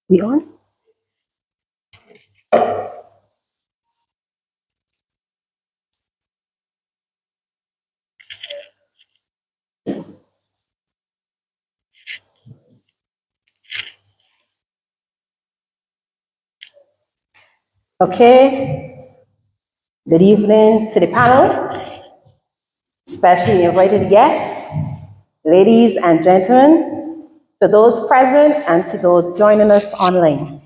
We on? Okay. Good evening to the panel, especially invited guests, ladies and gentlemen, to those present and to those joining us online.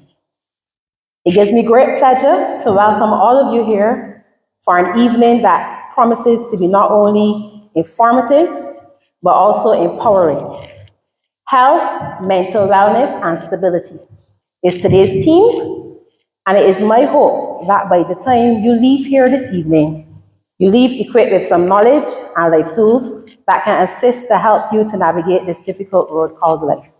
It gives me great pleasure to welcome all of you here for an evening that promises to be not only informative, but also empowering. Health, mental wellness, and stability is today's theme, and it is my hope that by the time you leave here this evening, you leave equipped with some knowledge and life tools that can assist to help you to navigate this difficult road called life.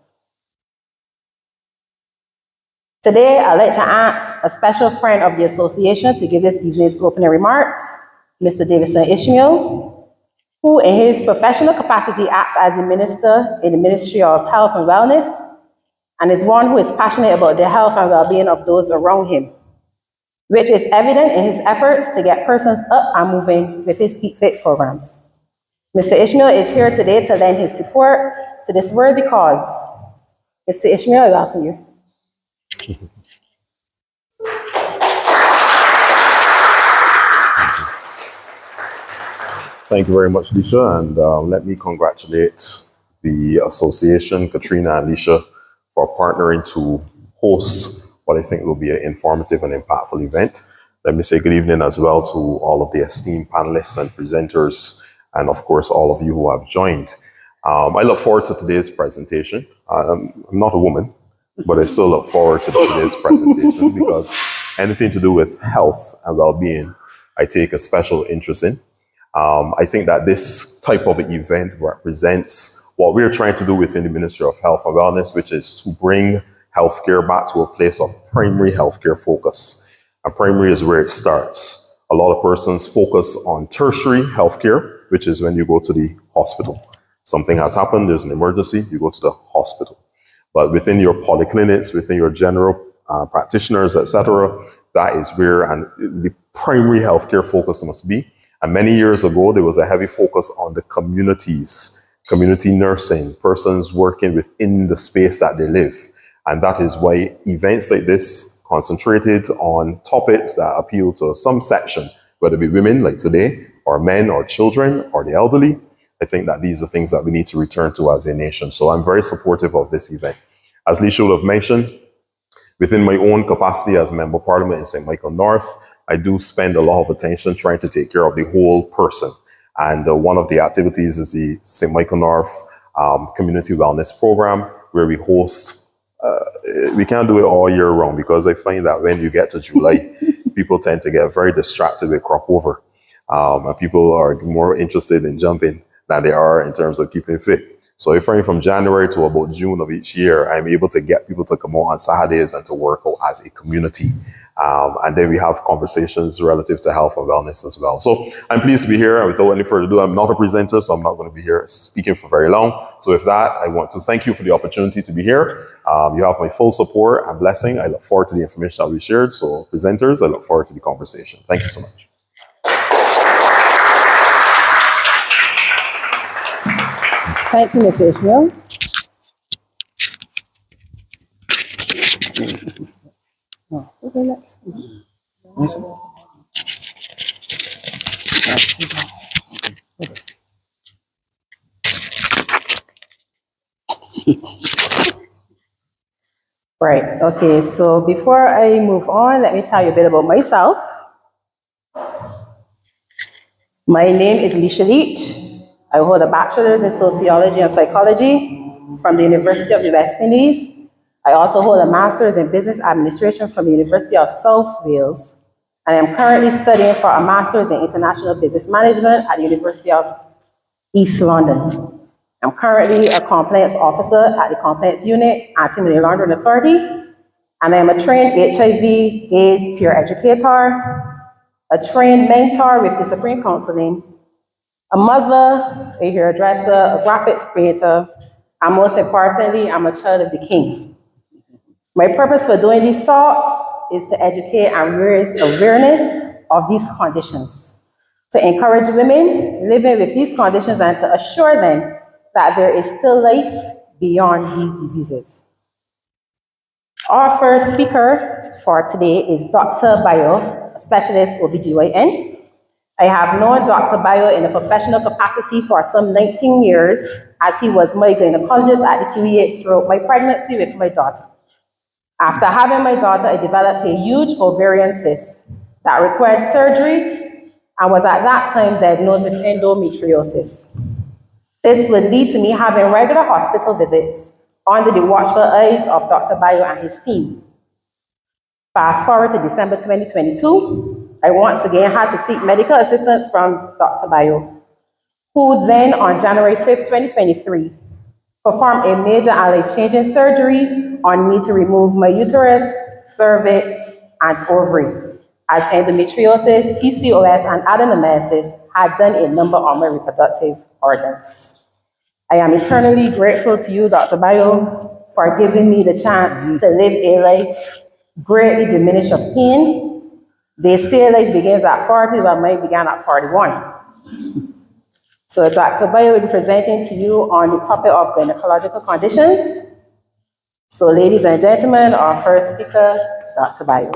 Today, I'd like to ask a special friend of the association to give this evening's opening remarks, Mr. Davison Ishmael, who in his professional capacity acts as the minister in the Ministry of Health and Wellness, and is one who is passionate about the health and well-being of those around him, which is evident in his efforts to get persons up and moving with his Keep Fit programs. Mr. Ishmael is here today to lend his support to this worthy cause. Mr. Ishmael, I welcome you. Thank you very much, Lisha, and let me congratulate the association, Katrina and Lisha, for partnering to host what I think will be an informative and impactful event. Let me say good evening as well to all of the esteemed panelists and presenters, and of course, all of you who have joined. I look forward to today's presentation. I'm not a woman, but I still look forward to today's presentation because anything to do with health and well-being, I take a special interest in. I think that this type of event represents what we're trying to do within the Ministry of Health and Wellness, which is to bring healthcare back to a place of primary healthcare focus. And primary is where it starts. A lot of persons focus on tertiary healthcare, which is when you go to the hospital. Something has happened, there's an emergency, you go to the hospital. But within your polyclinics, within your general practitioners, etc., that is where the primary healthcare focus must be. And many years ago, there was a heavy focus on the communities, community nursing, persons working within the space that they live. And that is why events like this concentrated on topics that appeal to some section, whether it be women like today, or men, or children, or the elderly. I think that these are things that we need to return to as a nation. So I'm very supportive of this event. As Lisha would have mentioned, within my own capacity as Member of Parliament in St. Michael North, I do spend a lot of attention trying to take care of the whole person. And one of the activities is the St. Michael North Community Wellness Program, where we host, we can't do it all year round because I find that when you get to July, people tend to get very distracted with crop over. And people are more interested in jumping than they are in terms of keeping fit. So if from January to about June of each year, I'm able to get people to come out on Saturdays and to work out as a community. And then we have conversations relative to health and wellness as well. So I'm pleased to be here. And without any further ado, I'm not a presenter, so I'm not going to be here speaking for very long. So with that, I want to thank you for the opportunity to be here. You have my full support and blessing. I look forward to the information that we shared. So presenters, I look forward to the conversation. Thank you so much. Thank you, Mr. Ishmael. Okay, next. Right, okay, so before I move on, let me tell you a bit about myself. My name is Lisha Leach. I hold a bachelor's in sociology and psychology from the University of the West Indies. I also hold a master's in business administration from the University of South Wales. And I am currently studying for a master's in international business management at the University of East London. I'm currently a compliance officer at the Compliance Unit, Anti-Money Laundering Authority, and I am a trained HIV/AIDS peer educator, a trained mentor with discipline counseling, a mother, a hairdresser, a graphics creator, and most importantly, I'm a child of the King. My purpose for doing these talks is to educate and raise awareness of these conditions, to encourage women living with these conditions and to assure them that there is still life beyond these diseases. Our first speaker for today is Dr. Bayo, a specialist OBGYN. I have known Dr. Bayo in a professional capacity for some 19 years, as he was my gynecologist at the QEH throughout my pregnancy with my daughter. After having my daughter, I developed a huge ovarian cyst that required surgery and was at that time diagnosed with endometriosis. This would lead to me having regular hospital visits under the watchful eyes of Dr. Bayo and his team. Fast forward to December 2022, I once again had to seek medical assistance from Dr. Bayo, who then on January 5th, 2023, performed a major and life-changing surgery on me to remove my uterus, cervix, and ovary, as endometriosis, PCOS, and adenomyosis had done a number on my reproductive organs. I am eternally grateful to you, Dr. Bayo, for giving me the chance to live a life greatly diminished of pain. They say life begins at 40, but mine began at 41. So Dr. Bayo will be presenting to you on the topic of gynecological conditions. So ladies and gentlemen, our first speaker, Dr. Bayo.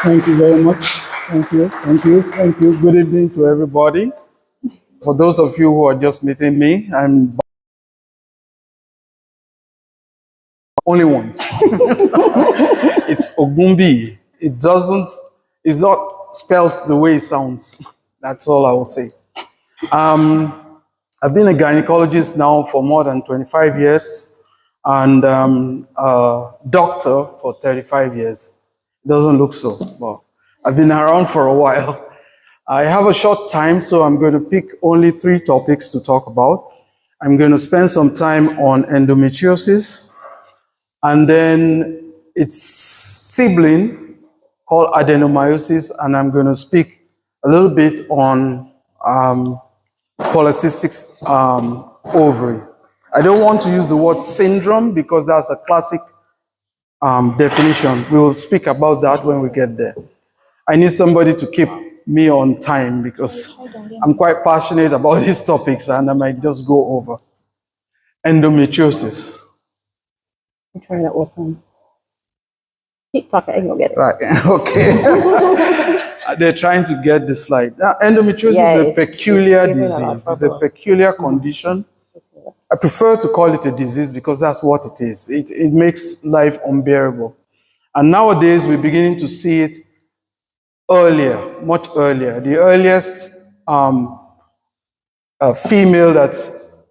Thank you very much. Thank you, thank you, thank you. Good evening to everybody. For those of you who are just meeting me, I'm only once. It's Ogumbi. It's not spelled the way it sounds. That's all I will say. I've been a gynecologist now for more than 25 years and a doctor for 35 years. It doesn't look so, but I've been around for a while. I have a short time, so I'm going to pick only 3 topics to talk about. I'm going to spend some time on endometriosis, and then its sibling called adenomyosis, and I'm going to speak a little bit on polycystic ovary. I don't want to use the word syndrome because that's a classic definition. We will speak about that when we get there. I need somebody to keep me on time because I'm quite passionate about these topics and I might just go over. Endometriosis. I'm trying to open. Keep talking, I can go get it. Right, okay. They're trying to get the slide. Now, endometriosis is a peculiar disease. It's a peculiar condition. I prefer to call it a disease because that's what it is. It makes life unbearable. And nowadays, we're beginning to see it earlier, much earlier. The earliest female that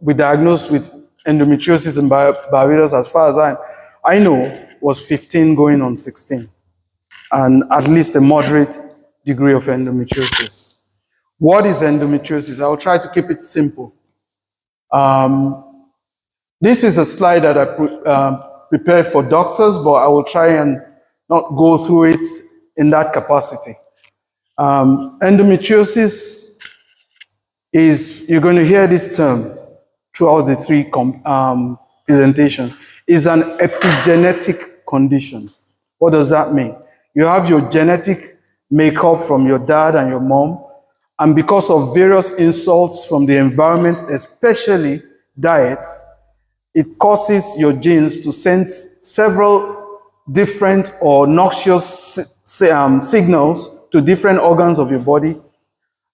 we diagnosed with endometriosis in Barbados, as far as I know, was 15 going on 16, and at least a moderate degree of endometriosis. What is endometriosis? I will try to keep it simple. This is a slide that I prepared for doctors, but I will try and not go through it in that capacity. Endometriosis is, you're going to hear this term throughout the 3 presentation, is an epigenetic condition. What does that mean? You have your genetic makeup from your dad and your mom, and because of various insults from the environment, especially diet, it causes your genes to send several different or noxious signals to different organs of your body,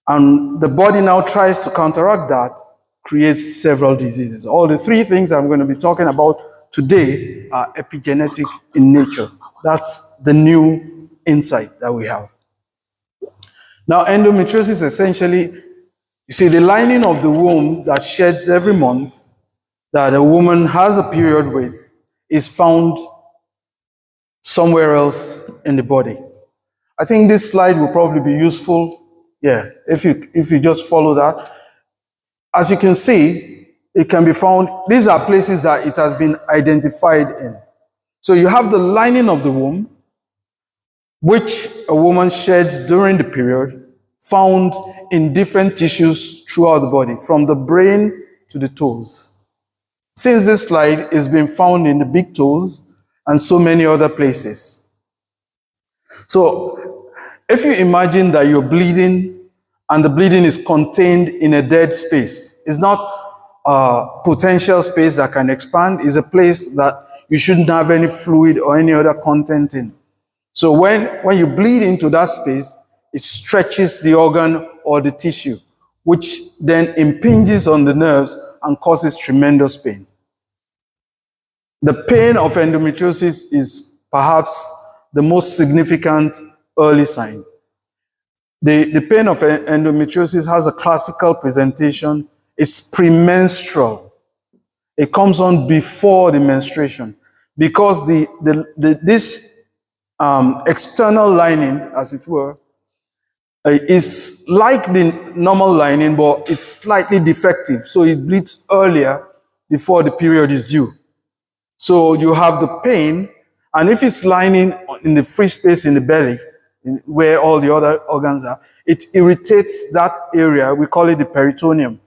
and the body now tries to counteract that, creates several diseases. All the 3 things I'm going to be talking about today are epigenetic in nature. That's the new insight that we have. Now, endometriosis essentially, you see, the lining of the womb that sheds every month that a woman has a period with is found somewhere else in the body. I think this slide will probably be useful, yeah, if you just follow that. As you can see, it can be found, these are places that it has been identified in. So you have the lining of the womb, which a woman sheds during the period, found in different tissues throughout the body, from the brain to the toes. Since this slide is being found in the big toes and so many other places. So if you imagine that you're bleeding and the bleeding is contained in a dead space, it's not a potential space that can expand, it's a place that you shouldn't have any fluid or any other content in. So when you bleed into that space, it stretches the organ or the tissue, which then impinges on the nerves and causes tremendous pain. The pain of endometriosis is perhaps the most significant early sign. The pain of endometriosis has a classical presentation. It's premenstrual. It comes on before the menstruation because this external lining, as it were, is like the normal lining, but it's slightly defective. So it bleeds earlier before the period is due. So you have the pain, and if it's lining in the free space in the belly, where all the other organs are, it irritates that area. We call it the peritoneum.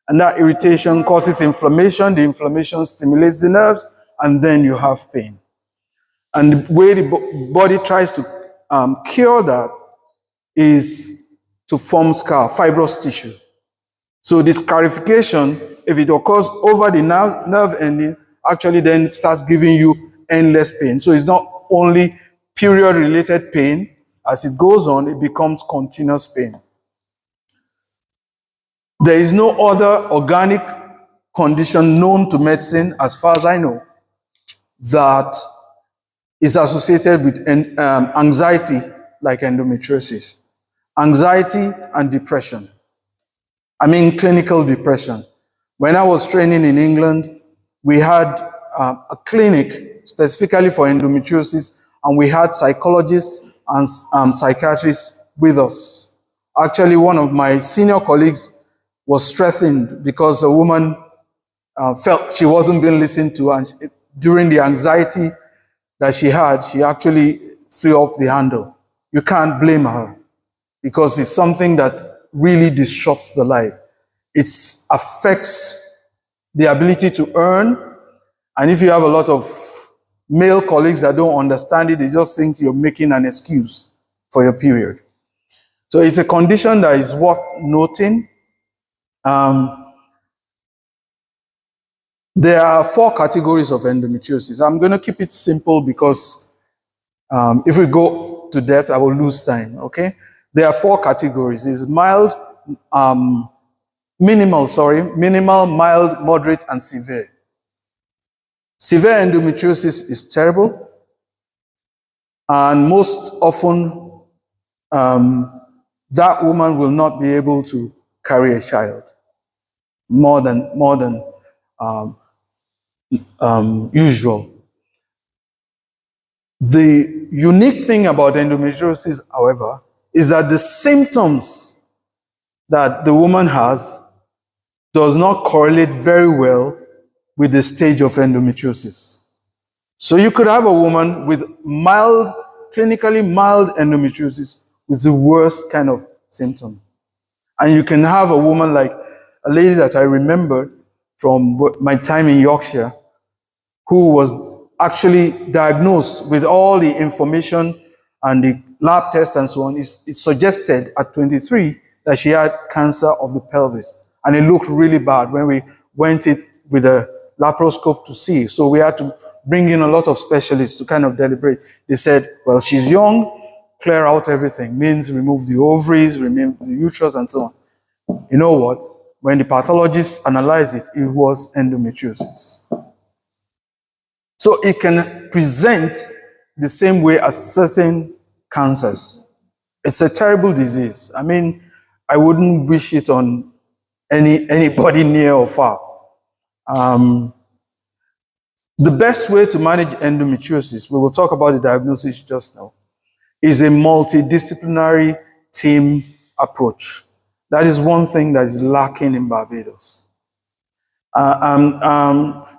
And that irritation causes inflammation. The inflammation stimulates the nerves, and then you have pain. And the way the body tries to cure that is to form scar, fibrous tissue. So this scarification, if it occurs over the nerve ending, actually then starts giving you endless pain. So it's not only period-related pain. As it goes on, it becomes continuous pain. There is no other organic condition known to medicine, as far as I know, that is associated with anxiety like endometriosis. Anxiety and depression. I mean clinical depression. When I was training in England, we had a clinic specifically for endometriosis, and we had psychologists and psychiatrists with us. Actually, one of my senior colleagues was threatened because a woman felt she wasn't being listened to, and during the anxiety that she had, she actually flew off the handle. You can't blame her because it's something that really disrupts the life. It affects the ability to earn, and if you have a lot of male colleagues that don't understand it, they just think you're making an excuse for your period. So it's a condition that is worth noting. There are 4 categories of endometriosis. I'm going to keep it simple because if we go to depth, I will lose time, okay? There are 4 categories. It's mild, minimal, mild, moderate, and severe. Severe endometriosis is terrible, and most often that woman will not be able to carry a child more than usual. The unique thing about endometriosis, however, is that the symptoms that the woman has does not correlate very well with the stage of endometriosis. So you could have a woman with mild, clinically mild endometriosis with the worst kind of symptom. And you can have a woman like a lady that I remember from my time in Yorkshire, who was actually diagnosed with all the information and the lab tests and so on. It suggested at 23 that she had cancer of the pelvis. And it looked really bad when we went it with a laparoscope to see. So we had to bring in a lot of specialists to kind of deliberate. They said, well, she's young, clear out everything. Means remove the ovaries, remove the uterus, and so on. You know what? When the pathologists analyzed it, it was endometriosis. So it can present the same way as certain cancers. It's a terrible disease. I mean, I wouldn't wish it on anybody near or far. The best way to manage endometriosis, we will talk about the diagnosis just now, is a multidisciplinary team approach. That is one thing that is lacking in Barbados.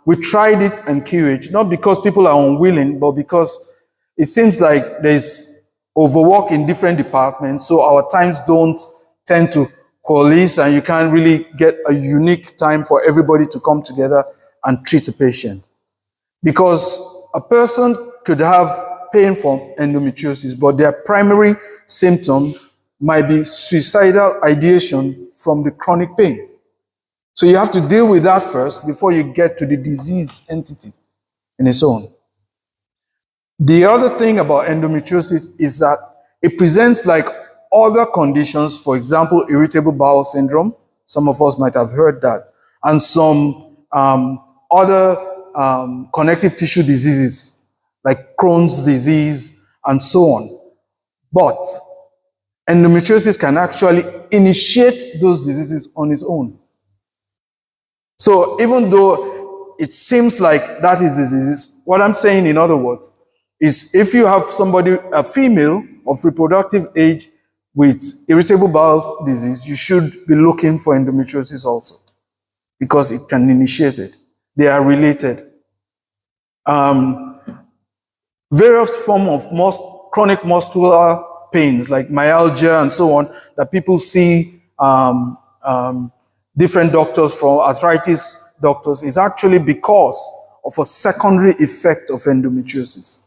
We tried it in QH, not because people are unwilling, but because it seems like there's overwork in different departments, so our times don't tend to coalesce, and you can't really get a unique time for everybody to come together and treat a patient. Because a person could have pain from endometriosis, but their primary symptom might be suicidal ideation from the chronic pain. So you have to deal with that first before you get to the disease entity in its own. The other thing about endometriosis is that it presents like other conditions, for example, irritable bowel syndrome. Some of us might have heard that. And some other connective tissue diseases, like Crohn's disease and so on. But endometriosis can actually initiate those diseases on its own. So even though it seems like that is the disease, what I'm saying, in other words, is if you have somebody, a female of reproductive age with irritable bowel disease, you should be looking for endometriosis also, because it can initiate it. They are related. Various forms of chronic muscular pains, like myalgia and so on, that people see different doctors for arthritis doctors, is actually because of a secondary effect of endometriosis.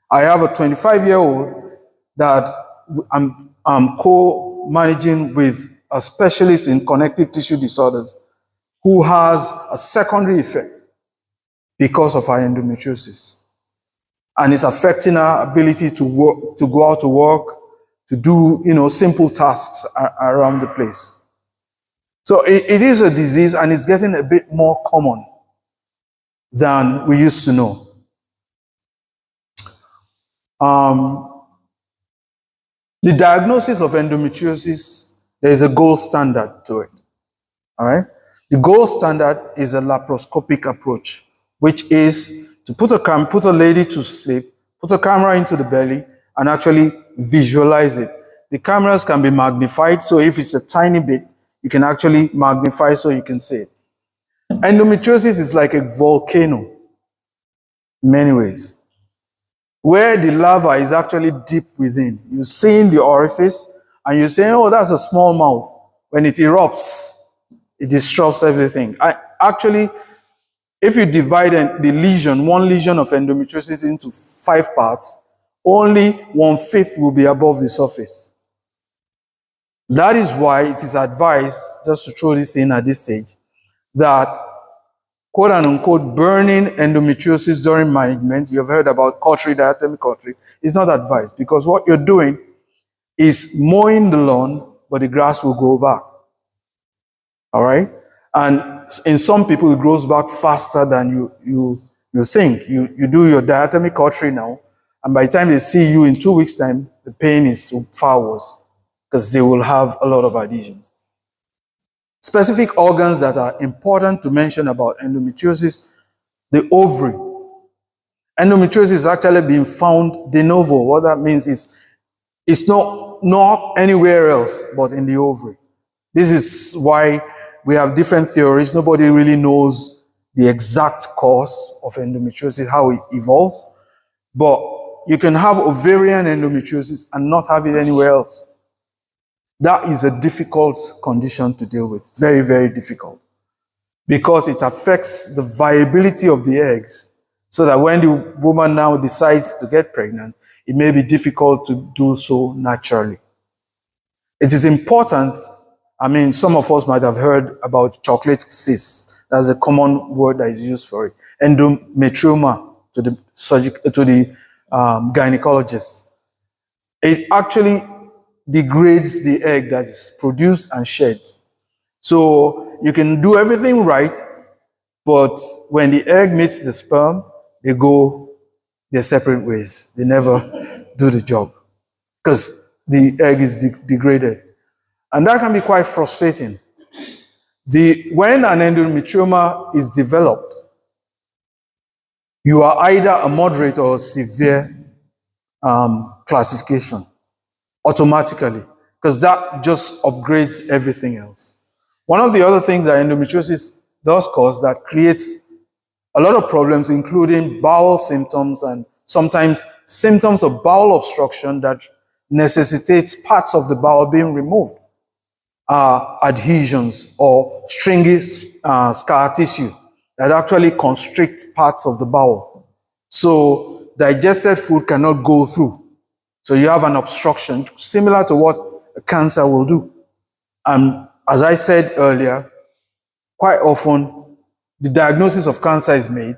I have a 25-year-old that I'm co-managing with a specialist in connective tissue disorders who has a secondary effect because of her endometriosis. And it's affecting her ability to work, to go out to work, to do, simple tasks around the place. So it is a disease, and it's getting a bit more common than we used to know. The diagnosis of endometriosis, there is a gold standard to it. All right? The gold standard is a laparoscopic approach, which is to put a lady to sleep, put a camera into the belly, and actually visualize it. The cameras can be magnified, so if it's a tiny bit, you can actually magnify so you can see it. Endometriosis is like a volcano in many ways, where the lava is actually deep within. You see in the orifice, and you say, oh, that's a small mouth. When it erupts, it disrupts everything. Actually, if you divide the lesion, one lesion of endometriosis, into 5 parts, only 1/5 will be above the surface. That is why it is advised, just to throw this in at this stage, that quote and unquote burning endometriosis during management, you've heard about cautery, diatomic cautery, is not advised, because what you're doing is mowing the lawn, but the grass will go back. All right? And in some people, it grows back faster than you think. You do your diatomic cautery now, and by the time they see you in 2 weeks' time, the pain is far worse, because they will have a lot of adhesions. Specific organs that are important to mention about endometriosis: the ovary. Endometriosis is actually being found de novo. What that means is it's not anywhere else but in the ovary. This is why we have different theories. Nobody really knows the exact cause of endometriosis, how it evolves. But you can have ovarian endometriosis and not have it anywhere else. That is a difficult condition to deal with, very, very difficult, because it affects the viability of the eggs, so that when the woman now decides to get pregnant, it may be difficult to do so naturally. It is important. I mean, some of us might have heard about chocolate cysts. That's a common word that is used for it. Endometrioma to the gynecologist. It actually degrades the egg that is produced and shed. So you can do everything right, but when the egg meets the sperm, they go their separate ways. They never do the job because the egg is degraded. And that can be quite frustrating. When an endometrioma is developed, you are either a moderate or a severe classification automatically, because that just upgrades everything else. One of the other things that endometriosis does cause that creates a lot of problems, including bowel symptoms and sometimes symptoms of bowel obstruction that necessitates parts of the bowel being removed, are adhesions or stringy scar tissue that actually constrict parts of the bowel. So digested food cannot go through. So you have an obstruction similar to what a cancer will do. And as I said earlier, quite often the diagnosis of cancer is made.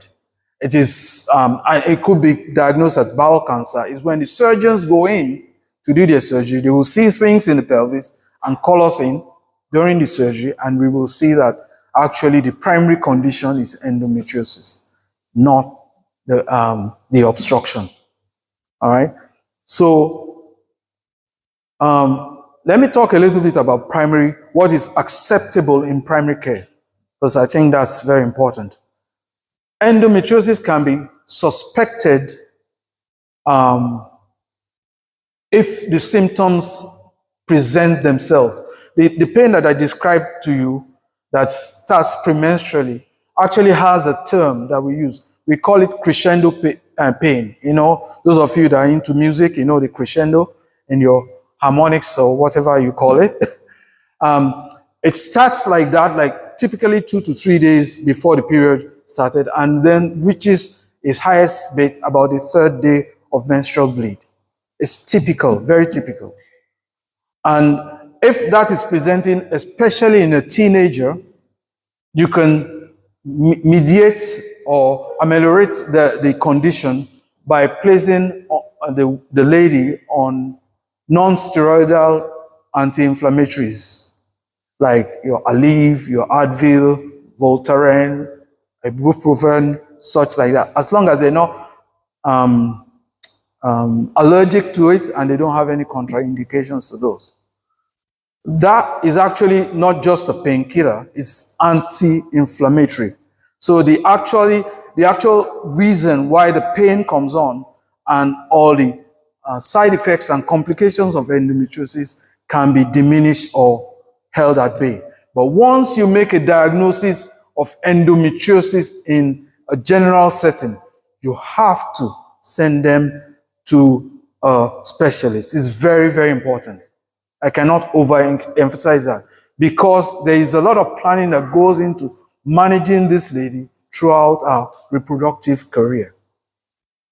It is, and it could be diagnosed as bowel cancer. Is when the surgeons go in to do their surgery, they will see things in the pelvis and call us in during the surgery, and we will see that actually the primary condition is endometriosis, not the obstruction. All right. So let me talk a little bit about what is acceptable in primary care, because I think that's very important. Endometriosis can be suspected if the symptoms present themselves. The pain that I described to you that starts premenstrually actually has a term that we use. We call it crescendo pain. You know, those of you that are into music, you know the crescendo in your harmonics or whatever you call it. It starts like that, like typically 2 to 3 days before the period started, and then reaches its highest bit about the 3rd day of menstrual bleed. It's typical, very typical. And if that is presenting, especially in a teenager, you can mediate or ameliorate the condition by placing the lady on non-steroidal anti-inflammatories like your Aleve, your Advil, Voltaren, ibuprofen, such like that, as long as they're not allergic to it and they don't have any contraindications to those. That is actually not just a painkiller, it's anti-inflammatory. So the actual reason why the pain comes on and all the side effects and complications of endometriosis can be diminished or held at bay. But once you make a diagnosis of endometriosis in a general setting, you have to send them to a specialist. It's very, very important. I cannot overemphasize that, because there is a lot of planning that goes into managing this lady throughout our reproductive career.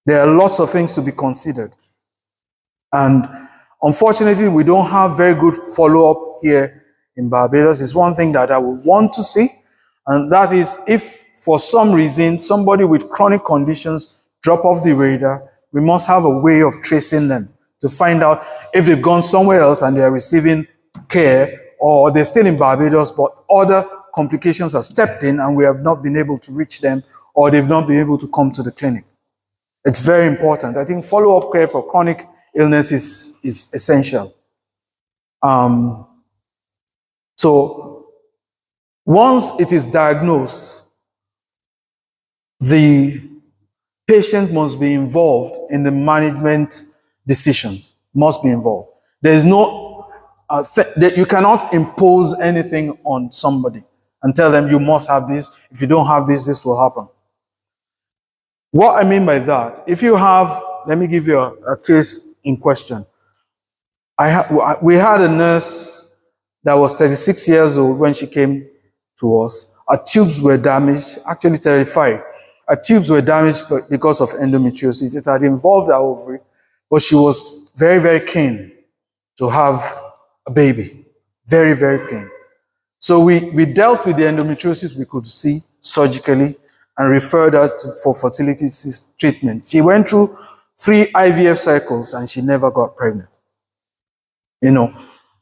There are lots of things to be considered. And unfortunately, we don't have very good follow-up here in Barbados. It's one thing that I would want to see, and that is if for some reason somebody with chronic conditions drop off the radar, we must have a way of tracing them to find out if they've gone somewhere else and they're receiving care, or they're still in Barbados, but other complications have stepped in and we have not been able to reach them, or they've not been able to come to the clinic. It's very important. I think follow-up care for chronic illness is essential. So once it is diagnosed, the patient must be involved in the management decisions, must be involved. There is no, you cannot impose anything on somebody and tell them you must have this. If you don't have this, this will happen. What I mean by that, if you have, let me give you a case in question. We had a nurse that was 36 years old when she came to us. Her tubes were damaged, actually 35. Her tubes were damaged because of endometriosis. It had involved her ovary, but she was very, very keen to have a baby. Very, very keen. So we dealt with the endometriosis we could see surgically and referred her for fertility treatment. She went through 3 IVF cycles and she never got pregnant. You know,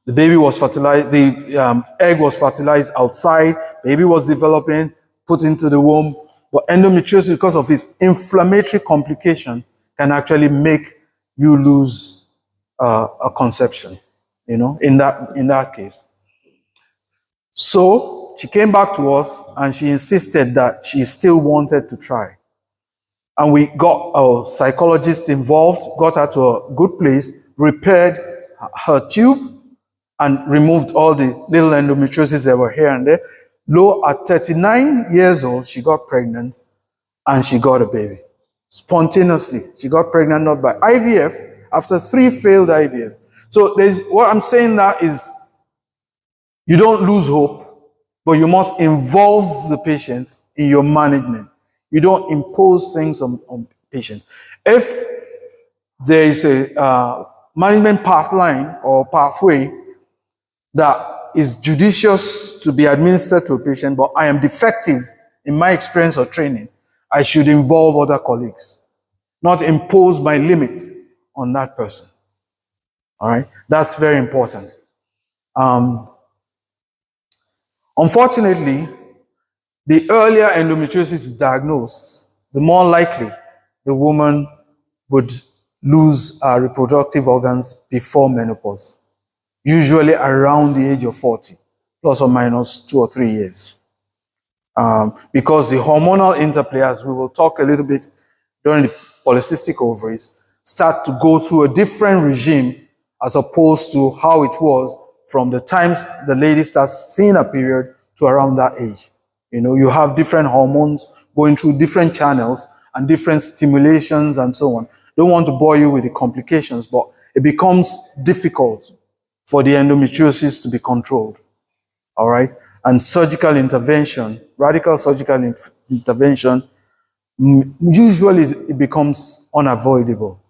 the baby was fertilized, the egg was fertilized outside, baby was developing, put into the womb, But endometriosis, because of its inflammatory complication, can actually make you lose a conception, you know, in that case. So she came back to us and she insisted that she still wanted to try. And we got our psychologist involved, got her to a good place, repaired her tube, and removed all the little endometriosis that were here and there. Lo, at 39 years old, she got pregnant and she got a baby. Spontaneously, she got pregnant not by IVF, after 3 failed IVF. So what I'm saying that is, you don't lose hope, but you must involve the patient in your management. You don't impose things on patient. If there is a management pathline or pathway that is judicious to be administered to a patient, but I am defective in my experience or training, I should involve other colleagues, not impose my limit on that person. All right, that's very important. Unfortunately, the earlier endometriosis is diagnosed, the more likely the woman would lose her reproductive organs before menopause, usually around the age of 40, plus or minus 2 or 3 years. Because the hormonal interplay, as we will talk a little bit during the polycystic ovaries, start to go through a different regime as opposed to how it was from the times the lady starts seeing a period to around that age. You know, you have different hormones going through different channels and different stimulations and so on. Don't want to bore you with the complications, but it becomes difficult for the endometriosis to be controlled. All right? And surgical intervention, radical surgical intervention, usually it becomes unavoidable.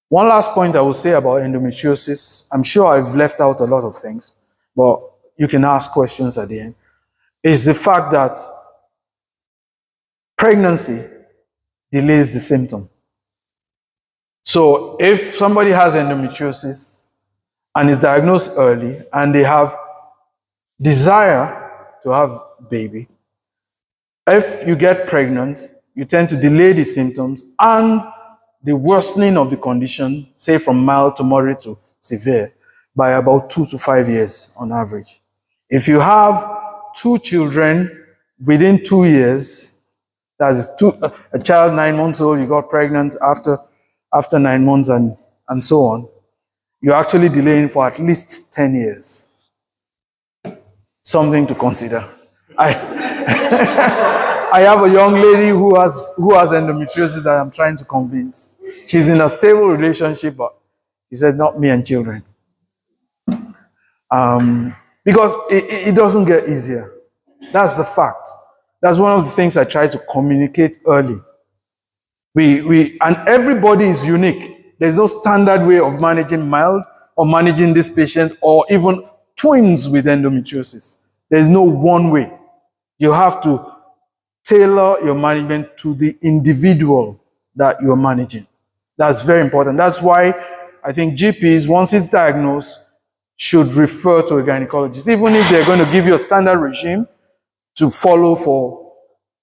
One last point I will say about endometriosis, I'm sure I've left out a lot of things, but you can ask questions at the end, is the fact that pregnancy delays the symptom. So if somebody has endometriosis and is diagnosed early and they have desire to have a baby, if you get pregnant, you tend to delay the symptoms and the worsening of the condition, say from mild to moderate to severe, by about 2 to 5 years on average. If you have 2 children within 2 years, that's a child 9 months old, you got pregnant after 9 months and so on, you're actually delaying for at least 10 years. Something to consider. I have a young lady who has endometriosis that I'm trying to convince. She's in a stable relationship, but she said, not me and children. Because it doesn't get easier. That's the fact. That's one of the things I try to communicate early. And everybody is unique. There's no standard way of managing mild or managing this patient or even twins with endometriosis. There's no one way. You have to tailor your management to the individual that you're managing. That's very important. That's why I think GPs, once it's diagnosed, should refer to a gynecologist. Even if they're going to give you a standard regime to follow for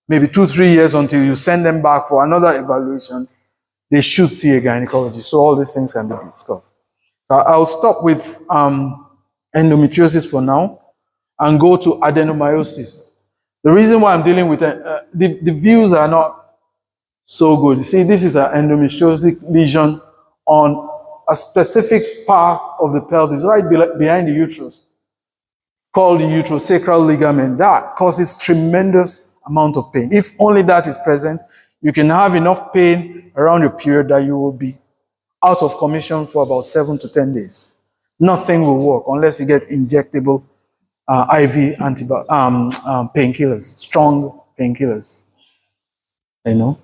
maybe 2-3 years until you send them back for another evaluation, they should see a gynecologist. So all these things can be discussed. So I'll stop with endometriosis for now and go to adenomyosis. The reason why I'm dealing with the views are not so good. You see, this is an endometriosis lesion on a specific part of the pelvis, right behind the uterus, called the uterosacral ligament. That causes tremendous amount of pain. If only that is present, you can have enough pain around your period that you will be out of commission for about 7 to 10 days. Nothing will work unless you get injectable IV painkillers, strong painkillers. You know,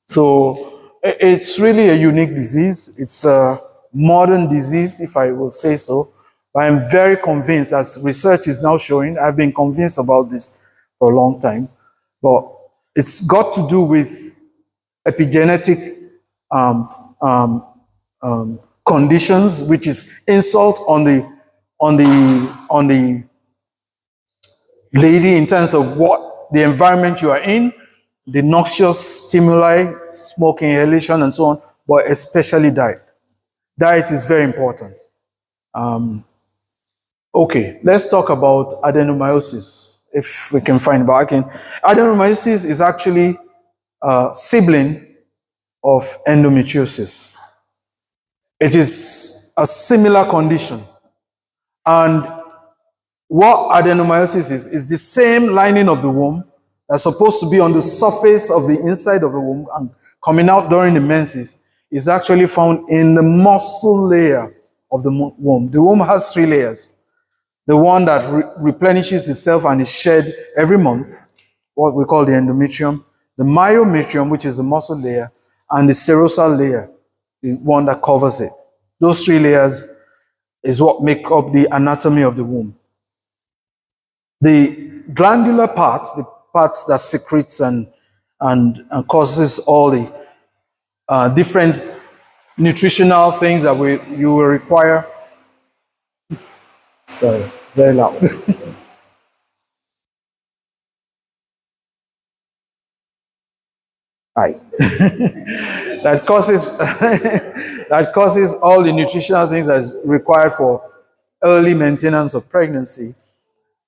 so it's really a unique disease. It's a modern disease, if I will say so. But I'm very convinced, as research is now showing, I've been convinced about this for a long time. But it's got to do with epigenetic conditions, which is insult on the lady in terms of what the environment you are in, the noxious stimuli, smoke inhalation, and so on, but especially diet. Diet is very important. Okay, let's talk about adenomyosis, if we can find back in. Adenomyosis is actually a sibling of endometriosis. It is a similar condition. And what adenomyosis is the same lining of the womb that's supposed to be on the surface of the inside of the womb and coming out during the menses is actually found in the muscle layer of the womb. The womb has 3 layers. The one that replenishes itself and is shed every month, what we call the endometrium, the myometrium, which is the muscle layer, and the serosal layer, the one that covers it. Those 3 layers is what make up the anatomy of the womb. The glandular part, the parts that secretes and causes all the different nutritional things that you will require. Sorry, very loud. Right. that causes all the nutritional things that is required for early maintenance of pregnancy.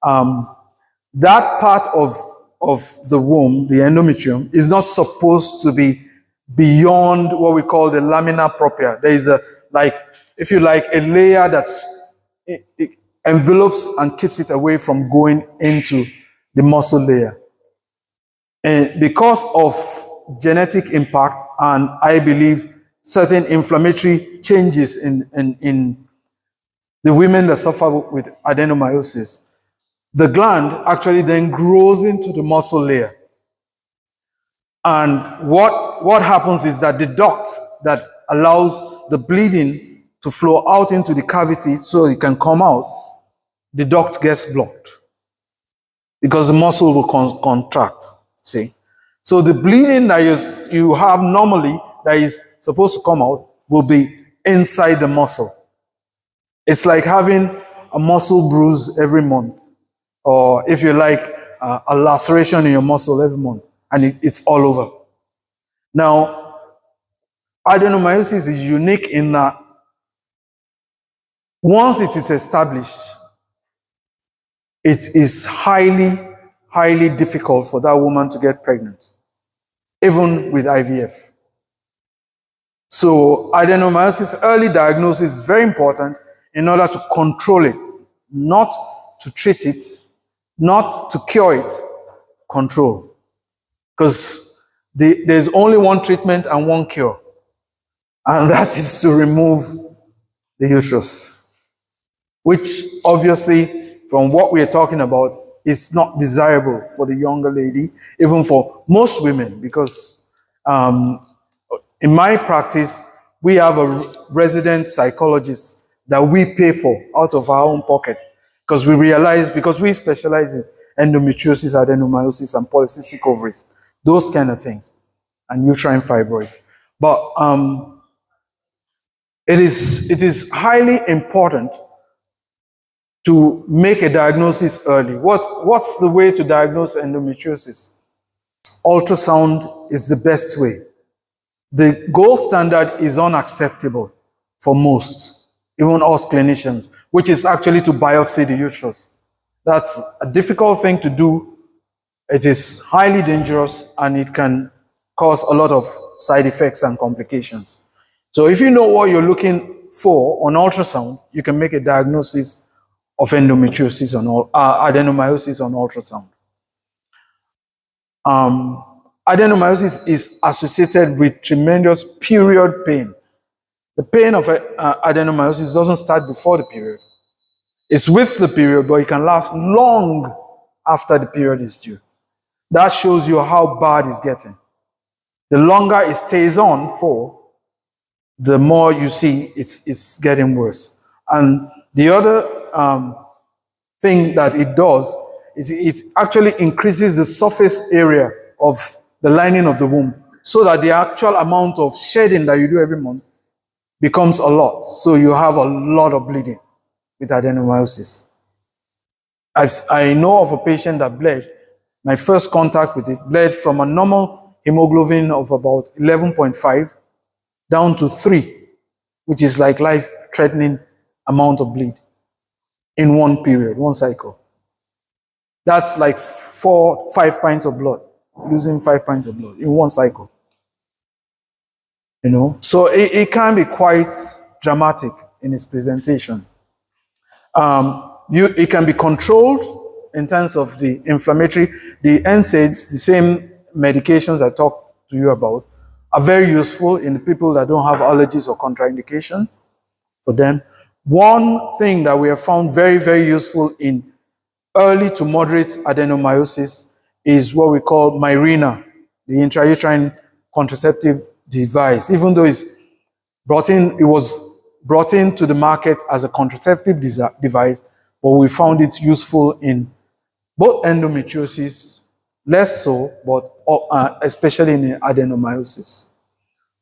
That part of the womb, the endometrium, is not supposed to be beyond what we call the lamina propria. There is a, like, if you like, a layer it envelopes and keeps it away from going into the muscle layer. And because of genetic impact and I believe certain inflammatory changes in the women that suffer with adenomyosis, the gland actually then grows into the muscle layer. And what happens is that the duct that allows the bleeding to flow out into the cavity so it can come out, the duct gets blocked because the muscle will contract, see? So the bleeding that you have normally that is supposed to come out will be inside the muscle. It's like having a muscle bruise every month, or if you like, a laceration in your muscle every month, and it's all over. Now, adenomyosis is unique in that once it is established, it is highly, highly difficult for that woman to get pregnant, even with IVF. So adenomyosis early diagnosis is very important in order to control it, not to treat it, not to cure it, control. Because there's only one treatment and one cure, and that is to remove the uterus, which obviously, from what we are talking about, is not desirable for the younger lady, even for most women, because in my practice, we have a resident psychologist that we pay for out of our own pocket, because we realize, because we specialize in endometriosis, adenomyosis, and polycystic ovaries, those kind of things, and uterine fibroids. But it is highly important to make a diagnosis early. What's the way to diagnose endometriosis? Ultrasound is the best way. The gold standard is unacceptable for most, even us clinicians, which is actually to biopsy the uterus. That's a difficult thing to do. It is highly dangerous and it can cause a lot of side effects and complications. So if you know what you're looking for on ultrasound, you can make a diagnosis of endometriosis on adenomyosis on ultrasound. Adenomyosis is associated with tremendous period pain. The pain of adenomyosis doesn't start before the period. It's with the period, but it can last long after the period is due. That shows you how bad it's getting. The longer it stays on for, the more you see it's getting worse. And the other thing that it does is it actually increases the surface area of the lining of the womb, so that the actual amount of shedding that you do every month becomes a lot. So you have a lot of bleeding with adenomyosis. I know of a patient that bled My first contact with it bled from a normal hemoglobin of about 11.5 down to 3, which is like life-threatening amount of bleed in one period, one cycle. That's like 5 pints of blood, losing 5 pints of blood in one cycle. You know, so it can be quite dramatic in its presentation. It can be controlled in terms of the inflammatory. The NSAIDs, the same medications I talked to you about, are very useful in people that don't have allergies or contraindication for them. One thing that we have found very, very useful in early to moderate adenomyosis is what we call Mirena, the intrauterine contraceptive device. Even though it was brought into the market as a contraceptive device, but we found it useful in both endometriosis, less so, but especially in adenomyosis.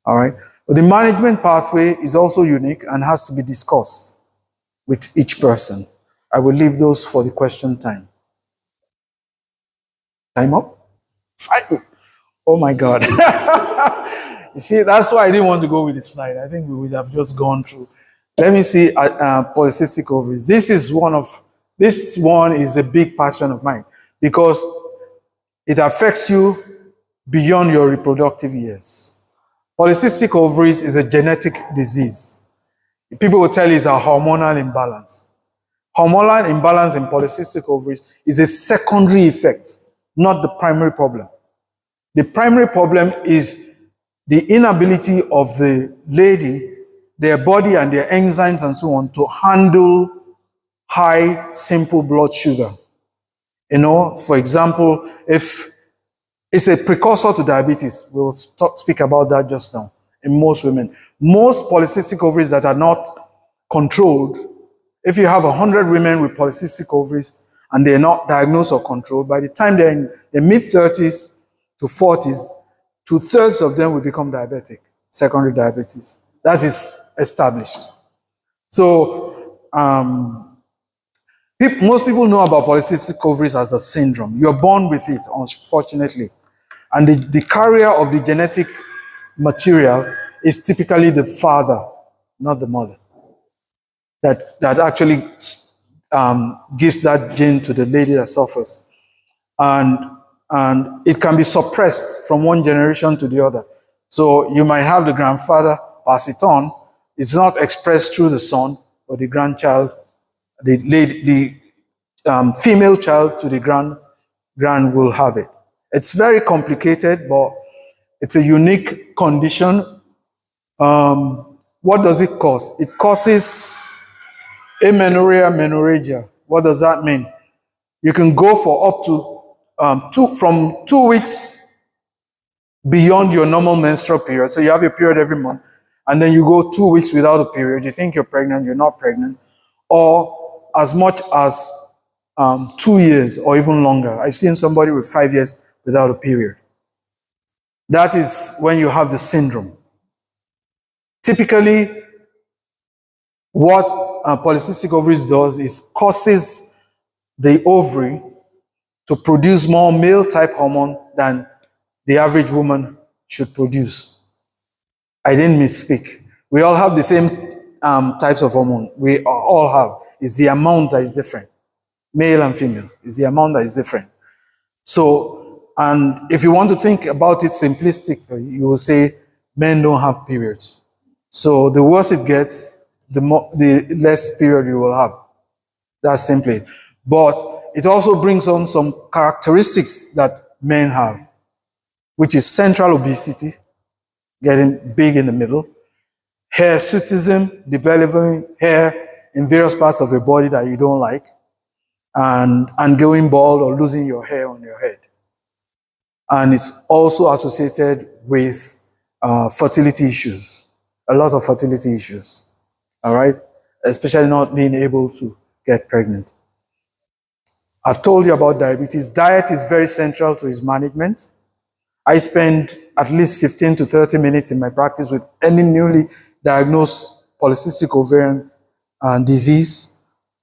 All right. But the management pathway is also unique and has to be discussed with each person. I will leave those for the question time. Time up? 5. Oh my God. You see, that's why I didn't want to go with the slide. I think we would have just gone through. Let me see polycystic ovaries. This one is a big passion of mine because it affects you beyond your reproductive years. Polycystic ovaries is a genetic disease. People will tell you it's a hormonal imbalance. Hormonal imbalance in polycystic ovaries is a secondary effect, not the primary problem. The primary problem is the inability of the lady, their body and their enzymes and so on, to handle high simple blood sugar. You know, for example, if it's a precursor to diabetes, we'll speak about that just now, in most women. Most polycystic ovaries that are not controlled, if you have 100 women with polycystic ovaries and they're not diagnosed or controlled, by the time they're in their mid-30s to 40s, 2/3 of them will become diabetic, secondary diabetes. That is established. So, most people know about polycystic ovaries as a syndrome. You're born with it, unfortunately. And the carrier of the genetic material is typically the father, not the mother. That actually gives that gene to the lady that suffers. And it can be suppressed from one generation to the other. So you might have the grandfather pass it on. It's not expressed through the son, but the grandchild, the female child to the grand will have it. It's very complicated, but it's a unique condition. What does it cause? It causes amenorrhea, menorrhagia. What does that mean? You can go for up to from 2 weeks beyond your normal menstrual period. So you have your period every month, and then you go 2 weeks without a period. You think you're pregnant, you're not pregnant, or as much as 2 years or even longer. I've seen somebody with 5 years without a period. That is when you have the syndrome. Typically, what polycystic ovaries does is causes the ovary to produce more male-type hormone than the average woman should produce. I didn't misspeak. We all have the same types of hormone. We all have. It's the amount that is different. Male and female. It's the amount that is different. So, and if you want to think about it simplistically, you will say men don't have periods. So the worse it gets, the less period you will have. That's simply it. But it also brings on some characteristics that men have, which is central obesity, getting big in the middle, hirsutism, developing hair in various parts of your body that you don't like, and going bald or losing your hair on your head. And it's also associated with fertility issues, a lot of fertility issues, all right? Especially not being able to get pregnant. I've told you about diabetes. Diet is very central to its management. I spend at least 15 to 30 minutes in my practice with any newly diagnosed polycystic ovarian disease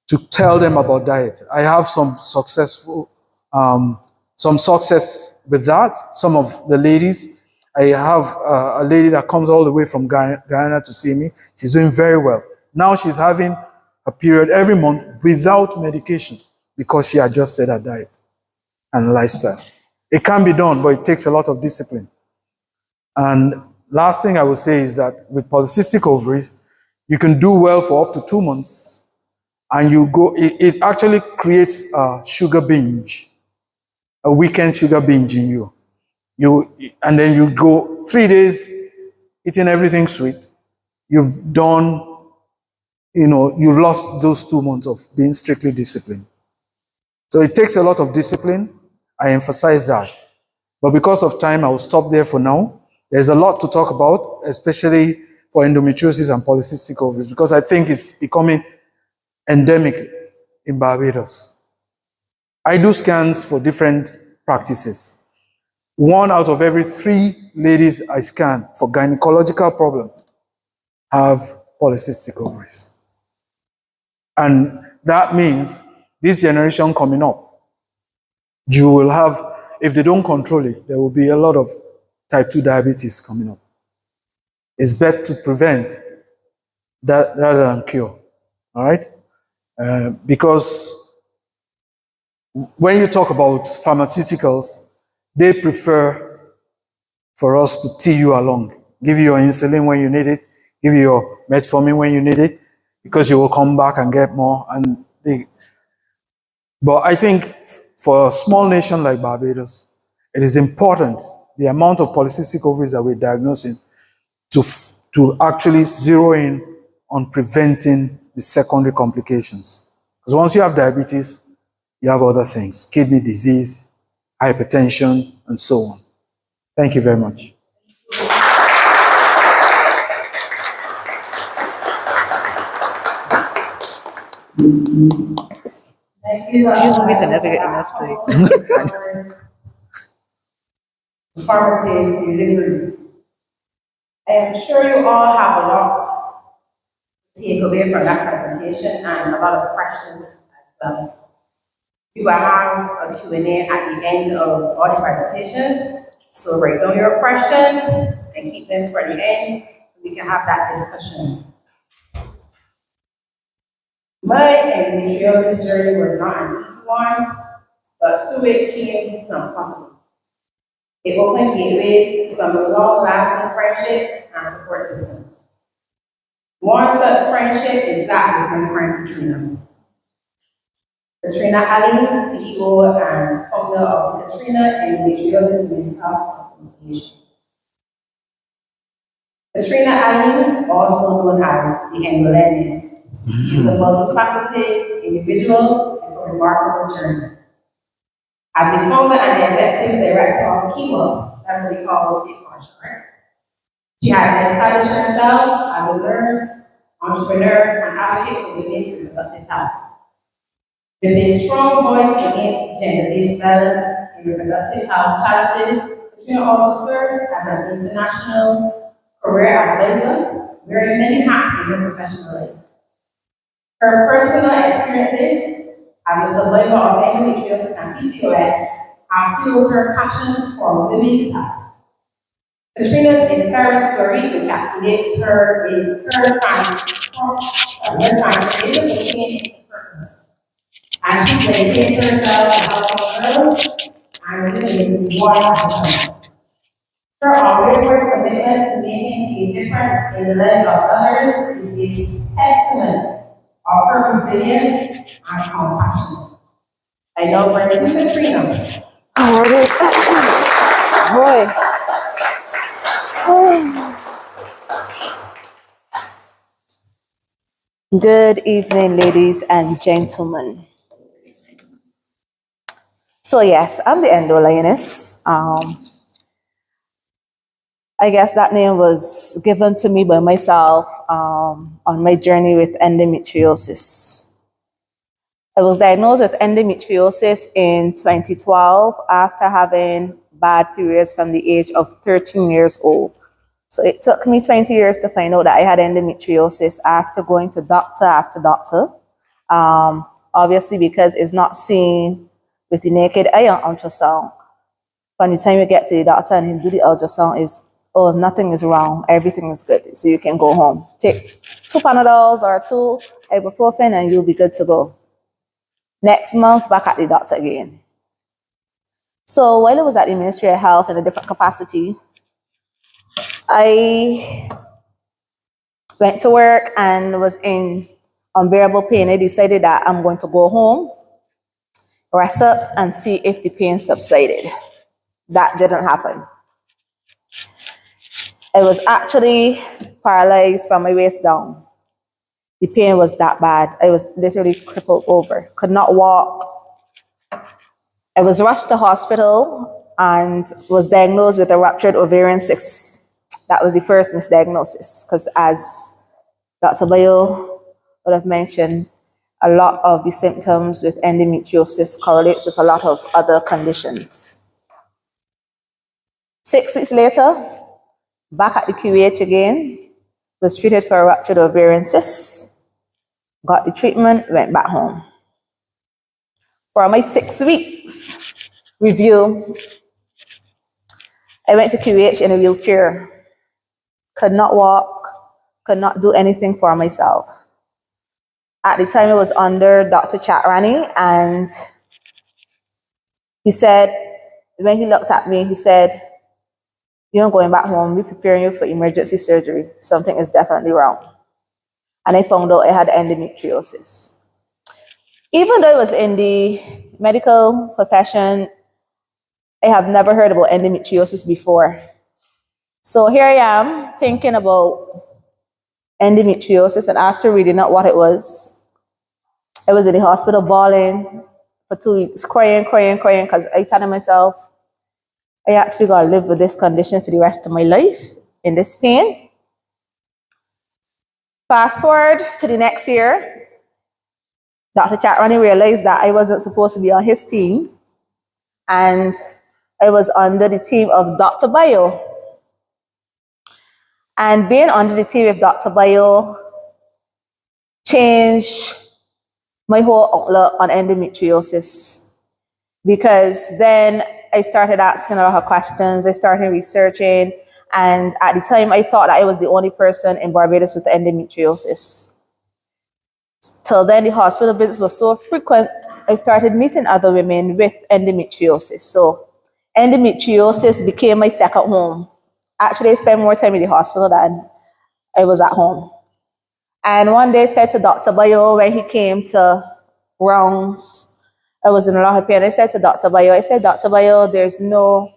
to tell them about diet. I have some successful some success with that. Some of the ladies, I have a lady that comes all the way from Guyana to see me. She's doing very well. Now she's having a period every month without medication because she adjusted her diet and lifestyle. It can be done, but it takes a lot of discipline. And last thing I would say is that with polycystic ovaries, you can do well for up to 2 months, and it actually creates a sugar binge, a weekend sugar binge in you. And then you go 3 days eating everything sweet. You've done, you've lost those 2 months of being strictly disciplined. So it takes a lot of discipline. I emphasize that. But because of time, I will stop there for now. There's a lot to talk about, especially for endometriosis and polycystic ovaries, because I think it's becoming endemic in Barbados. I do scans for different practices. 1 out of every 3 ladies I scan for gynecological problem have polycystic ovaries. And that means this generation coming up, you will have, if they don't control it, there will be a lot of type 2 diabetes coming up. It's better to prevent that rather than cure, all right? Because when you talk about pharmaceuticals, they prefer for us to tee you along, give you your insulin when you need it, give you your metformin when you need it, because you will come back and get more. But I think for a small nation like Barbados, it is important, the amount of polycystic ovaries that we're diagnosing, to actually zero in on preventing the secondary complications. Because once you have diabetes, you have other things, kidney disease, hypertension, and so on. Thank you very much. Thank you. We can never get enough sleep. Informative delivery. I am sure you all have a lot to take away from that presentation and a lot of questions as well. We will have a Q&A at the end of all the presentations, so write down your questions and keep them for the end so we can have that discussion. My endometriosis journey was not an easy one, but through it came some positives. It opened gateways to some long-lasting friendships and support systems. One such friendship is that with my friend Katrina. Katrina Ali, CEO and founder of the Katrina Endometriosis Men's Health Association. Katrina Ali, also known as the Endolennis, is a multifaceted individual with a remarkable journey. As the founder and the executive director of Chemo, that's what we call it for short, she has established herself as a nurse, entrepreneur, and advocate for women's reproductive health. With a strong voice against gender-based violence in reproductive health challenges, Katrina also serves as an international career advisor, wearing many hats in her professional life. Her personal experiences as a survivor of endometriosis and PCOS have fueled her passion for women's health. Katrina's inspiring story encapsulates her in her time to live a change purpose. And she dedicates herself to helping girls and women one at a time. Her unwavering commitment to making a difference in the lives of others is a testament of her resilience and compassion. I now bring to Katrina. Good evening, ladies and gentlemen. So yes, I'm the Endolioness. I guess that name was given to me by myself on my journey with endometriosis. I was diagnosed with endometriosis in 2012 after having bad periods from the age of 13 years old. So it took me 20 years to find out that I had endometriosis after going to doctor after doctor. Obviously, because it's not seen with the naked eye on ultrasound. By the time you get to the doctor and he do the ultrasound, is oh, nothing is wrong, everything is good, so you can go home. Take 2 Panadols or 2 ibuprofen and you'll be good to go. Next month, back at the doctor again. So while I was at the Ministry of Health in a different capacity, I went to work and was in unbearable pain. I decided that I'm going to go home, rest up, and see if the pain subsided. That didn't happen. I was actually paralyzed from my waist down. The pain was that bad. I was literally crippled over, could not walk. I was rushed to hospital and was diagnosed with a ruptured ovarian cyst. That was the first misdiagnosis, because as Dr. Bayo would have mentioned, a lot of the symptoms with endometriosis correlates with a lot of other conditions. 6 weeks later, back at the QH again, was treated for a ruptured ovarian cyst, got the treatment, went back home. For my 6 weeks review, I went to QH in a wheelchair, could not walk, could not do anything for myself. At the time, I was under Dr. Chatrani, and he said, when he looked at me, he said, "You're going back home, we're preparing you for emergency surgery. Something is definitely wrong." And I found out I had endometriosis. Even though I was in the medical profession, I have never heard about endometriosis before. So here I am thinking about endometriosis, and after reading out what it was, I was in the hospital bawling for 2 weeks, crying, because I told myself, I actually got to live with this condition for the rest of my life in this pain. Fast forward to the next year, Dr. Chatrani realized that I wasn't supposed to be on his team, and I was under the team of Dr. Bayo. And being under the team of Dr. Bayo changed my whole outlook on endometriosis, because then I started asking a lot of questions, I started researching, and at the time I thought that I was the only person in Barbados with endometriosis. Till then, the hospital visits were so frequent, I started meeting other women with endometriosis. So endometriosis became my second home. Actually, I spent more time in the hospital than I was at home. And one day I said to Dr. Bayo, when he came to rounds, I was in a lot of pain. I said to Dr. Bayo, "Dr. Bayo, there's no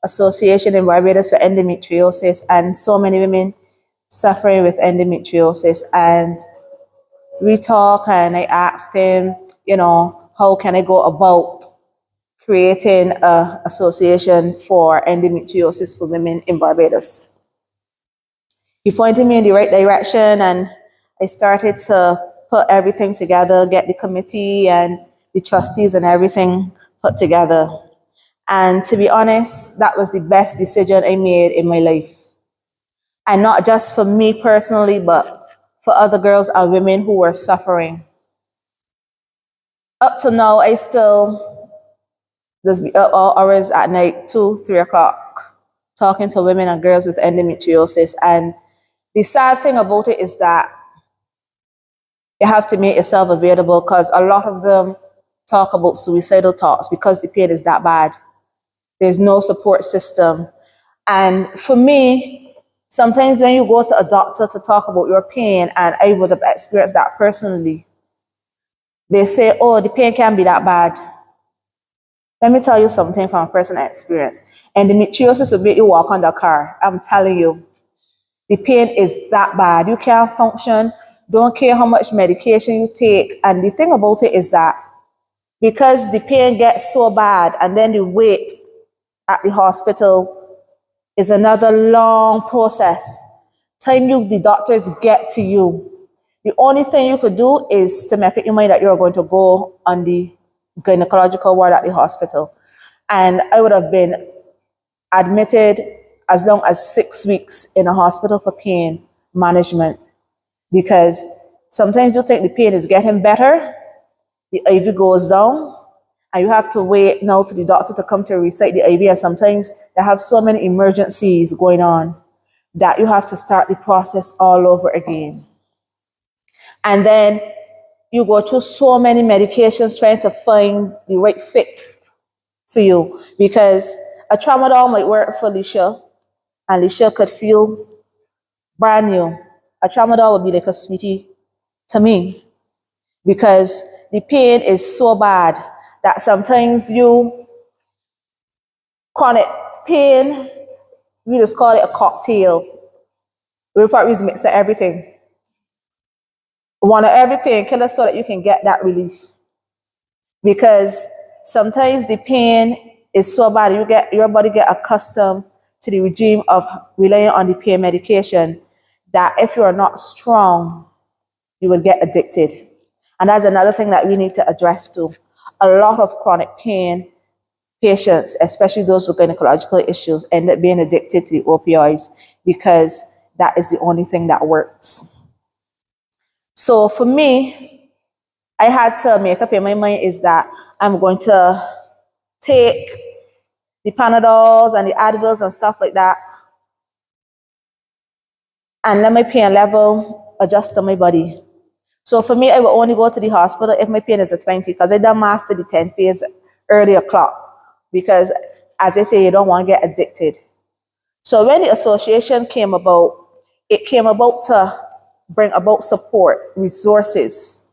association in Barbados for endometriosis, and so many women suffering with endometriosis." And we talked, and I asked him, how can I go about creating an association for endometriosis for women in Barbados? He pointed me in the right direction, and I started to put everything together, get the committee and the trustees and everything put together. And to be honest, that was the best decision I made in my life. And not just for me personally, but for other girls and women who were suffering. Up to now, I still just be up all hours at night, 2, 3 o'clock, talking to women and girls with endometriosis. And the sad thing about it is that you have to make yourself available, because a lot of them talk about suicidal thoughts because the pain is that bad. There's no support system. And for me, sometimes when you go to a doctor to talk about your pain, and I would have experienced that personally, they say, "Oh, the pain can't be that bad." Let me tell you something from personal experience. Endometriosis will make you walk on the car. I'm telling you, the pain is that bad. You can't function, don't care how much medication you take. And the thing about it is that because the pain gets so bad, and then the wait at the hospital is another long process. Time the doctors get to you, the only thing you could do is to make up your mind that you're going to go on the gynecological ward at the hospital. And I would have been admitted as long as 6 weeks in a hospital for pain management, because sometimes you think the pain is getting better, the IV goes down, and you have to wait now to the doctor to come to recite the IV. And sometimes they have so many emergencies going on that you have to start the process all over again. And then you go through so many medications trying to find the right fit for you, because a tramadol might work for Alicia, and Alicia could feel brand new. A tramadol would be like a sweetie to me, because the pain is so bad that sometimes chronic pain, we just call it a cocktail. We probably mix everything. One of every painkiller so that you can get that relief. Because sometimes the pain is so bad, your body get accustomed to the regime of relying on the pain medication, that if you are not strong, you will get addicted. And that's another thing that we need to address too. A lot of chronic pain patients, especially those with gynecological issues, end up being addicted to the opioids because that is the only thing that works. So for me, I had to make up in my mind is that I'm going to take the Panadols and the Advils and stuff like that and let my pain level adjust to my body. So for me, I will only go to the hospital if my pain is at 20, because I done master the 10 phase early o'clock. Because as I say, you don't want to get addicted. So when the association came about, it came about to bring about support, resources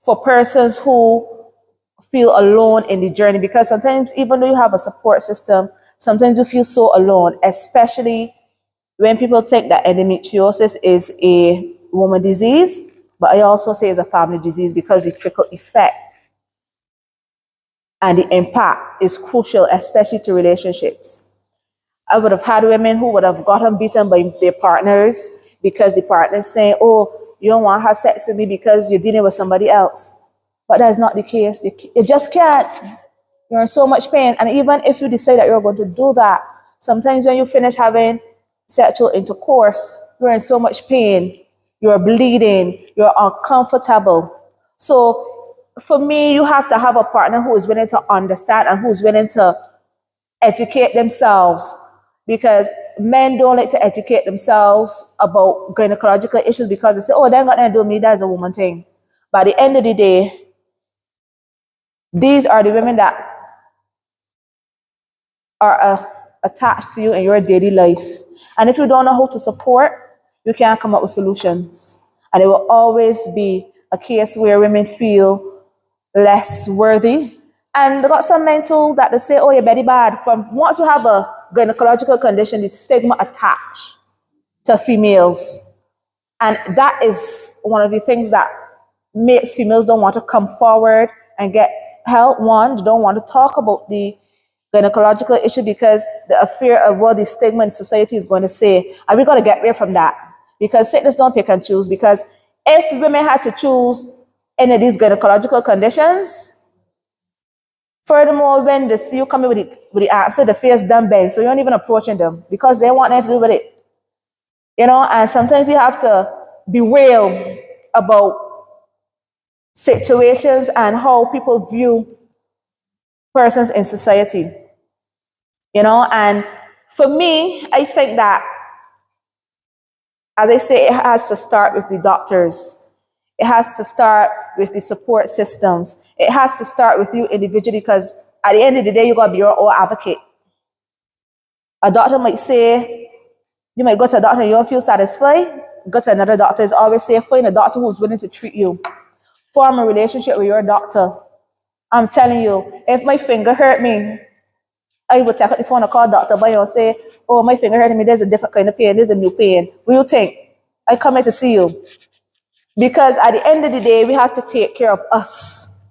for persons who feel alone in the journey. Because sometimes, even though you have a support system, sometimes you feel so alone, especially when people think that endometriosis is a woman disease, but I also say it's a family disease, because the trickle effect and the impact is crucial, especially to relationships. I would have had women who would have gotten beaten by their partners because the partner's saying, oh, you don't want to have sex with me because you're dealing with somebody else. But that's not the case. You just can't. You're in so much pain. And even if you decide that you're going to do that, sometimes when you finish having sexual intercourse, you're in so much pain. You're bleeding. You're uncomfortable. So for me, you have to have a partner who is willing to understand and who's willing to educate themselves, because men don't like to educate themselves about gynecological issues because they say, oh, they're not going to do me, that's a woman thing. But at the end of the day, these are the women that are attached to you in your daily life. And if you don't know how to support, you can't come up with solutions. And it will always be a case where women feel less worthy. And they got some men too that they say, oh, you're very bad. From once you have a gynecological condition, the stigma attached to females. And that is one of the things that makes females don't want to come forward and get help. One, they don't want to talk about the gynecological issue because the fear of what the stigma in society is going to say. And we got to get away from that, because sickness don't pick and choose. Because if women had to choose any of these gynecological conditions, furthermore, when they see you coming with the answer, the face done bend, so you're not even approaching them because they want nothing to do with it. You know, and sometimes you have to be real about situations and how people view persons in society. You know, and for me, I think that, as I say, it has to start with the doctors. It has to start with the support systems. It has to start with you individually, because at the end of the day, you got to be your own advocate. A doctor might say, you might go to a doctor and you don't feel satisfied. Go to another doctor. It's always safe. Find a doctor who's willing to treat you. Form a relationship with your doctor. I'm telling you, if my finger hurt me, I would take out the phone and call Dr. Bayo and say, oh, my finger hurting me. There's a different kind of pain. There's a new pain. What do you think? I come here to see you. Because at the end of the day, we have to take care of us.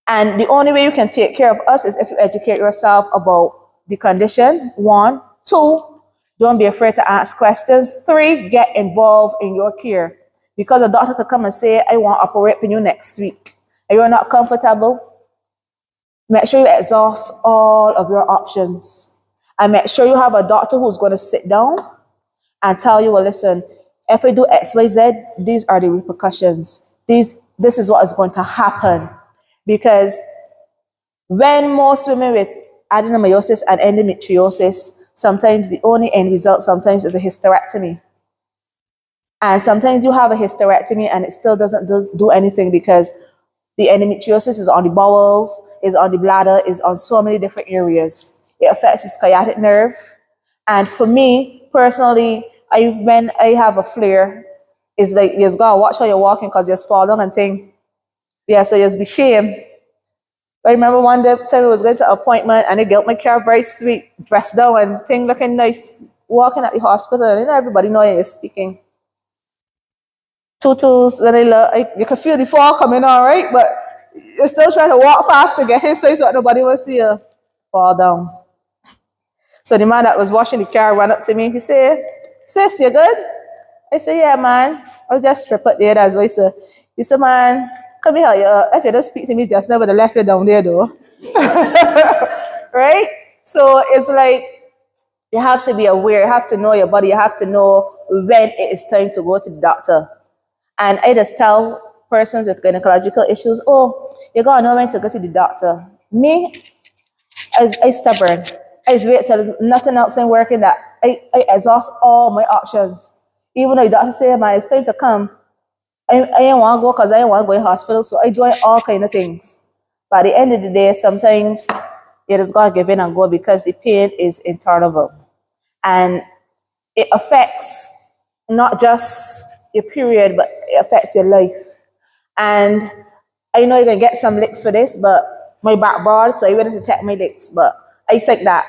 And the only way you can take care of us is if you educate yourself about the condition. 1. 2, don't be afraid to ask questions. 3, get involved in your care. Because a doctor could come and say, I want to operate on you next week. And you're not comfortable, make sure you exhaust all of your options. And make sure you have a doctor who's going to sit down and tell you, well, listen, if I do X, Y, Z, these are the repercussions. This is what is going to happen. Because When most women with adenomyosis and endometriosis, sometimes the only end result sometimes is a hysterectomy. And sometimes you have a hysterectomy and it still doesn't do anything because the endometriosis is on the bowels, is on the bladder, is on so many different areas. It affects the sciatic nerve. And for me, personally, when I have a flare, it's like you just gotta watch how you're walking because you just fall down and think, yeah, so you just be shamed. I remember one day time I was going to an appointment and they got my car very sweet, dressed down and thing looking nice, walking at the hospital, and you know everybody know you're speaking. Tutus, when they look, you can feel the fall coming on, right? But you're still trying to walk fast to get in so nobody will see you fall down. So the man that was washing the car ran up to me. He said, "Sis, you good?" I said, "Yeah, man. I'll just trip up there. That's why." He said, "Man, come here. If you don't speak to me just now, but I left you down there, though." Right? So it's like you have to be aware. You have to know your body. You have to know when it is time to go to the doctor. And I just tell persons with gynecological issues, "Oh, you gotta know when to go to the doctor." Me, I stubborn. I just wait till nothing else ain't working that I exhaust all my options. Even though the doctor say, "Man, it's time to come," I ain't want to go because I ain't want to go in hospital. So I do all kind of things. But at the end of the day, sometimes you just gotta give in and go because the pain is intolerable. And it affects not just your period, but it affects your life. And I know you're gonna get some licks for this, but my back broad, so I went to take my licks. But I think that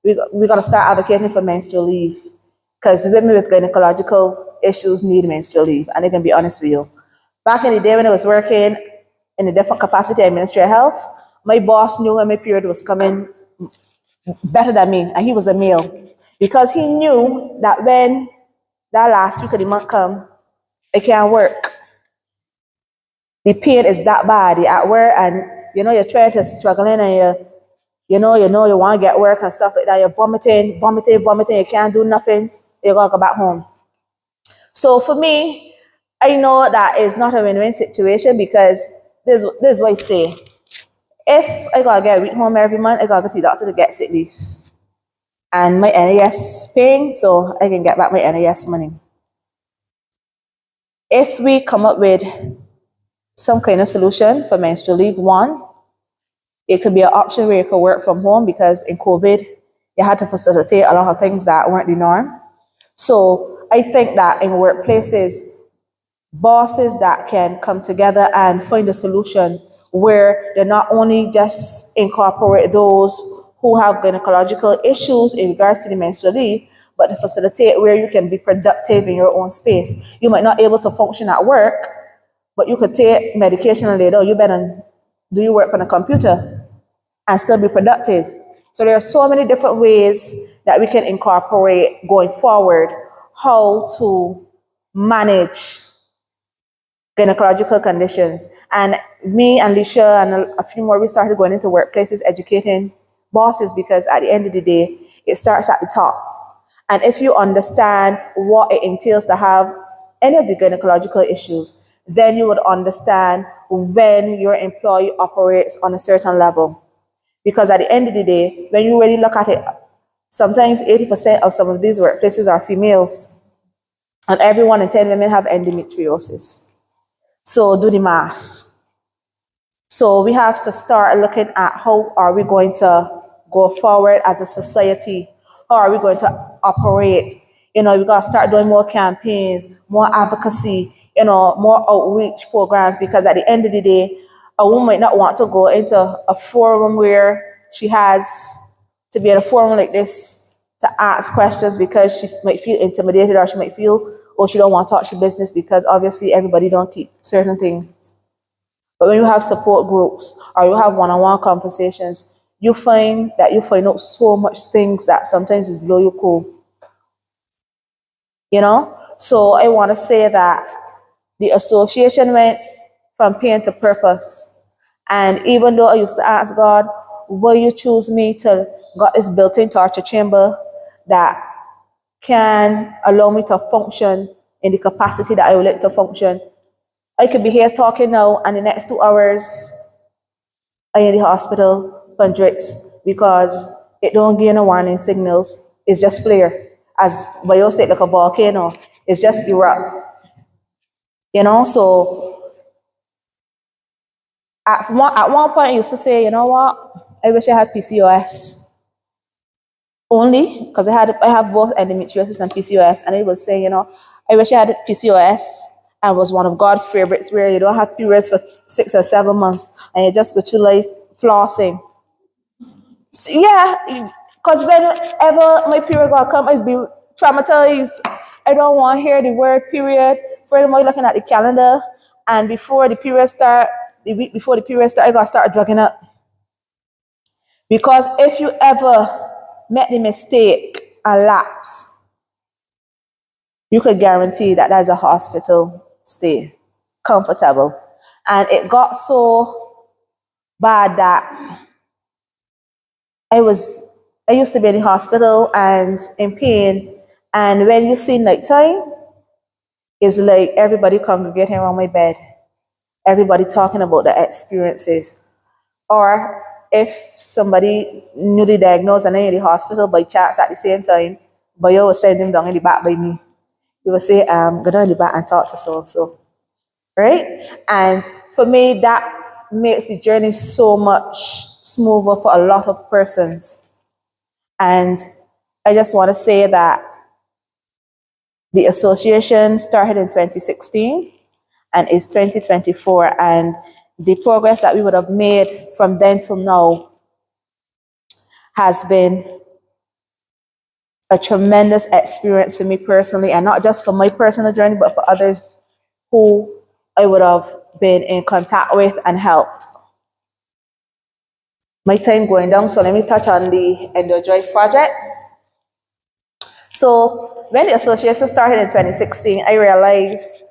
we gotta start advocating for menstrual leave because women with gynecological issues need menstrual leave, and I can be honest with you. Back in the day when I was working in a different capacity in Ministry of Health, my boss knew when my period was coming better than me, and he was a male, because he knew that when that last week of the month come, I can't work. The pain is that bad. You're at work and you're trying to struggling and you want to get work and stuff like that. You're vomiting, you can't do nothing. You gotta go back home. So for me, I know that it's not a win-win situation because this is what I say. If I gotta get a week home every month, I gotta go to the doctor to get sick leave. And my NAS paying, so I can get back my NAS money. If we come up with some kind of solution for menstrual leave, one, it could be an option where you could work from home because in COVID, you had to facilitate a lot of things that weren't the norm. So I think that in workplaces, bosses that can come together and find a solution where they not only just incorporate those who have gynecological issues in regards to the menstrual leave, but to facilitate where you can be productive in your own space. You might not be able to function at work, but you could take medication and later you better do your work on a computer and still be productive. So there are so many different ways that we can incorporate going forward how to manage gynecological conditions. And me and Lisha and a few more, we started going into workplaces educating bosses because at the end of the day, it starts at the top. And if you understand what it entails to have any of the gynecological issues, then you would understand when your employee operates on a certain level. Because at the end of the day, when you really look at it, sometimes 80% of some of these workplaces are females. And every 1 in 10 women have endometriosis. So do the maths. So we have to start looking at how are we going to go forward as a society? How are we going to operate? We got to start doing more campaigns, more advocacy, more outreach programs, because at the end of the day, a woman might not want to go into a forum where she has to be in a forum like this to ask questions because she might feel intimidated or she might feel, she don't want to touch the business because obviously everybody don't keep certain things. But when you have support groups or you have one-on-one conversations, you find out so much things that sometimes is below your cool. So I want to say that the association went from pain to purpose. And even though I used to ask God, will you choose me to got this built-in torture chamber that can allow me to function in the capacity that I would like to function. I could be here talking now and the next 2 hours I'm in the hospital for drips because it don't give no warning signals. It's just flare. As bio said, like a volcano, it's just erupt. You know, so at one point I used to say, you know what, I wish I had PCOS. Only because I have both endometriosis and PCOS, and I was saying, you know, I wish I had PCOS and was one of God's favorites where you don't have periods for 6 or 7 months and you just go through life flossing. So, yeah, because whenever my period got come, I was be traumatized. I don't want to hear the word period. Furthermore, looking at the calendar, and before the period start, the week before the period start, I got to start drugging up. Because if you ever make the mistake and lapse, you could guarantee that that's a hospital stay, comfortable. And it got so bad that I used to be in the hospital and in pain. And when you see nighttime, it's like everybody congregating around my bed, everybody talking about the experiences. Or if somebody newly diagnosed and in the hospital by chance at the same time, but you will send them down in the back by me. You will say, go down in the back and talk to so-and-so. Right? And for me, that makes the journey so much smoother for a lot of persons. And I just want to say that the association started in 2016 and is 2024. And the progress that we would have made from then till now has been a tremendous experience for me personally, and not just for my personal journey, but for others who I would have been in contact with and helped. My time going down, so let me touch on the EndoDrive project. So when the association started in 2016, I realized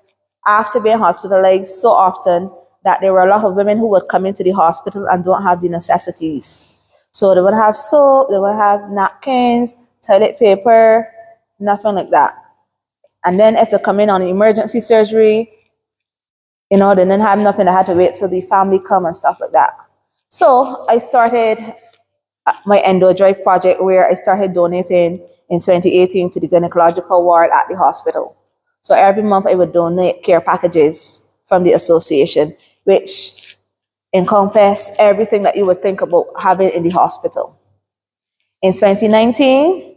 after being hospitalized so often that there were a lot of women who would come into the hospital and don't have the necessities. So they would have soap, they would have napkins, toilet paper, nothing like that. And then if they come in on emergency surgery, you know, they didn't have nothing, they had to wait till the family come and stuff like that. So I started my EndoDrive project where I started donating in 2018 to the gynecological ward at the hospital. So every month I would donate care packages from the association, which encompass everything that you would think about having in the hospital. In 2019,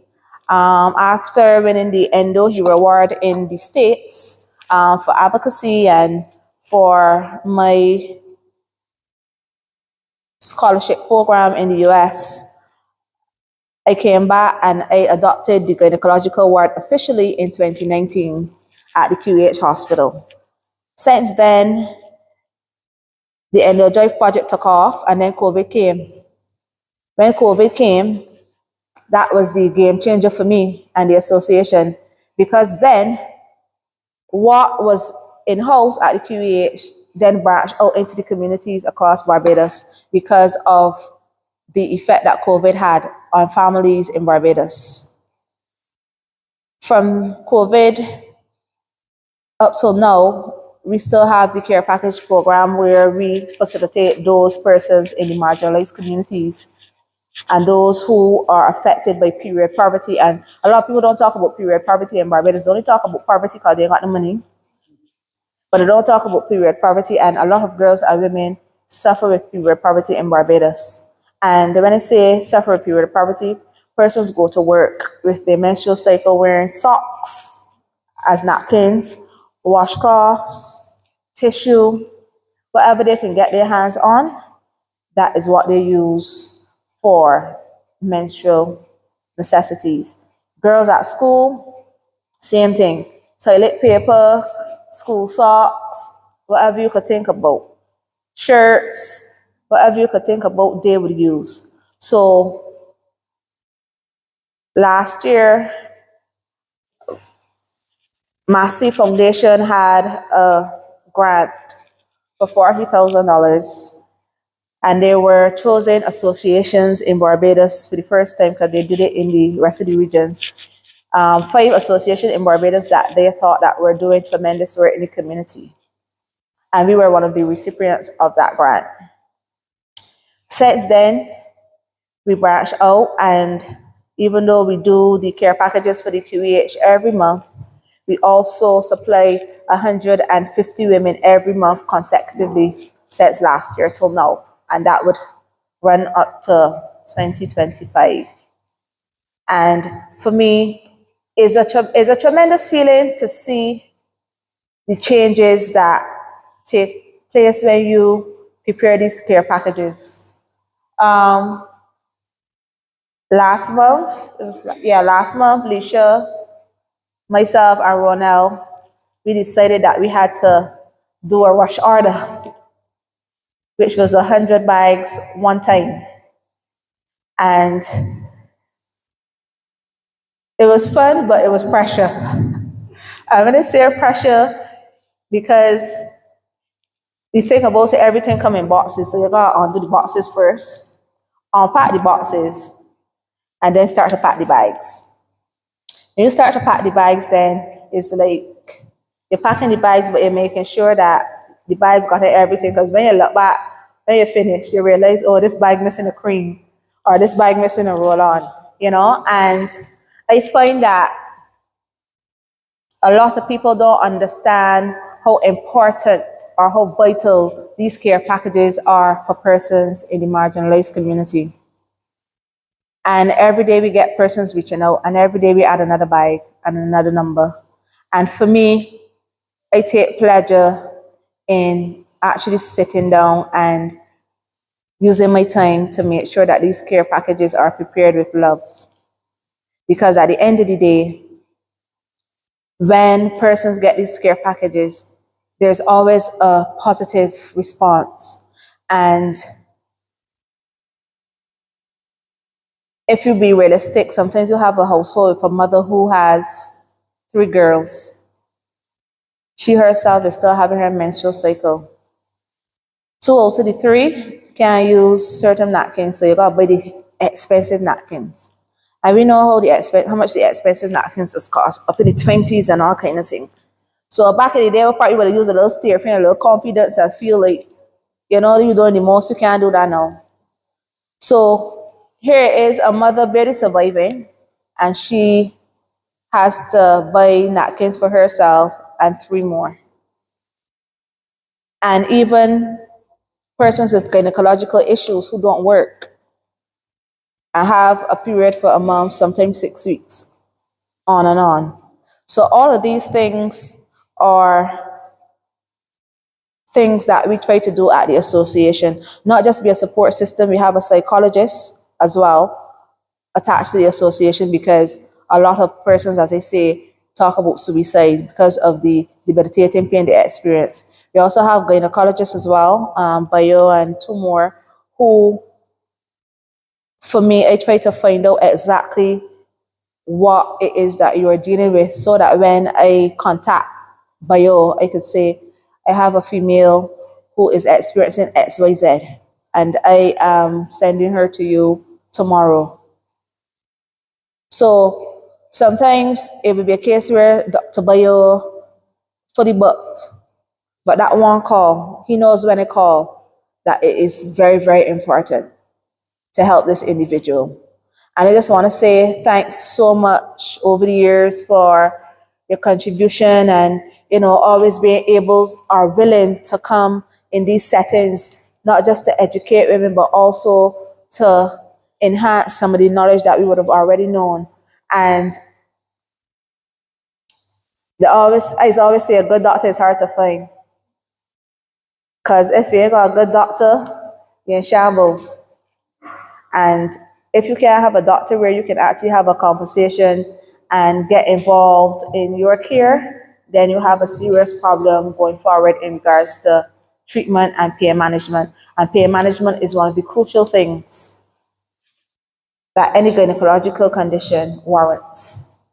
after winning the Endo Hero Award in the States for advocacy and for my scholarship program in the US, I came back and I adopted the gynecological ward officially in 2019 at the QEH hospital. Since then, the EndoDrive project took off and then COVID came. When COVID came, that was the game changer for me and the association, because then what was in-house at the QEH then branched out into the communities across Barbados because of the effect that COVID had on families in Barbados. From COVID up till now, we still have the care package program where we facilitate those persons in the marginalized communities and those who are affected by period poverty. And a lot of people don't talk about period poverty in Barbados. They only talk about poverty because they ain't got the money. But they don't talk about period poverty, and a lot of girls and women suffer with period poverty in Barbados. And when I say suffer with period poverty, persons go to work with their menstrual cycle wearing socks as napkins, washcloths, tissue, whatever they can get their hands on, that is what they use for menstrual necessities. Girls at school, same thing. Toilet paper, school socks, whatever you could think about. Shirts, whatever you could think about, they would use. So last year, Massey Foundation had a grant for $40,000, and they were chosen associations in Barbados for the first time because they did it in the rest of the regions. 5 associations in Barbados that they thought that were doing tremendous work in the community. And we were one of the recipients of that grant. Since then, we branch out, and even though we do the care packages for the QEH every month, we also supply 150 women every month consecutively since last year till now, and that would run up to 2025. And for me, it's a tremendous feeling to see the changes that take place when you prepare these care packages. Last month, last month, Leisha, myself, and Ronell, we decided that we had to do a rush order, which was 100 bags one time. And it was fun, but it was pressure. I'm going to say pressure because the thing about it, everything come in boxes. So you got to undo the boxes first, unpack the boxes, and then start to pack the bags. When you start to pack the bags, then it's like you're packing the bags, but you're making sure that the bags got everything. Because when you look back, when you finish, you realize, oh, this bag missing a cream, or this bag missing a roll-on, you know? And I find that a lot of people don't understand how important or how vital these care packages are for persons in the marginalized community. And every day we get persons reaching out, and every day we add another bag and another number. And for me, I take pleasure in actually sitting down and using my time to make sure that these care packages are prepared with love. Because at the end of the day, when persons get these care packages, there's always a positive response. And if you be realistic, sometimes you have a household with a mother who has 3 girls. She herself is still having her menstrual cycle. 2 out of the 3 can use certain napkins, so you gotta buy the expensive napkins. And we know how much the expensive napkins just cost, up in the 20s and all kind of thing. So back in the day, we probably would have used a little steer, a little confidence, and feel like, you're doing the most. You can't do that now. So here is a mother barely surviving, and she has to buy napkins for herself and 3 more. And even persons with gynecological issues who don't work and have a period for a month, sometimes 6 weeks, on and on. So all of these things are things that we try to do at the association. Not just be a support system, we have a psychologist as well attached to the association, because a lot of persons, as I say, talk about suicide because of the debilitating pain they experience. We also have gynecologists as well, Bio and 2 more, who, for me, I try to find out exactly what it is that you are dealing with, so that when I contact Bio, I could say, I have a female who is experiencing XYZ, and I am sending her to you tomorrow. So sometimes it will be a case where Dr. Bio fully booked, but that one call, he knows when I call that it is very, very important to help this individual. And I just want to say thanks so much over the years for your contribution, and always being able or willing to come in these settings, not just to educate women, but also to enhance some of the knowledge that we would have already known. And I always say a good doctor is hard to find. Because if you ain't got a good doctor, you're in shambles. And if you can't have a doctor where you can actually have a conversation and get involved in your care, then you have a serious problem going forward in regards to treatment and pain management. And pain management is one of the crucial things that any gynecological condition warrants.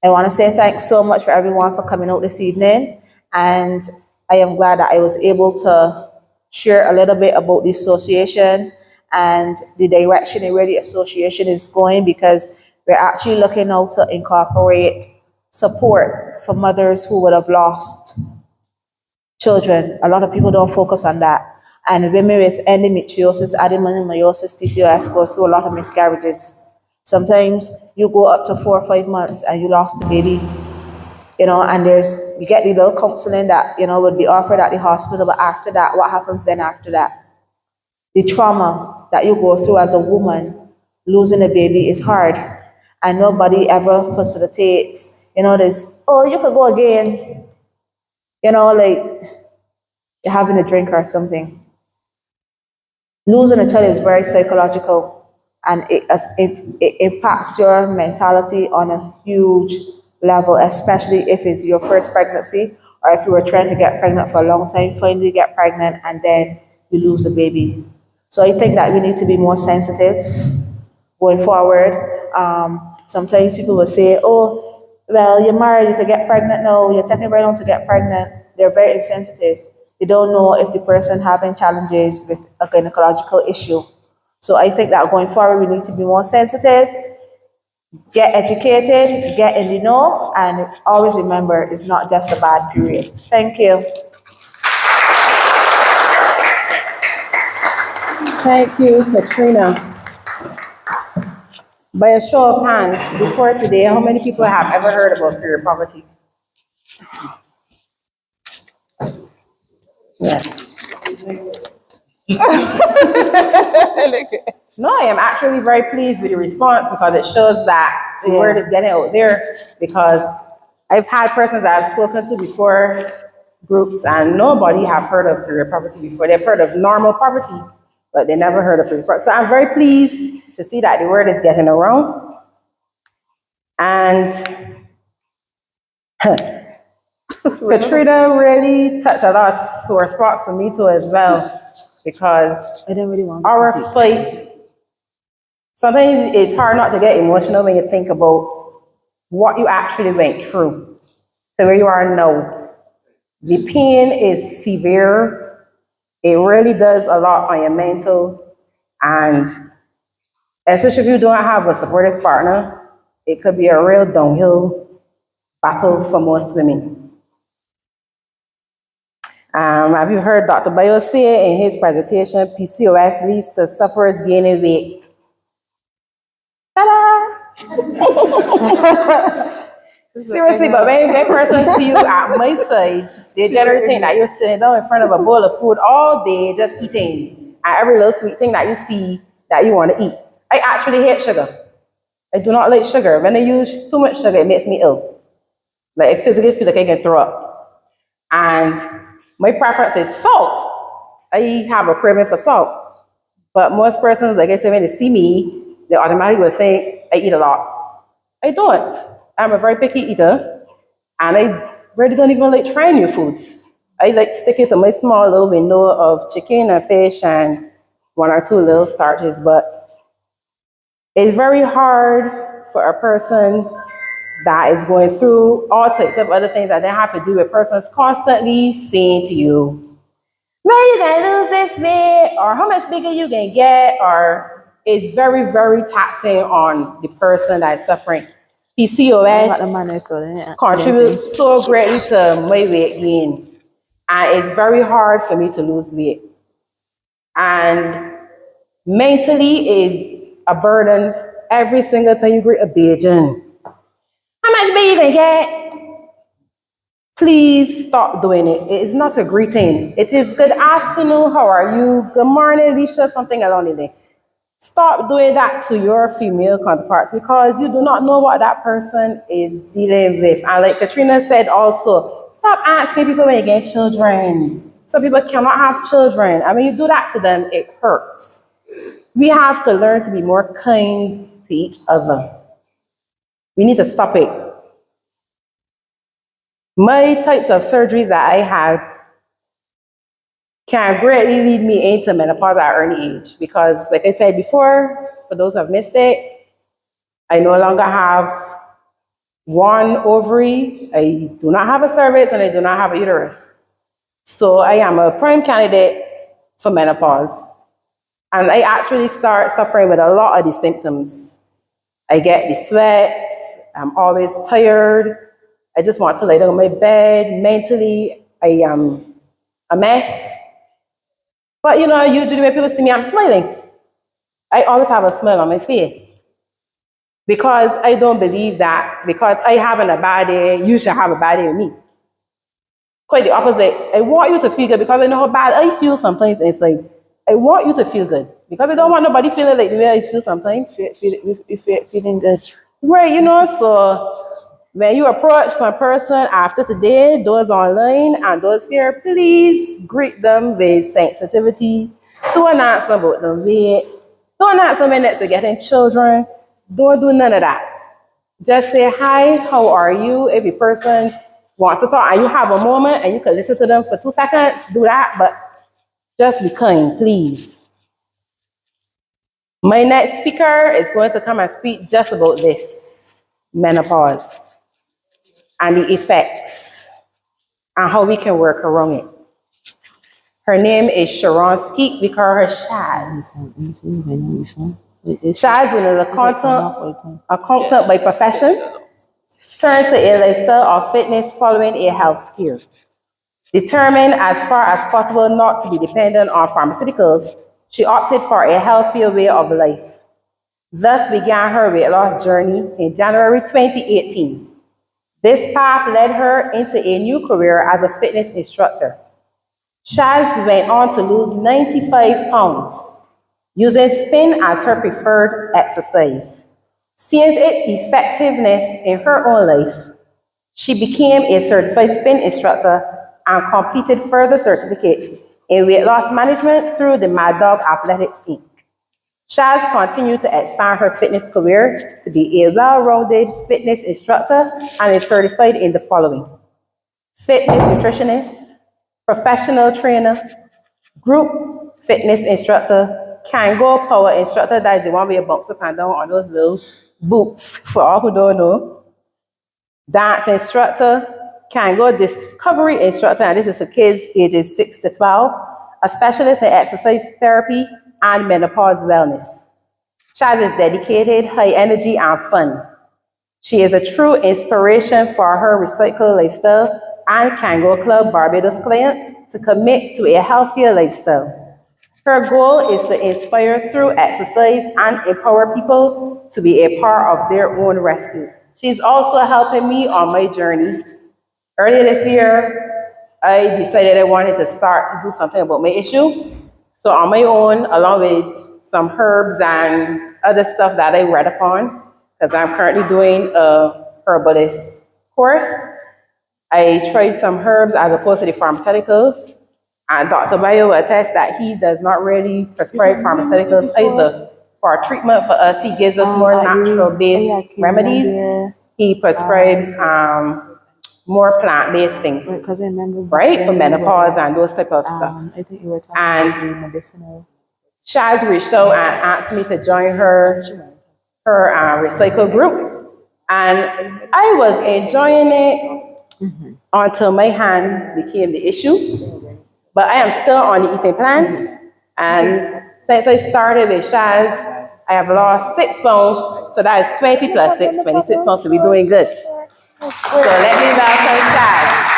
I want to say thanks so much for everyone for coming out this evening. And I am glad that I was able to share a little bit about the association and the direction and where the association is going, because we're actually looking now to incorporate support for mothers who would have lost children. A lot of people don't focus on that. And women with endometriosis, adenomyosis, PCOS goes through a lot of miscarriages. Sometimes you go up to 4 or 5 months and you lost the baby, and you get the little counseling that, would be offered at the hospital, but after that, what happens then after that? The trauma that you go through as a woman, losing a baby is hard, and nobody ever facilitates, this, oh, you could go again, like you're having a drink or something. Losing a child is very psychological, and it impacts your mentality on a huge level, especially if it's your first pregnancy or if you were trying to get pregnant for a long time, finally get pregnant, and then you lose a baby. So I think that we need to be more sensitive going forward. Sometimes people will say, oh, well, you're married, you could get pregnant now, you're taking very long to get pregnant. They're very insensitive. They don't know if the person having challenges with a gynecological issue. So I think that going forward, we need to be more sensitive, get educated, get in the know, and always remember it's not just a bad period. Thank you. Thank you, Katrina. By a show of hands, before today, how many people have ever heard about period poverty? Yeah. No, I am actually very pleased with the response because it shows that the word is getting out there, because I've had persons that I've spoken to before, groups, and nobody have heard of period poverty before. They've heard of normal poverty, but they never heard of period poverty. So I'm very pleased to see that the word is getting around. And Katrina really touched a lot of sore spots for me too as well, because I don't really want our fight, sometimes it's hard not to get emotional when you think about what you actually went through to where you are now. The pain is severe. It really does a lot on your mental, and especially if you don't have a supportive partner, it could be a real downhill battle for most women. Have you heard Dr. Bayo say in his presentation, PCOS leads to sufferers gaining weight? Ta-da! Seriously, but when person see you at my size, they generally think that you're sitting down in front of a bowl of food all day, just eating, and every little sweet thing that you see that you want to eat. I actually hate sugar. I do not like sugar. When I use too much sugar, it makes me ill. Like, I physically feel like I can throw up. And my preference is salt. I have a craving for salt. But most persons, like I said, when they see me, they automatically will think I eat a lot. I don't. I'm a very picky eater, and I really don't even like trying new foods. I like sticking to my small little window of chicken and fish and 1 or 2 little starches, but it's very hard for a person that is going through all types of other things that they have to do with persons constantly saying to you, well, you can lose this weight, or how much bigger you can get, or it's very, very taxing on the person that is suffering. PCOS contributes so greatly to my weight gain, and it's very hard for me to lose weight. And mentally is a burden every single time you greet a Bajan. How much big you can get? Please stop doing it. It is not a greeting. It is good afternoon, how are you? Good morning, Alicia, something along the line. Stop doing that to your female counterparts, because you do not know what that person is dealing with. And like Katrina said also, stop asking people when you get children. Some people cannot have children. And when you do that to them, it hurts. We have to learn to be more kind to each other. We need to stop it. My types of surgeries that I had can greatly lead me into menopause at an early age, because, like I said before, for those who have missed it, I no longer have one ovary, I do not have a cervix, and I do not have a uterus. So I am a prime candidate for menopause. And I actually start suffering with a lot of the symptoms. I get the sweats, I'm always tired, I just want to lay down on my bed. Mentally, I am a mess. But you know, usually when people see me, I'm smiling. I always have a smile on my face. Because I don't believe that because I having a bad day, you should have a bad day with me. Quite the opposite. I want you to feel good because I know how bad I feel sometimes inside. I want you to feel good because I don't want nobody feeling like the way I feel sometimes. Feeling good. Right, you know, so when you approach some person after today, those online and those here, please greet them with sensitivity. Don't ask them about the weight. Don't ask them when next to getting children. Don't do none of that. Just say, hi, how are you? Every person wants to talk and you have a moment and you can listen to them for 2 seconds, do that, but just be kind, please. My next speaker is going to come and speak just about this, menopause, and the effects, and how we can work around it. Her name is Sharon Skeet. We call her Shaz. Shaz is an accountant by profession, turned to a lifestyle of fitness following a health scare. Determined as far as possible not to be dependent on pharmaceuticals, she opted for a healthier way of life. Thus began her weight loss journey in January 2018. This path led her into a new career as a fitness instructor. Shaz went on to lose 95 pounds, using spin as her preferred exercise. Seeing its effectiveness in her own life, she became a certified spin instructor and completed further certificates in weight loss management through the Mad Dog Athletics Inc. Shaz continued to expand her fitness career to be a well-rounded fitness instructor and is certified in the following: fitness nutritionist, professional trainer, group fitness instructor, Kango power instructor, that is the one where you bounce up and down on those little boots, for all who don't know, dance instructor, Kango discovery instructor, and this is for kids ages 6 to 12, a specialist in exercise therapy and menopause wellness. Shaz is dedicated, high energy, and fun. She is a true inspiration for her recycled lifestyle and Kango Club Barbados clients to commit to a healthier lifestyle. Her goal is to inspire through exercise and empower people to be a part of their own rescue. She's also helping me on my journey. Earlier this year, I decided I wanted to start to do something about my issue. So on my own, along with some herbs and other stuff that I read upon, because I'm currently doing a herbalist course, I tried some herbs as opposed to the pharmaceuticals. And Dr. Bayo will attest that he does not really prescribe pharmaceuticals either. For treatment for us, he gives us more natural-based remedies. He prescribes more plant-based things, right? For menopause and those type of stuff. I think you were talking And about the medicinal. Shaz reached out and asked me to join her recycle group. And I was enjoying it until my hand became the issue. But I am still on the eating plan. And since I started with Shaz, I have lost 6 pounds. So that is 20 plus 6, 26 pounds. So we're doing good. So let me welcome Shaz.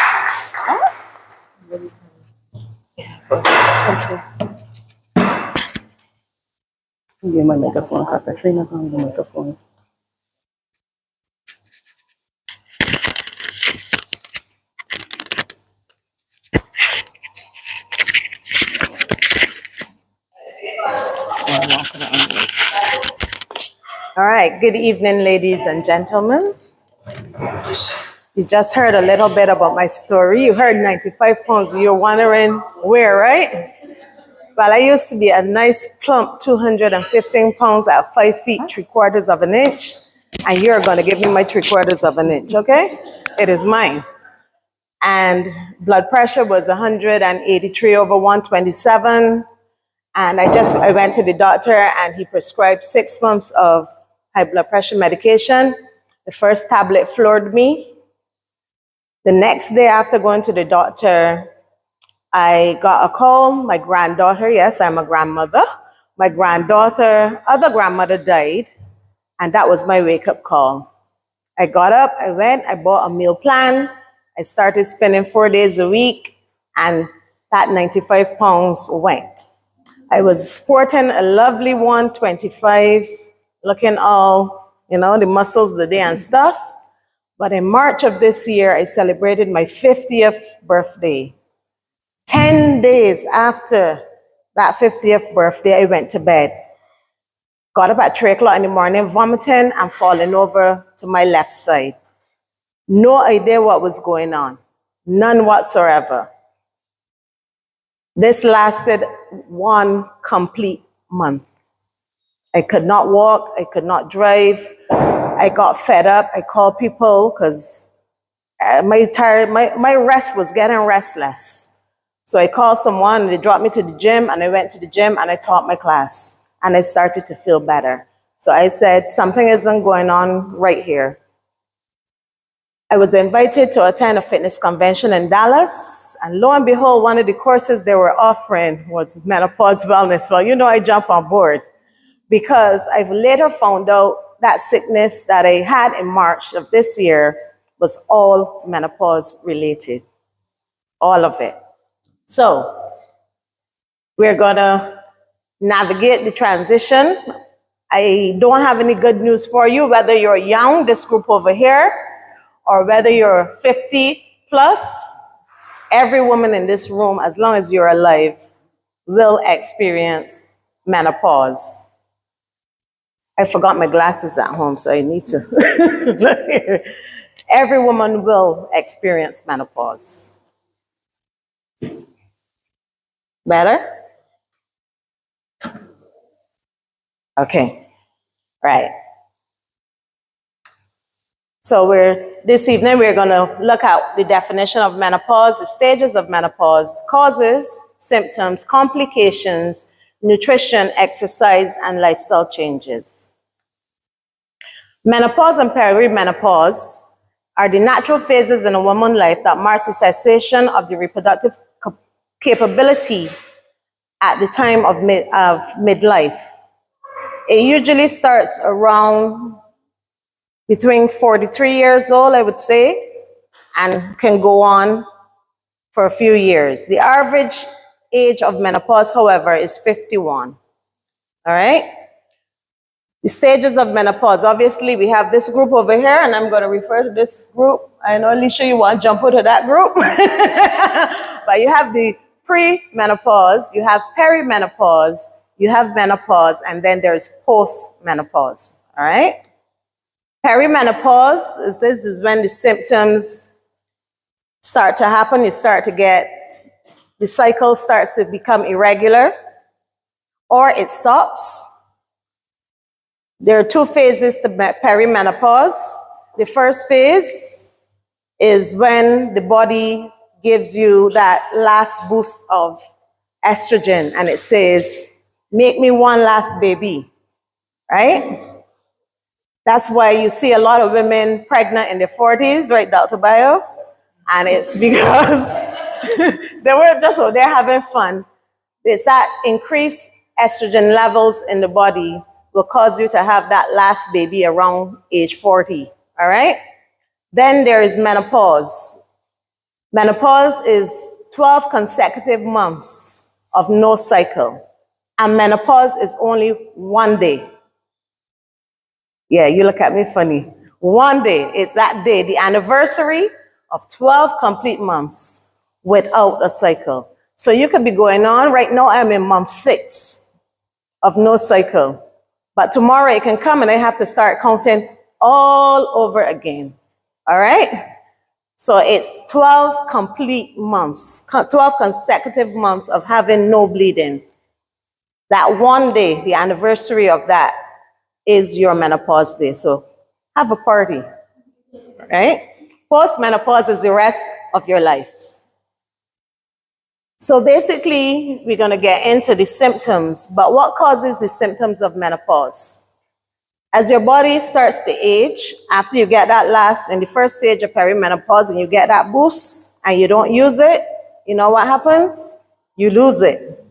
Give me my microphone, because Katrina's on the microphone. All right, good evening, ladies and gentlemen. You just heard a little bit about my story. You heard 95 pounds. You're wondering where, right? Well, I used to be a nice plump 215 pounds at 5 feet, 3/4 of an inch. And you're going to give me my 3/4 of an inch, okay? It is mine. And blood pressure was 183 over 127. And I went to the doctor and he prescribed 6 months of high blood pressure medication. The first tablet floored me. The next day after going to the doctor, I got a call. My granddaughter, yes, I'm a grandmother. My other grandmother died. And that was my wake-up call. I got up, I went, I bought a meal plan. I started spending 4 days a week, and that 95 pounds went. I was sporting a lovely 125, looking all, the muscles, the day and stuff. But in March of this year, I celebrated my 50th birthday. 10 days after that 50th birthday, I went to bed. Got up at 3 o'clock in the morning, vomiting and falling over to my left side. No idea what was going on. None whatsoever. This lasted 1 complete month. I could not walk. I could not drive. I got fed up. I called people because my rest was getting restless. So I called someone and they dropped me to the gym, and I went to the gym and I taught my class and I started to feel better. So I said, something isn't going on right here. I was invited to attend a fitness convention in Dallas, and lo and behold, one of the courses they were offering was menopause wellness. Well, I jumped on board because I've later found out that sickness that I had in March of this year was all menopause related, all of it. So we're gonna navigate the transition. I don't have any good news for you, whether you're young, this group over here, or whether you're 50 plus. Every woman in this room, as long as you're alive, will experience menopause. I forgot my glasses at home, so I need to look here. Every woman will experience menopause. Better? Okay, right. So this evening we're going to look at the definition of menopause, the stages of menopause, causes, symptoms, complications, nutrition, exercise, and lifestyle changes. Menopause and perimenopause are the natural phases in a woman's life that marks the cessation of the reproductive capability at the time of midlife. It usually starts around between 43 years old, I would say, and can go on for a few years. The average age of menopause, however, is 51. All right? The stages of menopause. Obviously, we have this group over here, and I'm going to refer to this group. I know, Alicia, you want to jump into that group. But you have the pre-menopause, you have perimenopause, you have menopause, and then there's post-menopause. All right? Perimenopause is when the symptoms start to happen. You start to get, the cycle starts to become irregular, or it stops. There are 2 phases to perimenopause. The first phase is when the body gives you that last boost of estrogen, and it says, make me one last baby, right? That's why you see a lot of women pregnant in their 40s, right, Dr. Bio? And it's because they were just out there having fun. It's that increased estrogen levels in the body will cause you to have that last baby around age 40, all right? Then there is menopause. Menopause is 12 consecutive months of no cycle. And menopause is only 1 day. Yeah, you look at me funny. 1 day is that day, the anniversary of 12 complete months without a cycle. So you could be going on, right now I'm in month 6 of no cycle. But tomorrow it can come and I have to start counting all over again. All right? So it's 12 complete months, 12 consecutive months of having no bleeding. That 1 day, the anniversary of that, is your menopause day. So have a party, right? Post-menopause is the rest of your life. So basically, we're going to get into the symptoms, but what causes the symptoms of menopause? As your body starts to age, after you get that in the first stage of perimenopause, and you get that boost, and you don't use it, you know what happens? You lose it.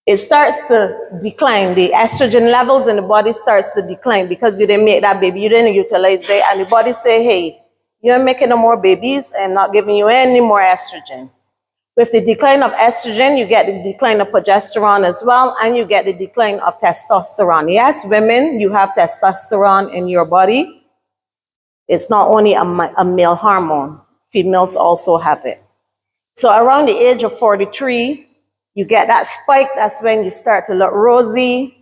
It starts to decline. The estrogen levels in the body starts to decline because you didn't make that baby, you didn't utilize it, and the body say, hey, you're making no more babies, I'm not giving you any more estrogen. With the decline of estrogen, you get the decline of progesterone as well, and you get the decline of testosterone. Yes, women, you have testosterone in your body. It's not only a male hormone. Females also have it. So around the age of 43, you get that spike. That's when you start to look rosy.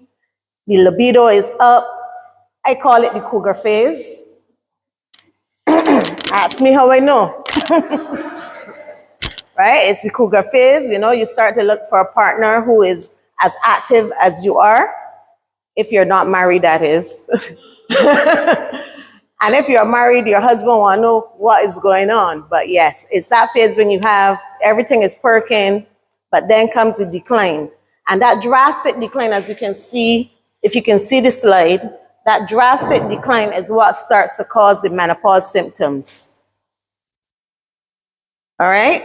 The libido is up. I call it the cougar phase. Ask me how I know. Right? It's the cougar phase. You know, you start to look for a partner who is as active as you are. If you're not married, that is. And if you're married, your husband want to know what is going on. But yes, it's that phase when you have everything is perking, but then comes the decline. And that drastic decline, as you can see, if you can see the slide, that drastic decline is what starts to cause the menopause symptoms. All right?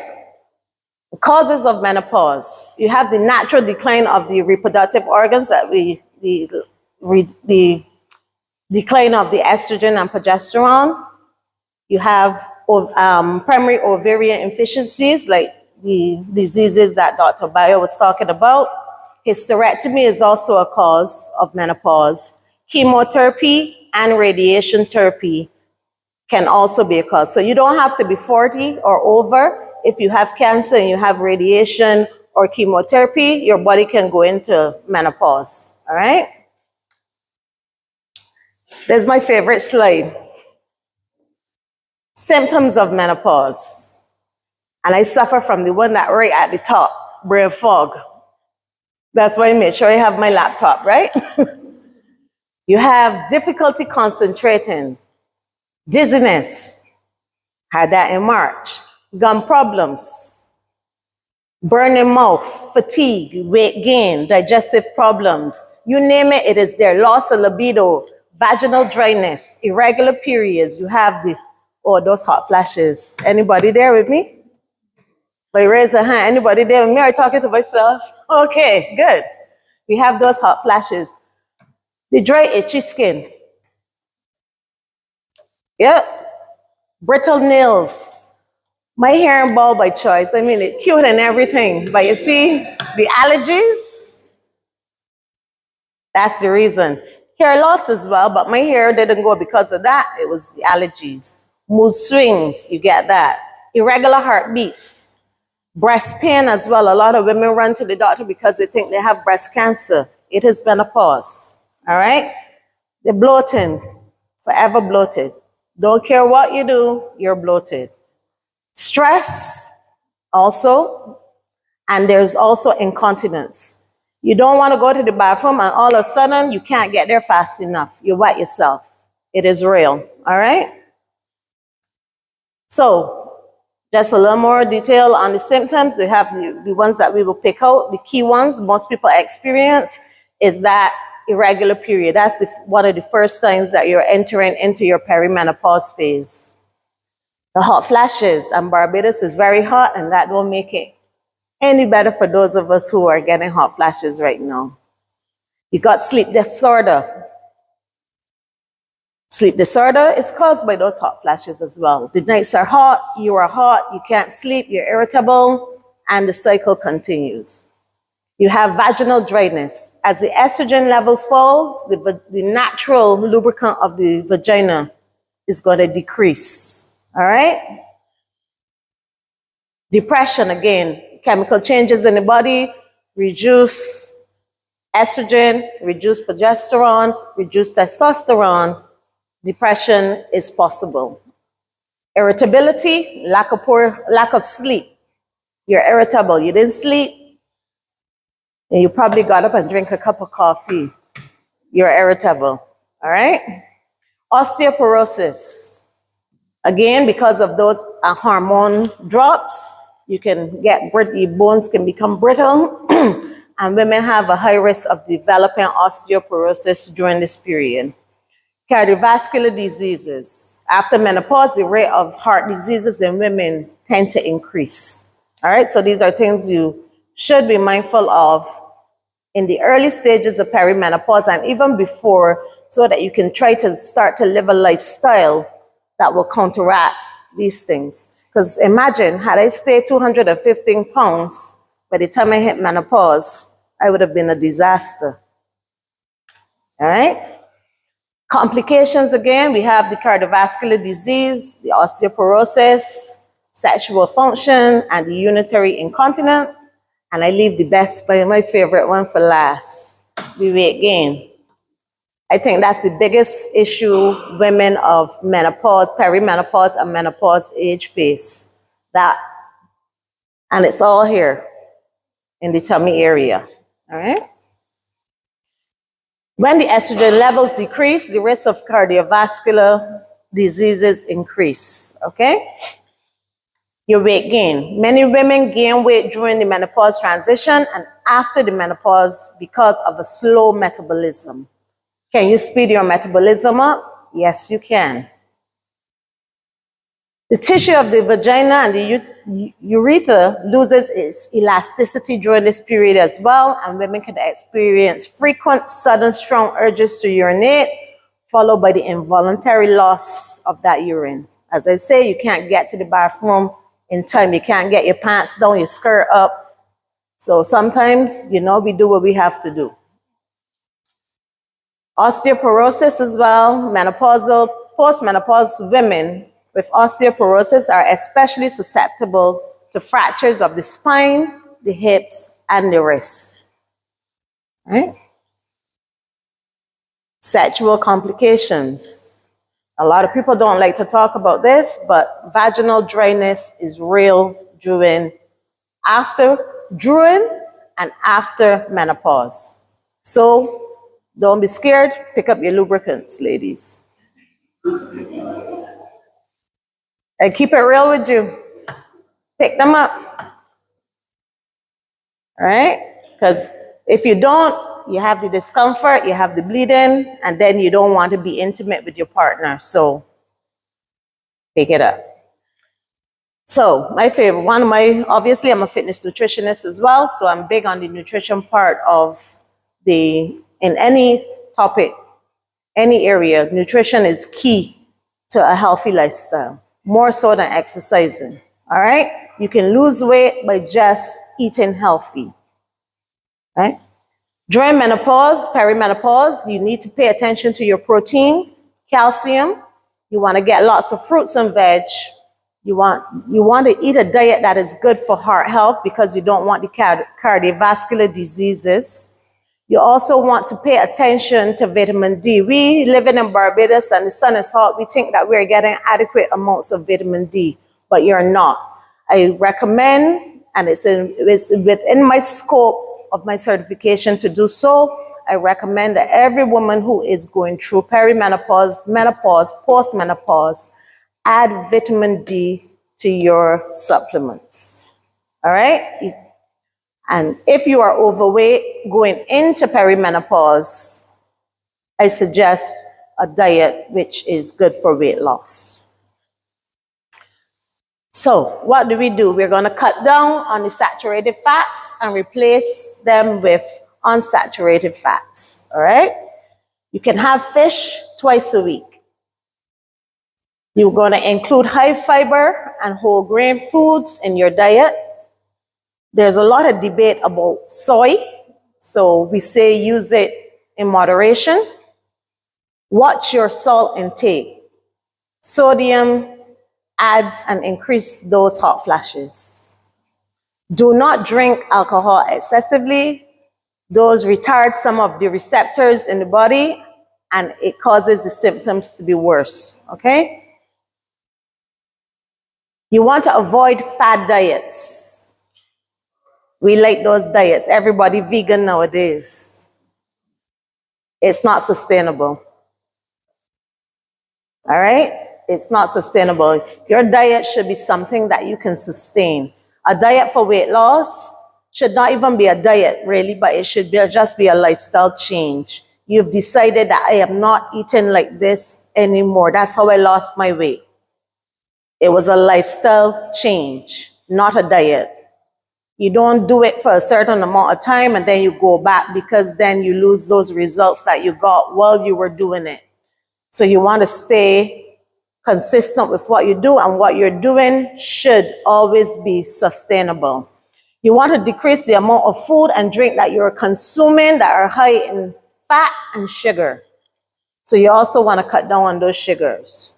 The causes of menopause. You have the natural decline of the reproductive organs, that the decline of the estrogen and progesterone. You have primary ovarian insufficiencies, like the diseases that Dr. Bayo was talking about. Hysterectomy is also a cause of menopause. Chemotherapy and radiation therapy can also be a cause. So you don't have to be 40 or over. If you have cancer and you have radiation or chemotherapy, your body can go into menopause, all right? There's my favorite slide. Symptoms of menopause. And I suffer from the one that right at the top, brain fog. That's why I make sure I have my laptop, right? You have difficulty concentrating, dizziness, had that in March, gum problems, burning mouth, fatigue, weight gain, digestive problems, you name it, it is there. Loss of libido, vaginal dryness, irregular periods. You have those hot flashes. Anybody there with me? But raise a hand. Anybody there with me? Are you talking to myself? Okay, good. We have those hot flashes. The dry, itchy skin. Yep. Brittle nails. My hair and bald by choice. I mean, it's cute and everything. But you see, the allergies, that's the reason. Hair loss as well, but my hair didn't go because of that. It was the allergies. Mood swings, you get that. Irregular heartbeats. Breast pain as well. A lot of women run to the doctor because they think they have breast cancer. It is menopause. All right? The bloating, forever bloated. Don't care what you do, you're bloated. Stress also, and there's also incontinence. You don't want to go to the bathroom and all of a sudden you can't get there fast enough. You wet yourself. It is real, all right? So, just a little more detail on the symptoms. We have the ones that we will pick out. The key ones most people experience is that irregular period. That's one of the first signs that you're entering into your perimenopause phase. The hot flashes, and Barbados is very hot, and that don't make it any better for those of us who are getting hot flashes right now. You got sleep disorder. Sleep disorder is caused by those hot flashes as well. The nights are hot, you can't sleep, you're irritable, and the cycle continues. You have vaginal dryness. As the estrogen levels falls, the natural lubricant of the vagina is going to decrease. All right? Depression, again, chemical changes in the body, reduce estrogen, reduce progesterone, reduce testosterone. Depression is possible. Irritability, lack of sleep. You're irritable. You didn't sleep, and you probably got up and drank a cup of coffee. You're irritable. All right? Osteoporosis. Again, because of those hormone drops, you can get your bones can become brittle, and women have a high risk of developing osteoporosis during this period. Cardiovascular diseases. After menopause, the rate of heart diseases in women tend to increase. All right, so these are things you should be mindful of in the early stages of perimenopause and even before, so that you can try to start to live a lifestyle that will counteract these things. Because imagine, had I stayed 215 pounds, by the time I hit menopause, I would have been a disaster. All right? Complications again, we have the cardiovascular disease, the osteoporosis, sexual function, and the urinary incontinence. And I leave the best, my favorite one for last, the weight gain. I think that's the biggest issue women of menopause, perimenopause, and menopause age face. That, and it's all here in the tummy area, all right? When the estrogen levels decrease, the risk of cardiovascular diseases increase, okay? Your weight gain. Many women gain weight during the menopause transition and after the menopause because of a slow metabolism. Can you speed your metabolism up? Yes, you can. The tissue of the vagina and the urethra loses its elasticity during this period as well, and women can experience frequent, sudden, strong urges to urinate, followed by the involuntary loss of that urine. As I say, you can't get to the bathroom in time. You can't get your pants down, your skirt up. So sometimes, we do what we have to do. Osteoporosis as well, menopausal, postmenopausal women with osteoporosis are especially susceptible to fractures of the spine, the hips, and the wrists. Right? Sexual complications. A lot of people don't like to talk about this, but vaginal dryness is real during and after menopause. So don't be scared, pick up your lubricants, ladies. And keep it real with you. Pick them up. All right? Because if you don't, you have the discomfort, you have the bleeding, and then you don't want to be intimate with your partner. So pick it up. So my favorite, obviously I'm a fitness nutritionist as well, so I'm big on the nutrition part of in any topic, any area, nutrition is key to a healthy lifestyle, more so than exercising, all right? You can lose weight by just eating healthy, right? During menopause, perimenopause, you need to pay attention to your protein, calcium. You want to get lots of fruits and veg. You want to eat a diet that is good for heart health because you don't want the cardiovascular diseases. You also want to pay attention to vitamin D. We living in Barbados and the sun is hot, we think that we're getting adequate amounts of vitamin D, but you're not. I recommend, and it's within my scope of my certification to do so, I recommend that every woman who is going through perimenopause, menopause, postmenopause, add vitamin D to your supplements. All right? And if you are overweight going into perimenopause, I suggest a diet which is good for weight loss. So what do? We're going to cut down on the saturated fats and replace them with unsaturated fats, all right? You can have fish twice a week. You're going to include high fiber and whole grain foods in your diet. There's a lot of debate about soy, so we say use it in moderation. Watch your salt intake. Sodium adds and increases those hot flashes. Do not drink alcohol excessively. Those retard some of the receptors in the body and it causes the symptoms to be worse, okay? You want to avoid fad diets. We like those diets. Everybody vegan nowadays. It's not sustainable. All right? It's not sustainable. Your diet should be something that you can sustain. A diet for weight loss should not even be a diet, really, but it should just be a lifestyle change. You've decided that I am not eating like this anymore. That's how I lost my weight. It was a lifestyle change, not a diet. You don't do it for a certain amount of time and then you go back because then you lose those results that you got while you were doing it. So you want to stay consistent with what you do, and what you're doing should always be sustainable. You want to decrease the amount of food and drink that you're consuming that are high in fat and sugar. So you also want to cut down on those sugars.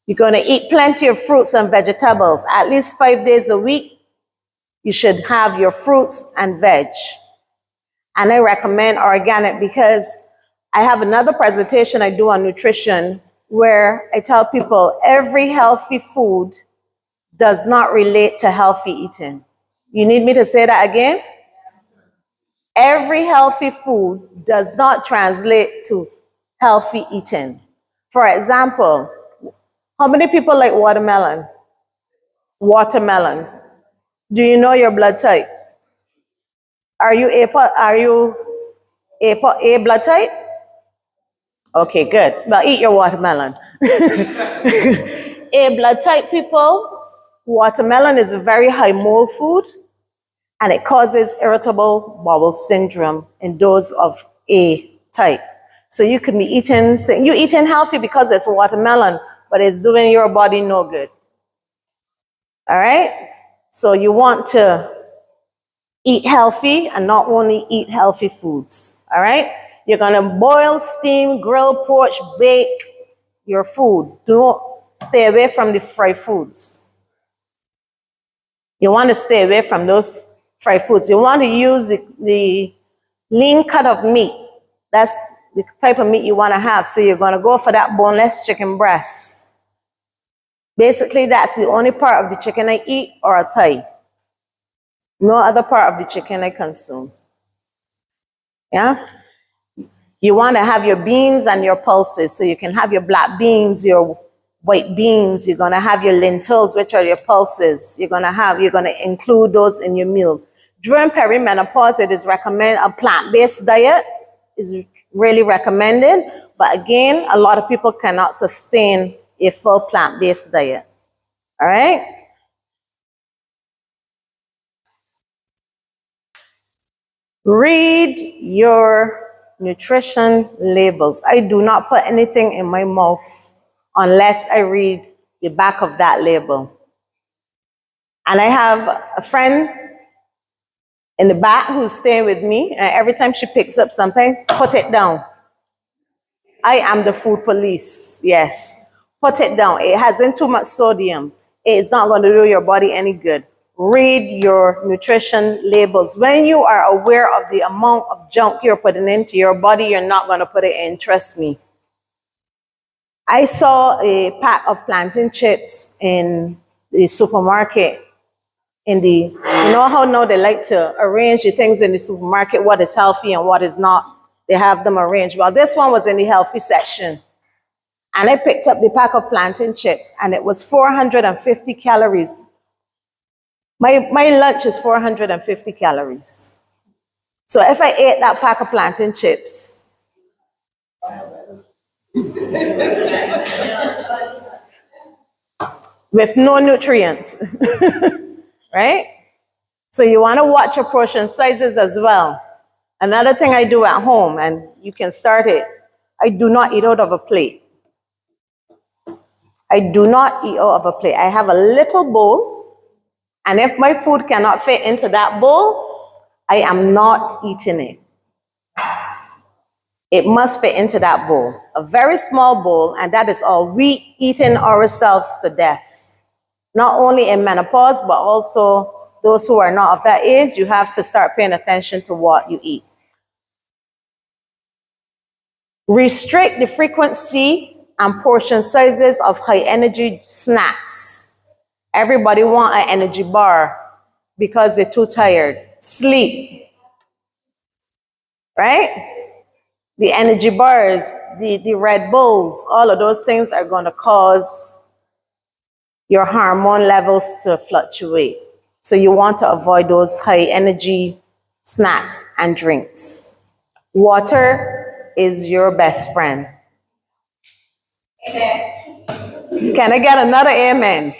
You're going to eat plenty of fruits and vegetables. At least 5 days a week, you should have your fruits and veg. And I recommend organic because I have another presentation I do on nutrition where I tell people every healthy food does not relate to healthy eating. You need me to say that again? Every healthy food does not translate to healthy eating. For example, how many people like watermelon? Watermelon. Do you know your blood type? Are you A blood type? Okay, good. Well, eat your watermelon. A blood type people, watermelon is a very high mold food, and it causes irritable bowel syndrome in those of A type. So you could be eating healthy because it's watermelon, but it's doing your body no good. All right? So you want to eat healthy and not only eat healthy foods. All right? You're going to boil, steam, grill, poach, bake your food. Don't stay away from the fried foods. You want to stay away from those fried foods. You want to use the lean cut of meat. That's the type of meat you want to have. So you're going to go for that boneless chicken breast. Basically, that's the only part of the chicken I eat, or a thigh. No other part of the chicken I consume. Yeah? You want to have your beans and your pulses. So you can have your black beans, your white beans. You're going to have your lentils, which are your pulses. You're going to include those in your meal. During perimenopause, it is recommended, a plant-based diet is really recommended. But again, a lot of people cannot sustain a full plant-based diet. All right? Read your nutrition labels. I do not put anything in my mouth unless I read the back of that label. And I have a friend in the back who's staying with me, and every time she picks up something, put it down. I am the food police, yes. Put it down. It hasn't too much sodium. It's not going to do your body any good. Read your nutrition labels. When you are aware of the amount of junk you're putting into your body, you're not going to put it in, trust me. I saw a pack of plantain chips in the supermarket. You know how now they like to arrange the things in the supermarket, what is healthy and what is not. They have them arranged. Well, this one was in the healthy section. And I picked up the pack of plantain chips, and it was 450 calories. My lunch is 450 calories. So if I ate that pack of plantain chips, with no nutrients, right? So you want to watch your portion sizes as well. Another thing I do at home, and you can start it, I do not eat out of a plate. I do not eat out of a plate. I have a little bowl, and if my food cannot fit into that bowl, I am not eating it. It must fit into that bowl. A very small bowl, and that is all. We eating ourselves to death. Not only in menopause, but also those who are not of that age, you have to start paying attention to what you eat. Restrict the frequency and portion sizes of high energy snacks. Everybody want an energy bar because they're too tired. Sleep, right? The energy bars, the Red Bulls, all of those things are going to cause your hormone levels to fluctuate. So you want to avoid those high energy snacks and drinks. Water is your best friend. Amen. Can I get another amen?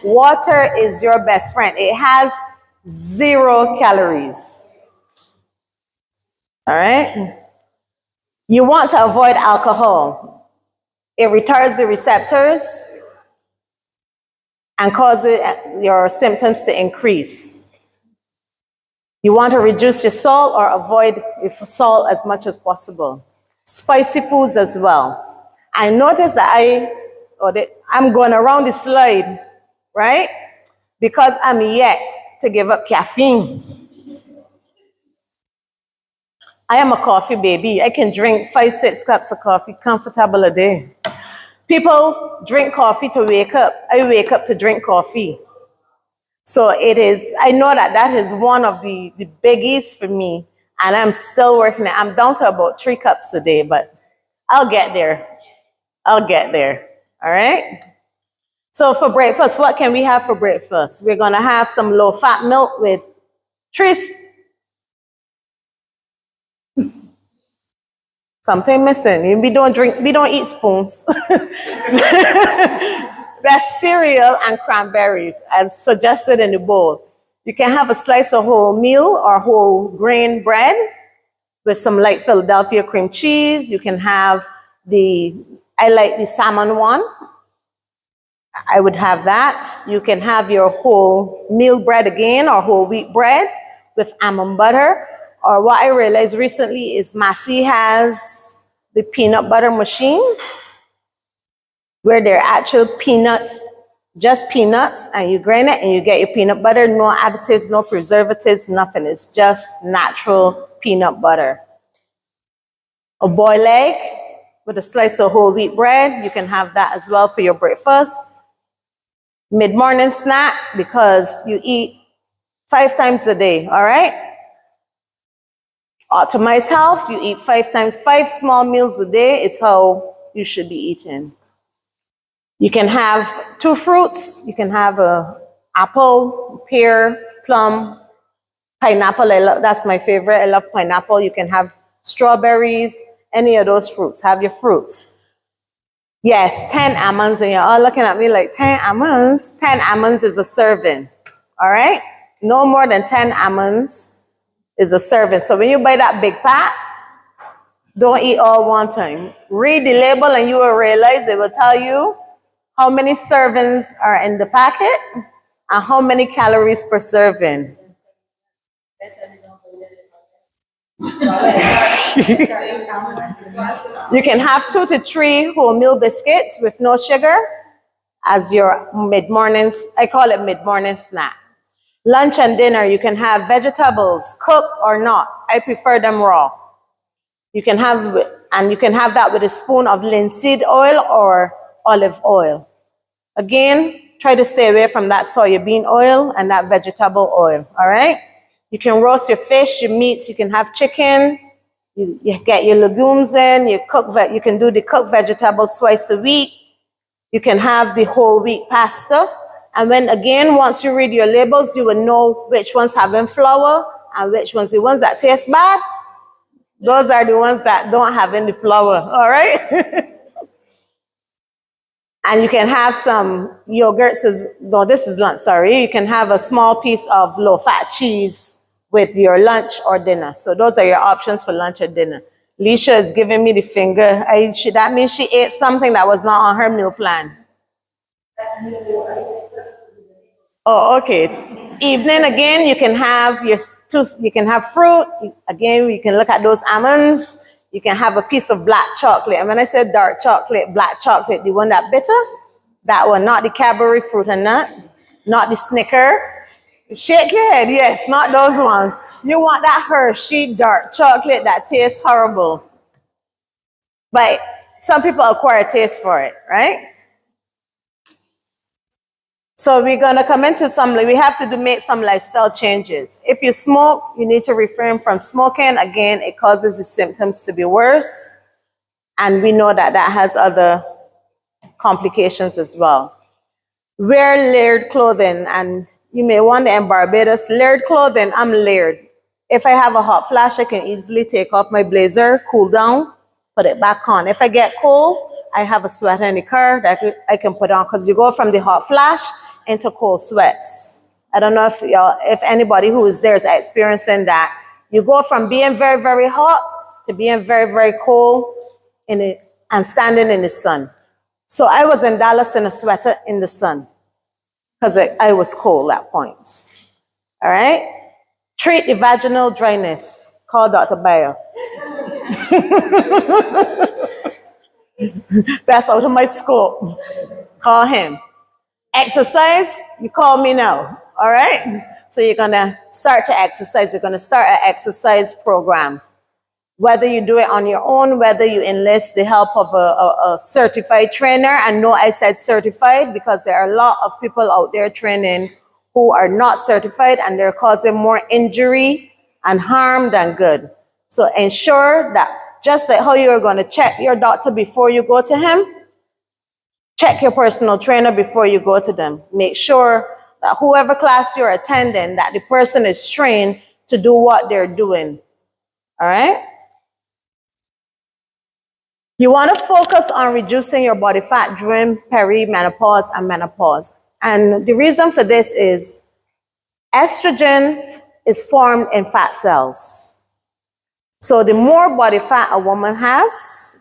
Water is your best friend. It has 0 calories. All right? You want to avoid alcohol. It retards the receptors and causes your symptoms to increase. You want to reduce your salt or avoid salt as much as possible. Spicy foods as well. I noticed that I'm going around the slide, right? Because I'm yet to give up caffeine. I am a coffee baby. I can drink 5-6 cups of coffee comfortable a day. People drink coffee to wake up. I wake up to drink coffee. So I know that is one of the biggies for me, and I'm still working it. I'm down to about 3 cups a day, but I'll get there. All right? So for breakfast, what can we have for breakfast? We're going to have some low-fat milk with 3 something missing. We don't eat spoons. That's cereal and cranberries, as suggested in the bowl. You can have a slice of wholemeal or whole grain bread with some light Philadelphia cream cheese. You can have I like the salmon one. I would have that. You can have your wholemeal bread again, or whole wheat bread with almond butter. Or what I realized recently is Massey has the peanut butter machine, where they're actual peanuts, just peanuts, and you grind it and you get your peanut butter, no additives, no preservatives, nothing. It's just natural peanut butter. A boiled egg with a slice of whole wheat bread, you can have that as well for your breakfast. Mid-morning snack, because you eat 5 times a day, all right? Optimize health, you eat 5 small meals a day is how you should be eating. You can have 2 fruits. You can have an apple, pear, plum, pineapple. That's my favorite. I love pineapple. You can have strawberries, any of those fruits. Have your fruits. Yes, 10 almonds, and you're all looking at me like, 10 almonds? 10 almonds is a serving, all right? No more than 10 almonds is a serving. So when you buy that big pack, don't eat all one time. Read the label and you will realize it will tell you how many servings are in the packet and how many calories per serving. You can have 2 to 3 wholemeal biscuits with no sugar as your mid-morning, I call it mid-morning snack. Lunch and dinner, you can have vegetables, cooked or not. I prefer them raw. You can have that with a spoon of linseed oil or olive oil. Again, try to stay away from that soybean oil and that vegetable oil, all right? You can roast your fish, your meats, you can have chicken, you get your legumes in, you can do the cooked vegetables twice a week. You can have the whole wheat pasta. And once you read your labels, you will know which ones having flour and which ones, the ones that taste bad, those are the ones that don't have any flour, all right? And you can have some yogurts, this is lunch, sorry. You can have a small piece of low-fat cheese with your lunch or dinner. So those are your options for lunch or dinner. Leisha is giving me the finger. That means she ate something that was not on her meal plan. Oh, okay. Evening, again, you can have you can have fruit. Again, you can look at those almonds. You can have a piece of black chocolate. And when I said dark chocolate, black chocolate, the one that bitter, that one, not the Cadbury fruit and nut, not the Snicker. Shake your head, yes, not those ones. You want that Hershey dark chocolate that tastes horrible. But some people acquire a taste for it, right? So we're going to come into we have to make some lifestyle changes. If you smoke, you need to refrain from smoking. Again, it causes the symptoms to be worse. And we know that has other complications as well. Wear layered clothing. And you may wonder, in Barbados, layered clothing, I'm layered. If I have a hot flash, I can easily take off my blazer, cool down, put it back on. If I get cold, I have a sweater in the car that I can put on, because you go from the hot flash into cold sweats. I don't know if anybody who is there is experiencing that. You go from being very, very hot to being very, very cold and standing in the sun. So I was in Dallas in a sweater in the sun because I was cold at points. All right? Treat the vaginal dryness. Call Dr. Bayo. That's out of my scope. Call him. Exercise, you call me now. All right? So you're going to start to exercise. You're going to start an exercise program. Whether you do it on your own, whether you enlist the help of a certified trainer. And no, I said certified because there are a lot of people out there training who are not certified and they're causing more injury and harm than good. So ensure that just like how you're going to check your doctor before you go to him, check your personal trainer before you go to them. Make sure that whoever class you're attending, that the person is trained to do what they're doing. All right? You want to focus on reducing your body fat during perimenopause and menopause. And the reason for this is estrogen is formed in fat cells. So the more body fat a woman has,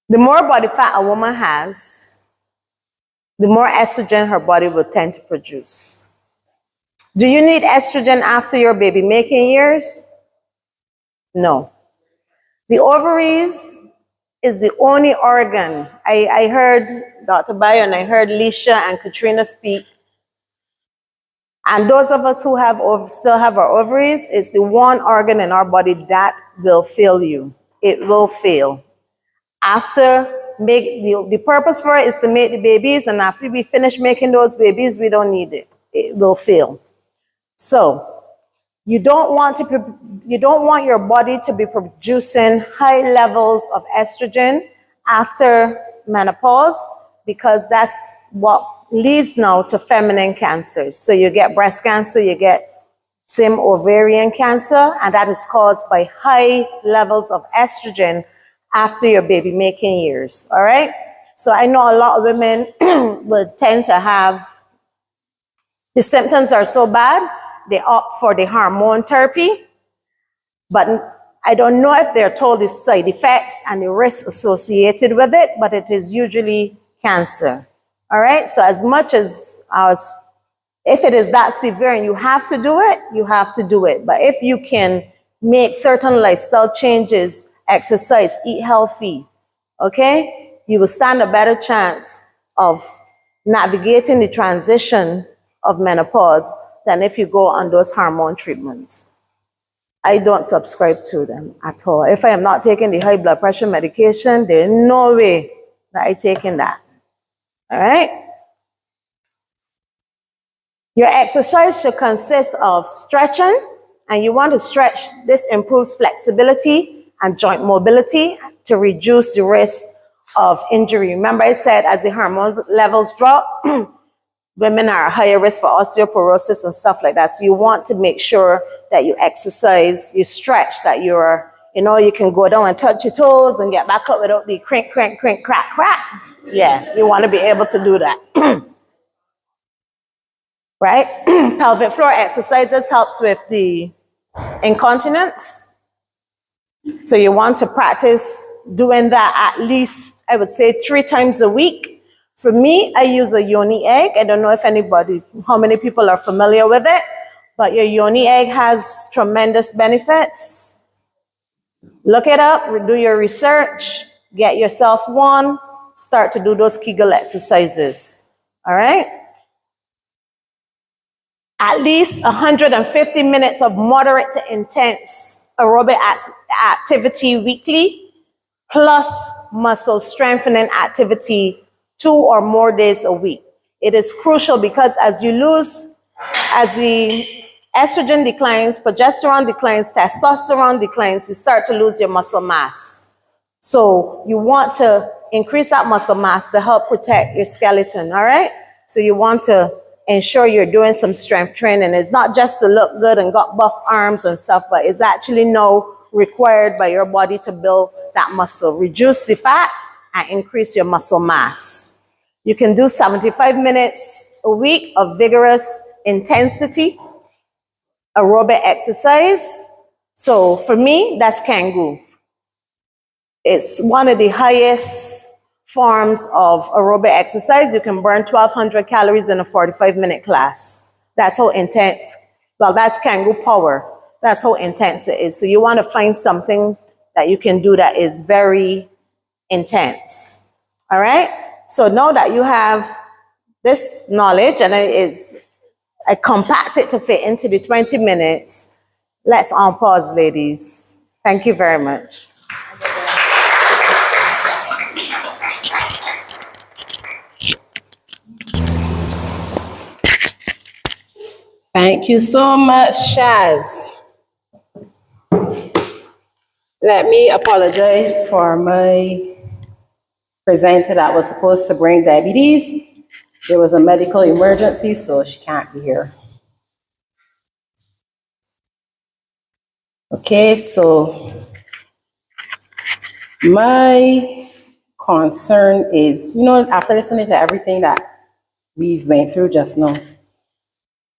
the more estrogen her body will tend to produce. Do you need estrogen after your baby making years? No. The ovaries is the only organ. I heard Dr. Bayo and I heard Lisha and Katrina speak. And those of us who still have our ovaries, it's the one organ in our body that will fail you. It will fail. The purpose for it is to make the babies, and after we finish making those babies, we don't need it. It will fail. So you don't want your body to be producing high levels of estrogen after menopause, because that's what leads now to feminine cancers. So you get breast cancer, you get same ovarian cancer, and that is caused by high levels of estrogen after your baby making years. All right? So I know a lot of women will tend to have, the symptoms are so bad, they opt for the hormone therapy, but I don't know if they're told the side effects and the risks associated with it, but it is usually cancer. All right? So as much as if it is that severe and you have to do it, you have to do it. But if you can make certain lifestyle changes, exercise, eat healthy, okay, you will stand a better chance of navigating the transition of menopause than if you go on those hormone treatments. I don't subscribe to them at all. If I am not taking the high blood pressure medication, there is no way that I'm taking that. All right? Your exercise should consist of stretching, and you want to stretch. This improves flexibility and joint mobility to reduce the risk of injury. Remember I said as the hormone levels drop, women are at higher risk for osteoporosis and stuff like that. So you want to make sure that you exercise, you stretch, that you can go down and touch your toes and get back up without the crink, crank, crink, crack, crack. Yeah, you want to be able to do that. Right? Pelvic floor exercises helps with the incontinence. So you want to practice doing that at least, I would say, 3 times a week. For me, I use a yoni egg. I don't know if how many people are familiar with it, but your yoni egg has tremendous benefits. Look it up, do your research, get yourself one, start to do those Kegel exercises. All right? At least 150 minutes of moderate to intense aerobic activity weekly, plus muscle strengthening activity 2 or more days a week. It is crucial because as the estrogen declines, progesterone declines, testosterone declines, you start to lose your muscle mass. So you want to increase that muscle mass to help protect your skeleton, all right? So you want to ensure you're doing some strength training. It's not just to look good and got buff arms and stuff, but it's actually now required by your body to build that muscle, reduce the fat and increase your muscle mass. You can do 75 minutes a week of vigorous intensity aerobic exercise. So for me, that's Kangoo. It's one of the highest forms of aerobic exercise. You can burn 1,200 calories in a 45-minute class. That's how intense, well, that's Kangoo Power. That's how intense it is. So you want to find something that you can do that is very intense. All right? So now that you have this knowledge and I compact it to fit into the 20 minutes, let's pause, ladies. Thank you very much. Thank you so much, Shaz. Let me apologize for my presenter that was supposed to bring diabetes. There was a medical emergency, so she can't be here. Okay, so my concern is, after listening to everything that we've went through just now,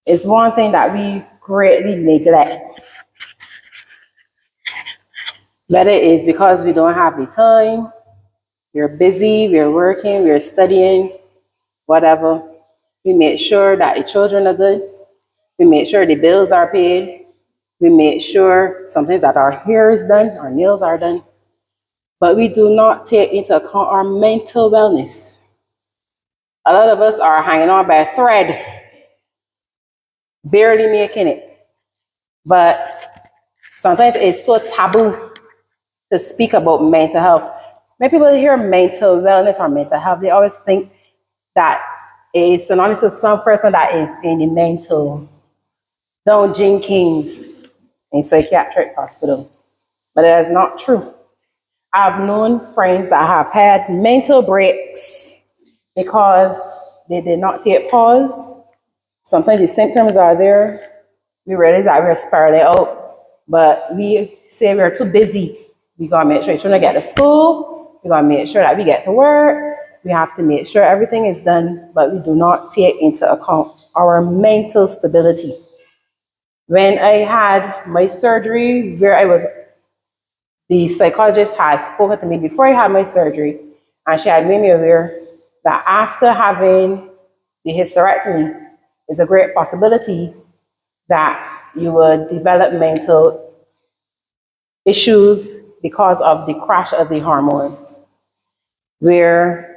it's one thing that we greatly neglect. Whether it is because we don't have the time, we're busy, we're working, we're studying, whatever. We make sure that the children are good. We make sure the bills are paid. We make sure sometimes that our hair is done, our nails are done. But we do not take into account our mental wellness. A lot of us are hanging on by a thread, barely making it. But sometimes it's so taboo to speak about mental health. When people hear mental wellness or mental health, they always think that it's synonymous to some person that is in the mental, Don Jenkins in psychiatric hospital. But it is not true. I've known friends that have had mental breaks because they did not take pause. Sometimes the symptoms are there. We realize that we're spiraling out, but we say we're too busy. We gotta make sure children get to school. We gotta make sure that we get to work. We have to make sure everything is done, but we do not take into account our mental stability. When I had my surgery, the psychologist had spoken to me before I had my surgery, and she had made me aware that after having the hysterectomy, it's a great possibility that you would develop mental issues because of the crash of the hormones, where,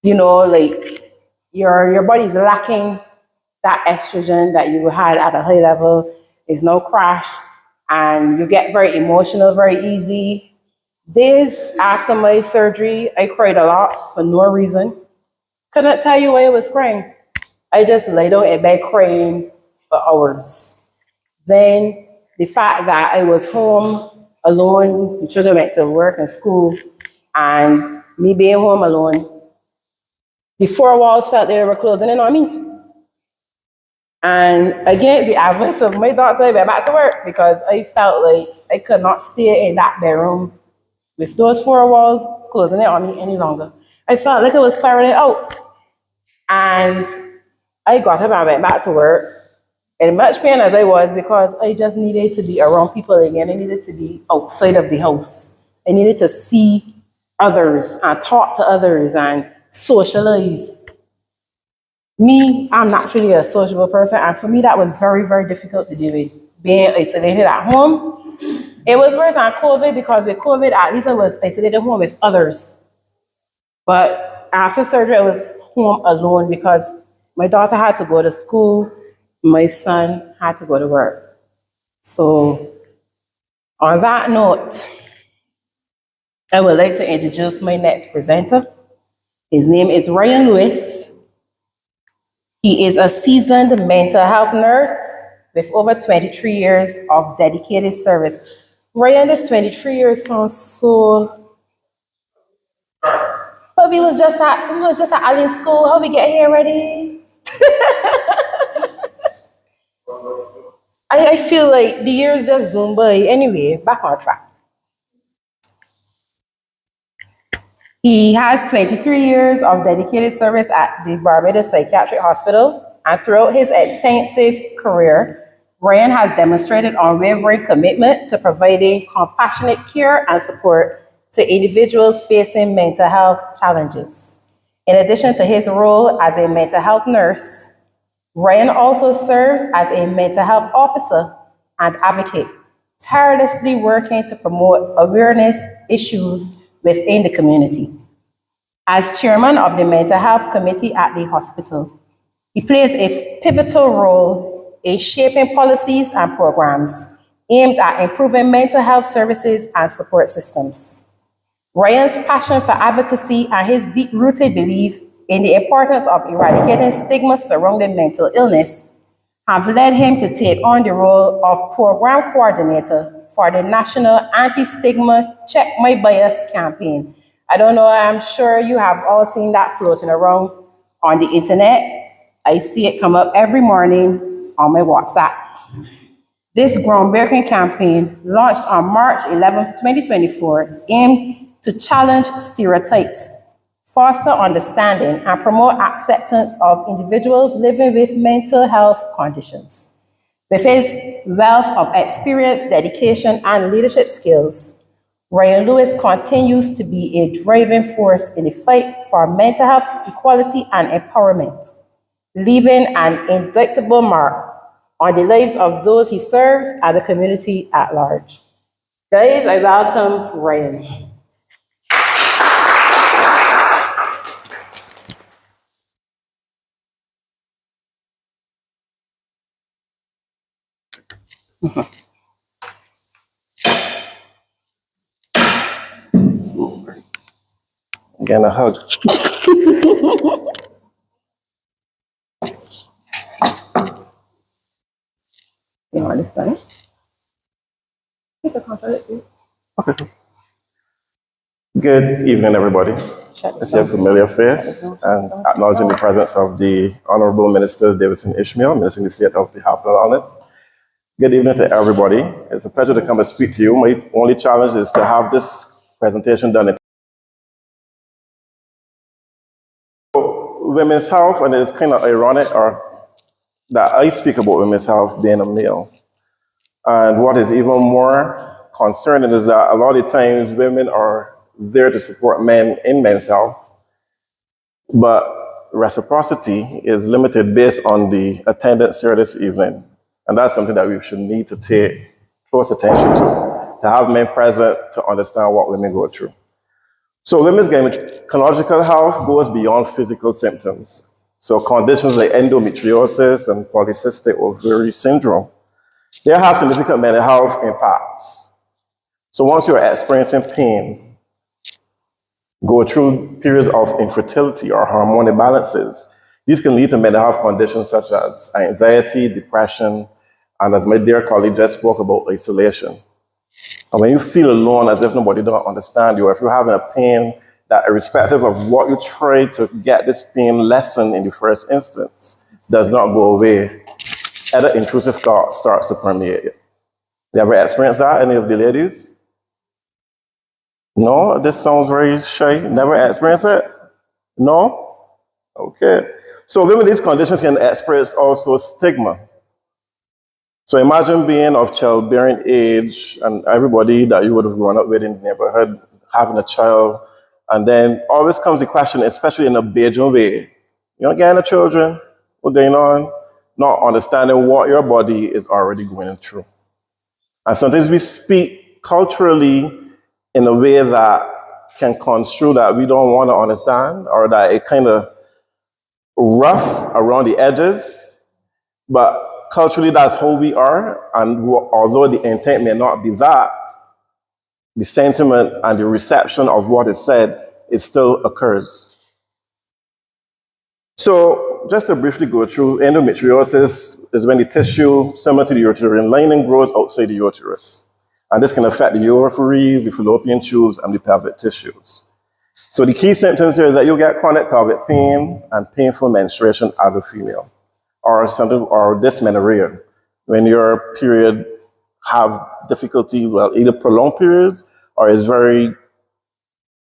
your body's lacking that estrogen that you had at a high level, is no crash, and you get very emotional very easy. Days after my surgery, I cried a lot for no reason. Couldn't tell you why I was crying. I just lay down in bed crying for hours. Then the fact that I was home alone, the children went to work and school, and me being home alone, the four walls felt they were closing in on me. And against the advice of my doctor, I went back to work because I felt like I could not stay in that bedroom with those four walls closing in on me any longer. I felt like I was spiraling out. And I got up and went back to work. And much pain as I was, because I just needed to be around people again. I needed to be outside of the house. I needed to see others and talk to others and socialize. Me, I'm naturally a sociable person, and for me that was very, very difficult to deal with. Being isolated at home. It was worse than COVID, because with COVID, at least I was isolated at home with others. But after surgery, I was home alone because my daughter had to go to school, my son had to go to work. So on that note, I would like to introduce my next presenter. His name is Ryan Lewis. He is a seasoned mental health nurse with over 23 years of dedicated service. Ryan, this 23 years sounds so... But we was just at Allen School. How we get here already? I feel like the years just zoom by. Anyway, back on track. He has 23 years of dedicated service at the Barbados Psychiatric Hospital, and throughout his extensive career, Ryan has demonstrated unwavering commitment to providing compassionate care and support to individuals facing mental health challenges. In addition to his role as a mental health nurse, Ryan also serves as a mental health officer and advocate, tirelessly working to promote awareness issues within the community. As chairman of the Mental Health Committee at the hospital, he plays a pivotal role in shaping policies and programs aimed at improving mental health services and support systems. Ryan's passion for advocacy and his deep-rooted belief in the importance of eradicating stigma surrounding mental illness have led him to take on the role of program coordinator for the National Anti-Stigma Check My Bias campaign. I don't know, I'm sure you have all seen that floating around on the internet. I see it come up every morning on my WhatsApp. This groundbreaking campaign, launched on March 11, 2024, aimed to challenge stereotypes, foster understanding, and promote acceptance of individuals living with mental health conditions. With his wealth of experience, dedication, and leadership skills, Ryan Lewis continues to be a driving force in the fight for mental health equality and empowerment, leaving an indelible mark on the lives of those he serves and the community at large. Guys, I welcome Ryan. Again, a hug. You understand? Good evening, everybody. Shut I this see a down. familiar face and acknowledging the presence of the Honorable Minister Davidson Ishmael, Minister in the State of the Health and Wellness. Good evening to everybody. It's a pleasure to come and speak to you. My only challenge is to have this presentation done in women's health, and it's kind of ironic that I speak about women's health being a male. And what is even more concerning is that a lot of times women are there to support men in men's health, but reciprocity is limited based on the attendance here this evening. And that's something that we should need to take close attention to have men present to understand what women go through. So women's gynecological health goes beyond physical symptoms. So conditions like endometriosis and polycystic ovary syndrome, they have significant mental health impacts. So once you're experiencing pain, go through periods of infertility or hormone imbalances, these can lead to mental health conditions such as anxiety, depression, and as my dear colleague just spoke about, isolation. And when you feel alone as if nobody don't understand you, or if you're having a pain that irrespective of what you try to get this pain lessened in the first instance, does not go away, other intrusive thought starts to permeate you. You ever experienced that, any of the ladies? No? This sounds very shy. Never experienced it? No? Okay. So women with these conditions can experience also stigma. So imagine being of childbearing age and everybody that you would have grown up with in the neighborhood having a child, and then always comes the question, especially in a Bajan way, you know, getting the children, what's going on, not understanding what your body is already going through. And sometimes we speak culturally in a way that can construe that we don't want to understand, or that it kind of rough around the edges, but culturally that's how we are, and although the intent may not be that, the sentiment and the reception of what is said, it still occurs. So just to briefly go through, endometriosis is when the tissue similar to the uterine lining grows outside the uterus. And this can affect the ovaries, the fallopian tubes, and the pelvic tissues. So the key symptoms here is that you get chronic pelvic pain and painful menstruation as a female, or dysmenorrhea, when your period have difficulty, well, either prolonged periods or is very,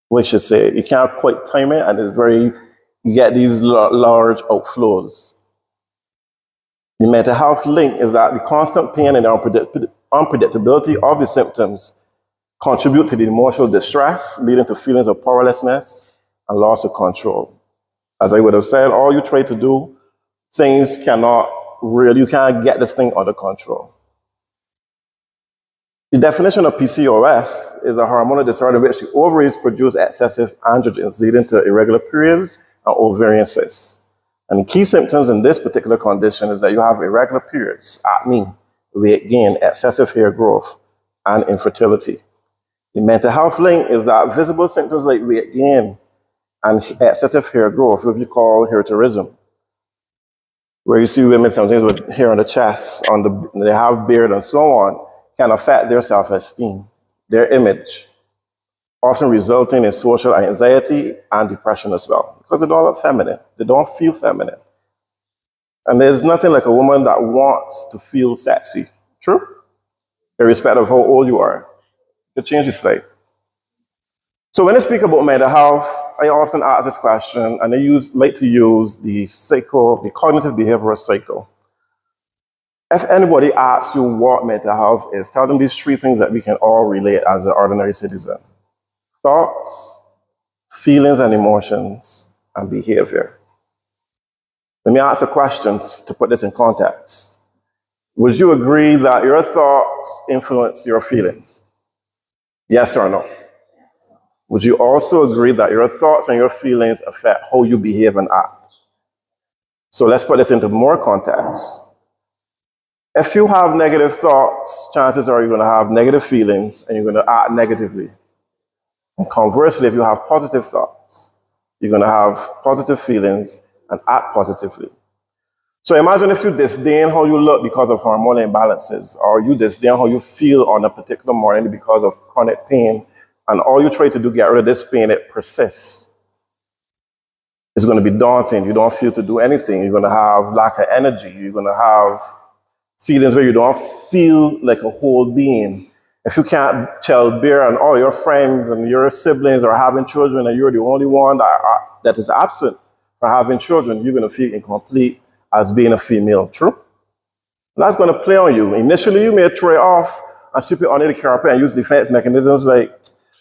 we should say, you can't quite time it, and it's very, you get these large outflows. The mental health link is that the constant pain and the unpredictability of the symptoms contribute to the emotional distress, leading to feelings of powerlessness and loss of control. As I would have said, all you try to do, things cannot really, you can't get this thing under control. The definition of PCOS is a hormonal disorder in which the ovaries produce excessive androgens, leading to irregular periods and ovarian cysts. And key symptoms in this particular condition is that you have irregular periods, acne, weight gain, excessive hair growth, and infertility. The mental health link is that visible symptoms like weight gain and excessive hair growth, which we call hirsutism, where you see women sometimes with hair on the chest, they have beard and so on, can affect their self-esteem, their image, often resulting in social anxiety and depression as well, because they don't look feminine. They don't feel feminine. And there's nothing like a woman that wants to feel sexy. True? Irrespective of how old you are. You change your slate. So when I speak about mental health, I often ask this question, and I like to use the cognitive behavioral cycle. If anybody asks you what mental health is, tell them these three things that we can all relate as an ordinary citizen: thoughts, feelings and emotions, and behavior. Let me ask a question to put this in context. Would you agree that your thoughts influence your feelings? Yes or no? Would you also agree that your thoughts and your feelings affect how you behave and act? So let's put this into more context. If you have negative thoughts, chances are you're going to have negative feelings and you're going to act negatively. And conversely, if you have positive thoughts, you're going to have positive feelings and act positively. So imagine if you disdain how you look because of hormonal imbalances, or you disdain how you feel on a particular morning because of chronic pain, and all you try to do to get rid of this pain, it persists. It's going to be daunting. You don't feel to do anything. You're going to have lack of energy. You're going to have feelings where you don't feel like a whole being. If you can't tell beer and all your friends and your siblings are having children and you're the only one that is absent from having children, you're going to feel incomplete as being a female. True? And that's going to play on you. Initially, you may throw it off and sweep it under the carpet and use defense mechanisms like,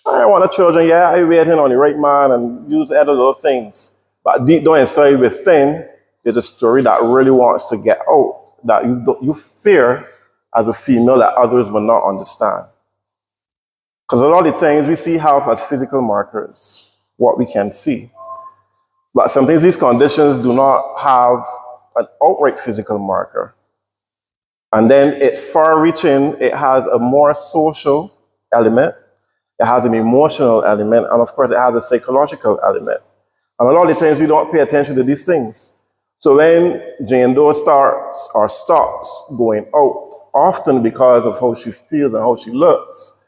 I want a children, yeah, I waiting on the right man, and use other little things. But deep down inside within, there's a story that really wants to get out, that you fear as a female that others will not understand. Because a lot of the things we see health as physical markers, what we can see. But sometimes these conditions do not have an outright physical marker. And then it's far-reaching, it has a more social element, it has an emotional element, and of course it has a psychological element. And a lot of the times we don't pay attention to these things. So when Jane Doe starts or stops going out, often because of how she feels and how she looks,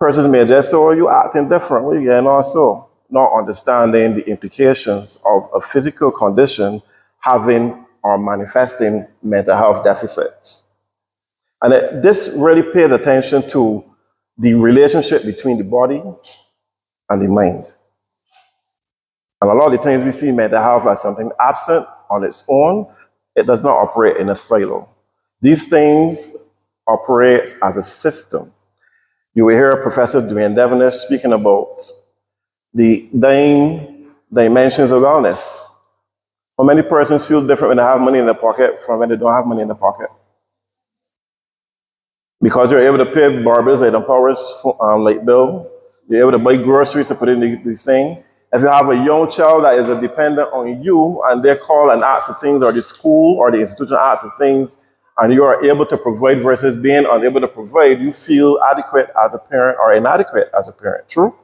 persons may just say, oh, you acting different, well, yeah, and also not understanding the implications of a physical condition having or manifesting mental health deficits. And this really pays attention to the relationship between the body and the mind. And a lot of the times we see mental health as something absent on its own. It does not operate in a silo. These things operate as a system. You will hear Professor Dwayne Devenish speaking about the dimensions of wellness. How many persons feel different when they have money in their pocket from when they don't have money in their pocket? Because you're able to pay barbers like the Powers light bill, you're able to buy groceries to put in the thing. If you have a young child that is a dependent on you and they call and ask for things, or the school or the institution asks for things, and you are able to provide versus being unable to provide, you feel adequate as a parent or inadequate as a parent. True?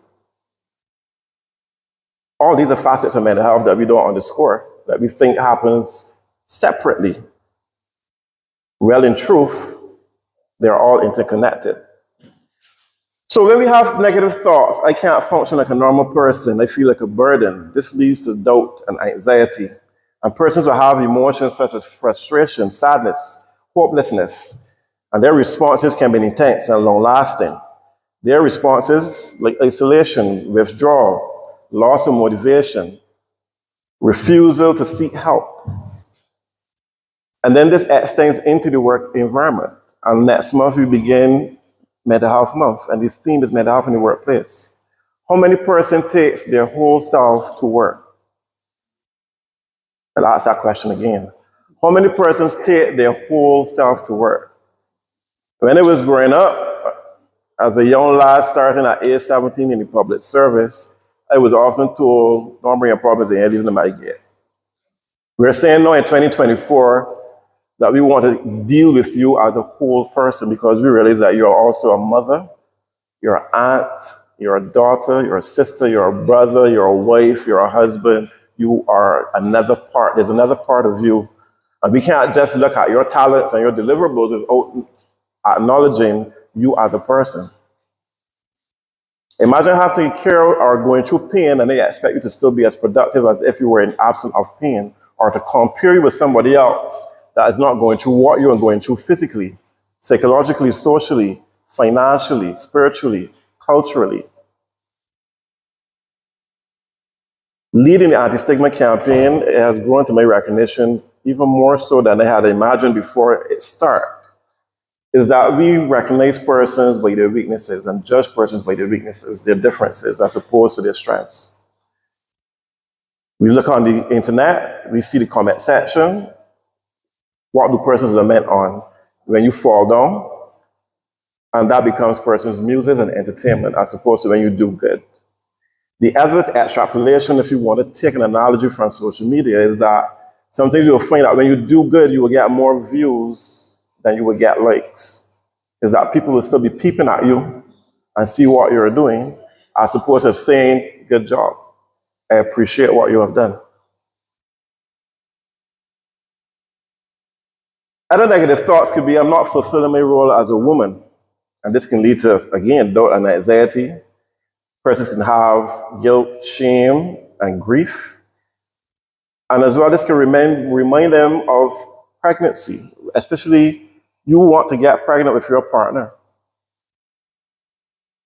All these are facets of mental health that we don't underscore, that we think happens separately. Well, in truth, they're all interconnected. So when we have negative thoughts, I can't function like a normal person, I feel like a burden. This leads to doubt and anxiety. And persons will have emotions such as frustration, sadness, hopelessness, and their responses can be intense and long-lasting. Their responses like isolation, withdrawal, loss of motivation, refusal to seek help. And then this extends into the work environment. And next month we begin Mental Health Month, and the theme is mental health in the workplace. How many person takes their whole self to work? I'll ask that question again. How many persons take their whole self to work? When I was growing up, as a young lad starting at age 17 in the public service, I was often told, don't bring your problems in, leave them at the gate. We're saying now in 2024 that we want to deal with you as a whole person because we realize that you're also a mother, you're an aunt, you're a daughter, you're a sister, you're a brother, you're a wife, you're a husband. You are another part. There's another part of you. And we can't just look at your talents and your deliverables without acknowledging you as a person. Imagine having to care or going through pain and they expect you to still be as productive as if you were in absence of pain, or to compare you with somebody else that is not going through what you are going through physically, psychologically, socially, financially, spiritually, culturally. Leading the anti-stigma campaign has grown to my recognition even more so than I had imagined before it started, is that we recognize persons by their weaknesses and judge persons by their weaknesses, their differences, as opposed to their strengths. We look on the internet, we see the comment section. What do persons lament on? When you fall down, and that becomes persons' muses and entertainment, as opposed to when you do good. The other extrapolation, if you want to take an analogy from social media, is that sometimes you'll find that when you do good, you will get more views than you will get likes. Is that people will still be peeping at you and see what you're doing, as opposed to saying, good job, I appreciate what you have done. Other negative thoughts could be, I'm not fulfilling my role as a woman. And this can lead to, again, doubt and anxiety. Persons can have guilt, shame, and grief. And as well, this can remind them of pregnancy, especially you want to get pregnant with your partner.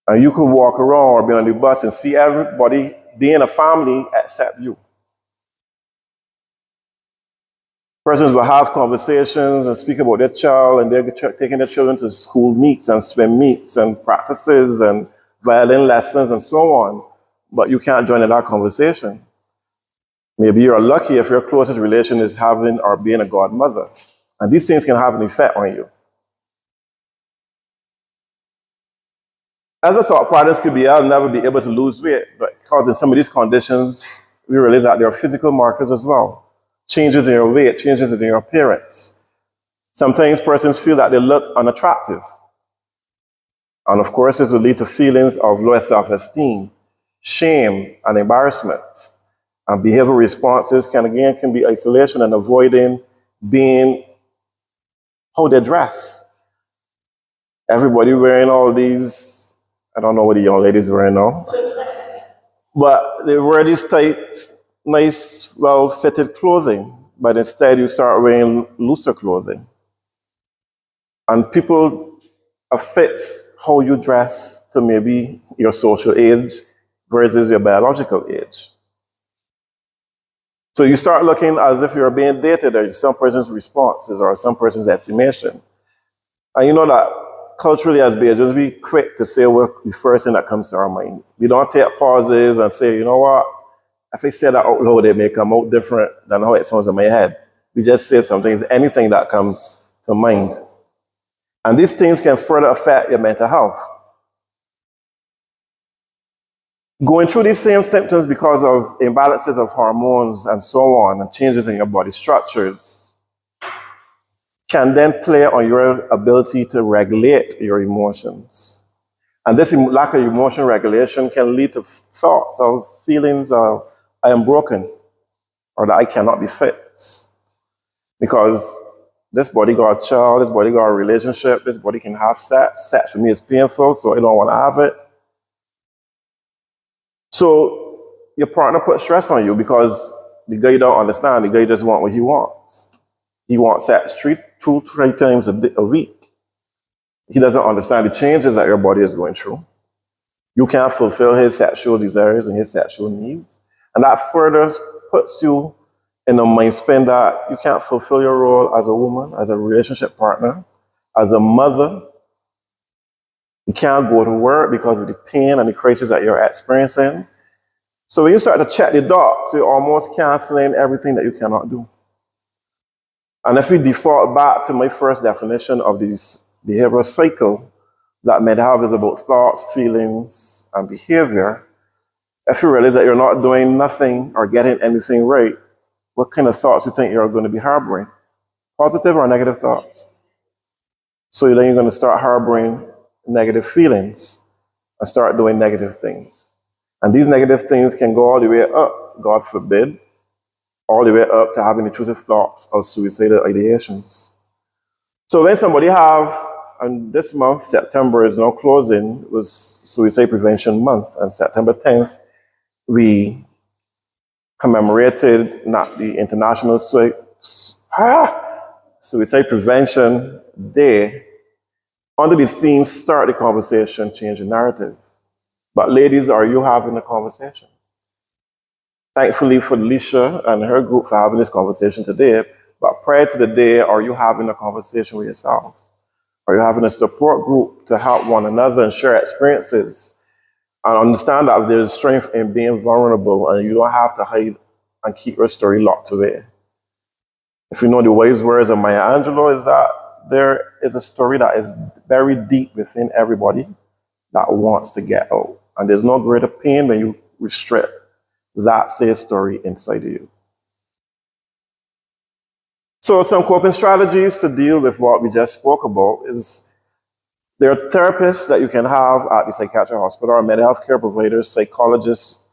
And you can walk around or be on the bus and see everybody being a family except you. Persons will have conversations and speak about their child, and they're taking their children to school meets and swim meets and practices and violin lessons and so on, but you can't join in that conversation. Maybe you're lucky if your closest relation is having or being a godmother, and these things can have an effect on you. Other thought patterns could be, I'll never be able to lose weight, but because in some of these conditions, we realize that there are physical markers as well. Changes in your weight, changes in your appearance. Sometimes persons feel that they look unattractive. And of course, this will lead to feelings of low self-esteem, shame, and embarrassment. And behavioral responses can be isolation and avoiding being how they dress. Everybody wearing all these, I don't know what the young ladies wearing now, but they wear these tight, nice, well-fitted clothing, but instead you start wearing looser clothing. And people affix how you dress to maybe your social age versus your biological age. So you start looking as if you're being dated, or some person's responses or some person's estimation. And you know that culturally as Bajans, we quick to say what the first thing that comes to our mind. We don't take pauses and say, you know what, if I say that out loud, it may come out different than how it sounds in my head. We just say some things, anything that comes to mind. And these things can further affect your mental health. Going through these same symptoms because of imbalances of hormones and so on, and changes in your body structures, can then play on your ability to regulate your emotions. And this lack of emotion regulation can lead to thoughts of feelings of, I am broken, or that I cannot be fixed. Because this body got a child, this body got a relationship, this body can have sex. Sex for me is painful, so I don't want to have it. So your partner puts stress on you because the guy don't understand. The guy just wants what he wants. He wants sex 2-3 times a week. He doesn't understand the changes that your body is going through. You can't fulfill his sexual desires and his sexual needs. And that further puts you in a mind spin that you can't fulfill your role as a woman, as a relationship partner, as a mother, You can't go to work because of the pain and the crisis that you're experiencing. So when you start to check the dots, you're almost canceling everything that you cannot do. And if we default back to my first definition of this behavioral cycle, that mental health is about thoughts, feelings, and behavior, if you realize that you're not doing nothing or getting anything right, what kind of thoughts you think you're going to be harboring? Positive or negative thoughts? So then you're going to start harboring negative feelings and start doing negative things. And these negative things can go all the way up, God forbid, all the way up to having intrusive thoughts of suicidal ideations. So when somebody have, and this month, September is now closing, was Suicide Prevention Month, and September 10th, we commemorated not the International Suicide Prevention Day under the theme, start the conversation, change the narrative. But ladies, are you having a conversation? Thankfully for Alicia and her group for having this conversation today, but prior to the day, are you having a conversation with yourselves? Are you having a support group to help one another and share experiences and understand that there's strength in being vulnerable and you don't have to hide and keep your story locked away? If you know the wise words of Maya Angelou, is that there is a story that is very deep within everybody that wants to get out. And there's no greater pain when you restrict that same story inside of you. So some coping strategies to deal with what we just spoke about is there are therapists that you can have at the psychiatric hospital or mental health care providers, psychologists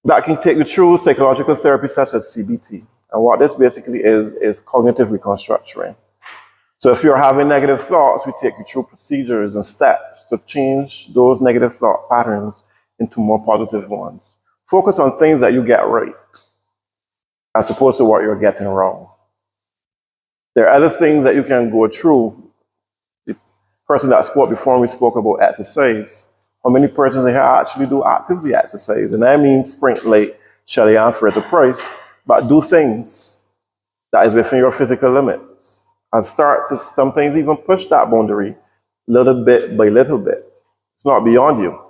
that can take you through psychological therapy such as CBT. And what this basically is cognitive reconstructing. So if you're having negative thoughts, we take you through procedures and steps to change those negative thought patterns into more positive ones. Focus on things that you get right, as opposed to what you're getting wrong. There are other things that you can go through. The person that spoke before me spoke about exercise. How many persons in here actually do actively exercise? And I mean sprint like Shelley Ann Fraser Price, but do things that is within your physical limits. And start to sometimes even push that boundary little bit by little bit. It's not beyond you.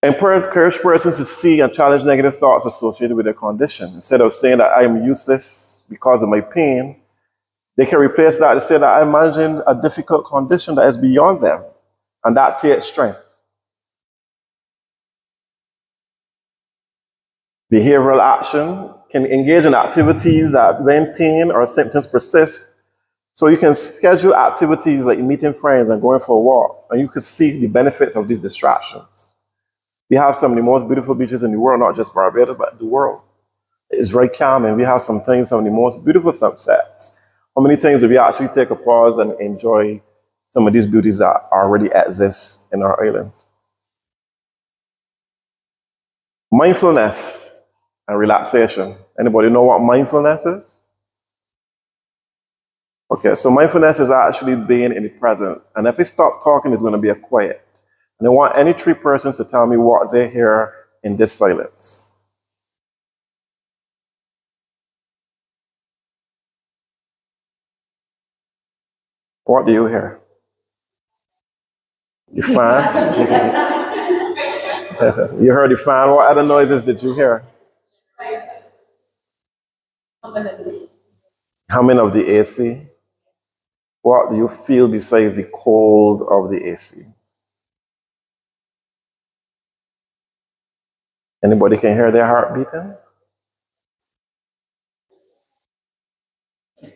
Encourage persons to see and challenge negative thoughts associated with their condition. Instead of saying that I am useless because of my pain, they can replace that to say that I imagine a difficult condition that is beyond them. And that takes strength. Behavioral action can engage in activities that when pain or symptoms persist. So you can schedule activities like meeting friends and going for a walk, and you can see the benefits of these distractions. We have some of the most beautiful beaches in the world, not just Barbados, but the world. It's very calming. We have some of the most beautiful sunsets. How many times do we actually take a pause and enjoy some of these beauties that already exist in our island? Mindfulness and relaxation. Anybody know what mindfulness is? Okay, so mindfulness is actually being in the present. And if we stop talking, it's going to be a quiet. And I want any three persons to tell me what they hear in this silence. What do you hear? The fan? You heard the fan. What other noises did you hear? Humming of the AC. What do you feel besides the cold of the AC? Anybody can hear their heart beating?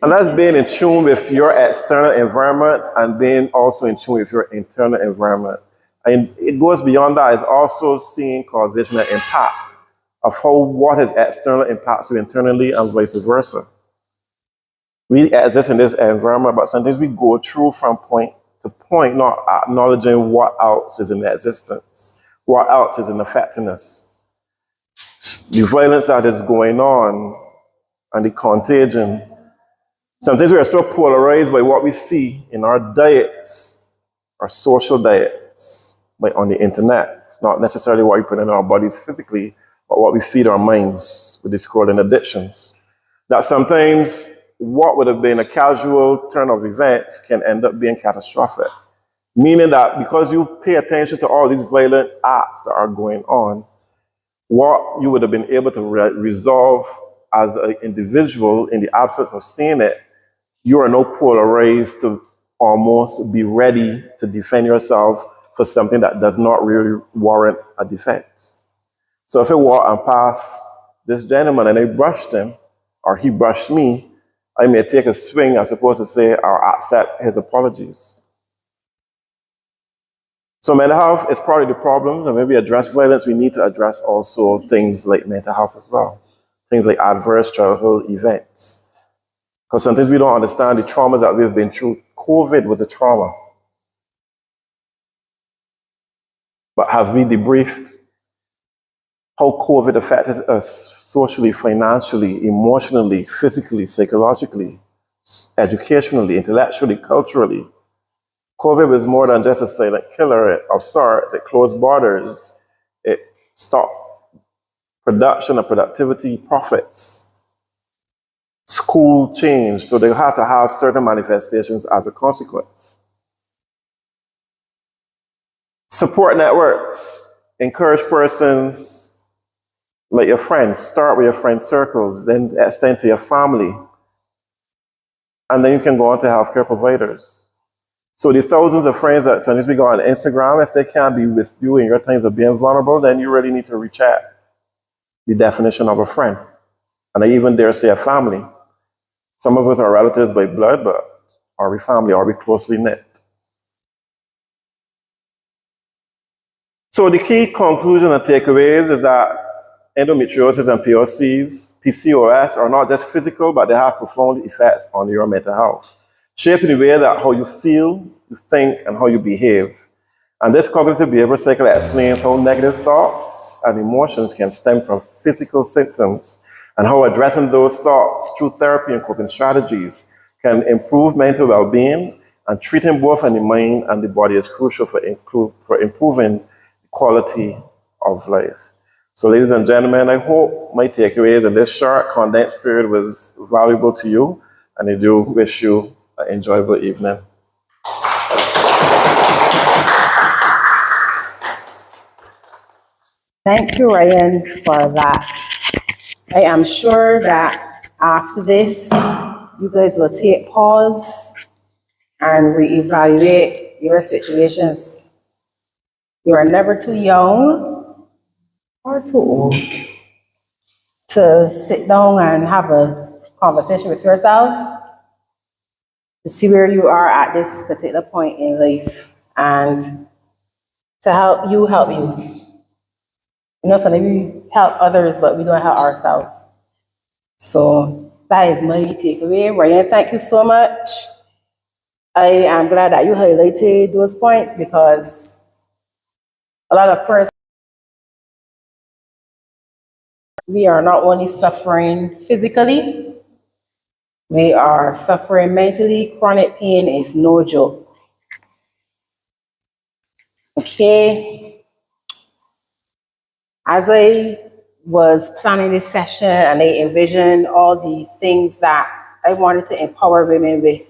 And that's being in tune with your external environment and being also in tune with your internal environment. And it goes beyond that. It's also seeing causation and impact of how what is external impacts you internally and vice versa. We exist in this environment, but sometimes we go through from point to point, not acknowledging what else is in existence, what else is in affecting us. The violence that is going on and the contagion. Sometimes we are so polarized by what we see in our diets, our social diets, like on the internet. It's not necessarily what we put in our bodies physically, but what we feed our minds with these scrolling addictions. That sometimes what would have been a casual turn of events can end up being catastrophic. Meaning that because you pay attention to all these violent acts that are going on, what you would have been able to resolve as an individual in the absence of seeing it, you are now polarized to almost be ready to defend yourself for something that does not really warrant a defense. So if I walk and pass this gentleman and I brushed him, or he brushed me, I may take a swing as opposed to say or accept his apologies. So mental health is part of the problem, and when we address violence, we need to address also things like mental health as well. Things like adverse childhood events. Because sometimes we don't understand the trauma that we've been through. COVID was a trauma. But have we debriefed how COVID affected us socially, financially, emotionally, physically, psychologically, educationally, intellectually, culturally? COVID was more than just a silent killer of sorts. It closed borders. It stopped production and productivity, profits. School changed, so they have to have certain manifestations as a consequence. Support networks. Encourage persons like your friends. Start with your friend circles, then extend to your family. And then you can go on to healthcare providers. So the thousands of friends that sometimes we go on Instagram, if they can't be with you in your times of being vulnerable, then you really need to recheck the definition of a friend. And I even dare say a family. Some of us are relatives by blood, but are we family? Are we closely knit? So the key conclusion and takeaways is that endometriosis and PCOS are not just physical, but they have profound effects on your mental health, shaping the way that how you feel, you think, and how you behave. And this cognitive behavioral cycle explains how negative thoughts and emotions can stem from physical symptoms, and how addressing those thoughts through therapy and coping strategies can improve mental well-being, and treating both in the mind and the body is crucial for improving the quality of life. So ladies and gentlemen, I hope my takeaways in this short condensed period was valuable to you, and I do wish you an enjoyable evening. Thank you, Ryan, for that. I am sure that after this, you guys will take pause and reevaluate your situations. You are never too young or too old to sit down and have a conversation with yourself to see where you are at this particular point in life and to help you help you. You know, sometimes we help others, but we don't help ourselves. So that is my takeaway. Ryan, thank you so much. I am glad that you highlighted those points because a lot of persons, we are not only suffering physically, we are suffering mentally. Chronic pain is no joke. Okay. As I was planning this session and I envisioned all the things that I wanted to empower women with,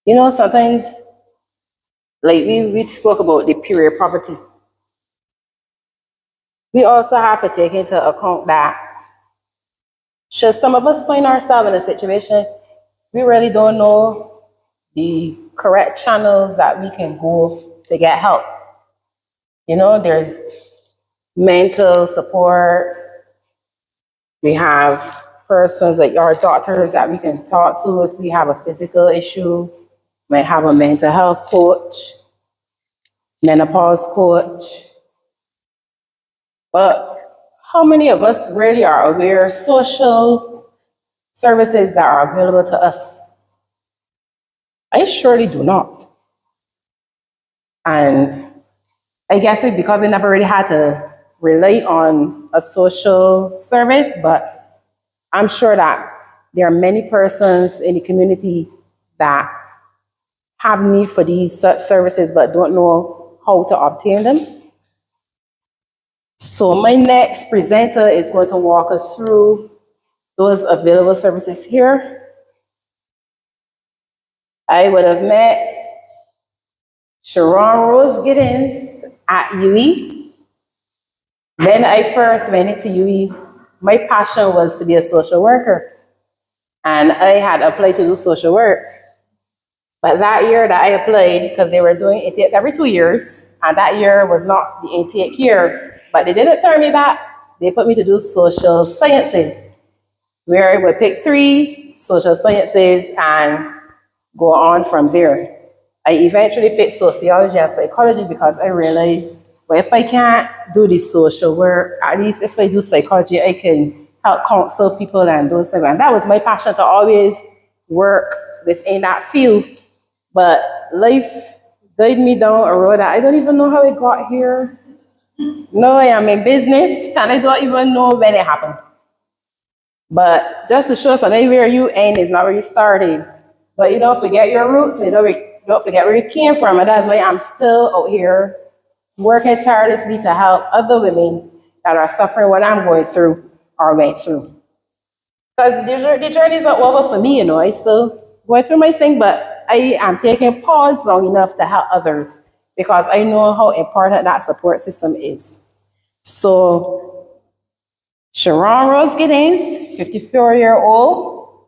you know, sometimes, like we spoke about the period poverty. We also have to take into account that should some of us find ourselves in a situation, we really don't know the correct channels that we can go to get help. You know, there's mental support. We have persons like our doctors that we can talk to if we have a physical issue. Might have a mental health coach, menopause coach. But how many of us really are aware of social services that are available to us? I surely do not. And I guess it's because I never really had to rely on a social service, but I'm sure that there are many persons in the community that have need for these such services but don't know how to obtain them. So my next presenter is going to walk us through those available services here, I would have met Sharon Rose Giddens at UE. When I first went into UE, my passion was to be a social worker. And I had applied to do social work. But that year that I applied, because they were doing intakes every 2 years, and that year was not the intake year, but they didn't turn me back. They put me to do social sciences, where I would pick 3 social sciences and go on from there. I eventually picked sociology and psychology because I realized, well, if I can't do the social work, at least if I do psychology, I can help counsel people and those things. And that was my passion, to always work within that field. But life guided me down a road that I don't even know how I got here. No, I am in business and I don't even know when it happened. But just to show somebody where you end is not where you started. But you don't forget your roots, you don't forget where you came from. And that's why I'm still out here working tirelessly to help other women that are suffering what I'm going through or went through. Because the journey is not over for me, I still going through my thing, but I am taking pause long enough to help others because I know how important that support system is. So, Sharon Rose Giddens, 54-year-old,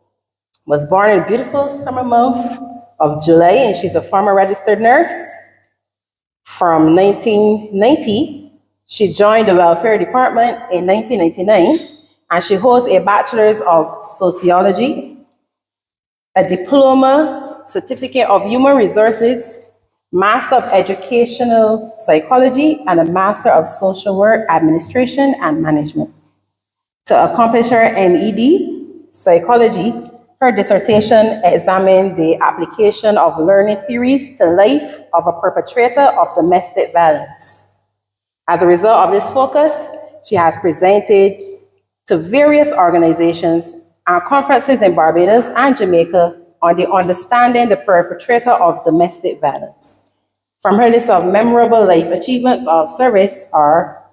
was born in the beautiful summer month of July, and she's a former registered nurse. From 1990, she joined the welfare department in 1999, and she holds a bachelor's of sociology, a diploma, certificate of human resources, master of educational psychology, and a master of social work, administration, and management. To accomplish her MED, psychology, her dissertation examined the application of learning theories to life of a perpetrator of domestic violence. As a result of this focus, she has presented to various organizations and conferences in Barbados and Jamaica on the understanding the perpetrator of domestic violence. From her list of memorable life achievements of service are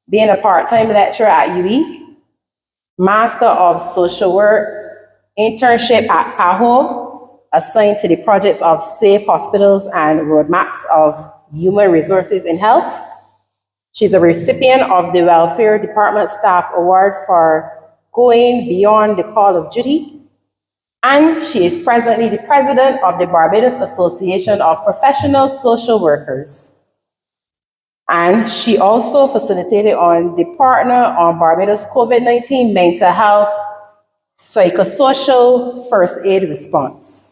being a part-time lecturer at UE, Master of Social Work, internship at PAHO, assigned to the projects of safe hospitals and roadmaps of human resources in health. She's a recipient of the Welfare Department Staff Award for going beyond the call of duty. And she is presently the president of the Barbados Association of Professional Social Workers. And she also facilitated on the partner on Barbados COVID-19 mental health psychosocial first aid response.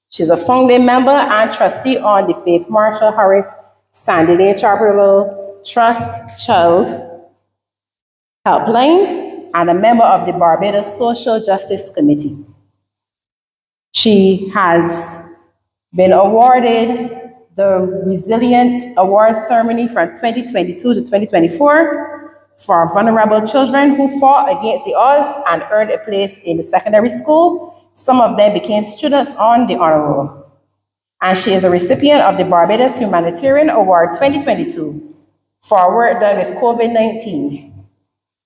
She's a founding member and trustee on the Faith Marshall Harris Sandy Lane Charitable Trust Child Helpline and a member of the Barbados Social Justice Committee. She has been awarded the Resilient Awards ceremony from 2022 to 2024 for vulnerable children who fought against the odds and earned a place in the secondary school. Some of them became students on the honor roll. And she is a recipient of the Barbados Humanitarian Award 2022 for work done with COVID-19.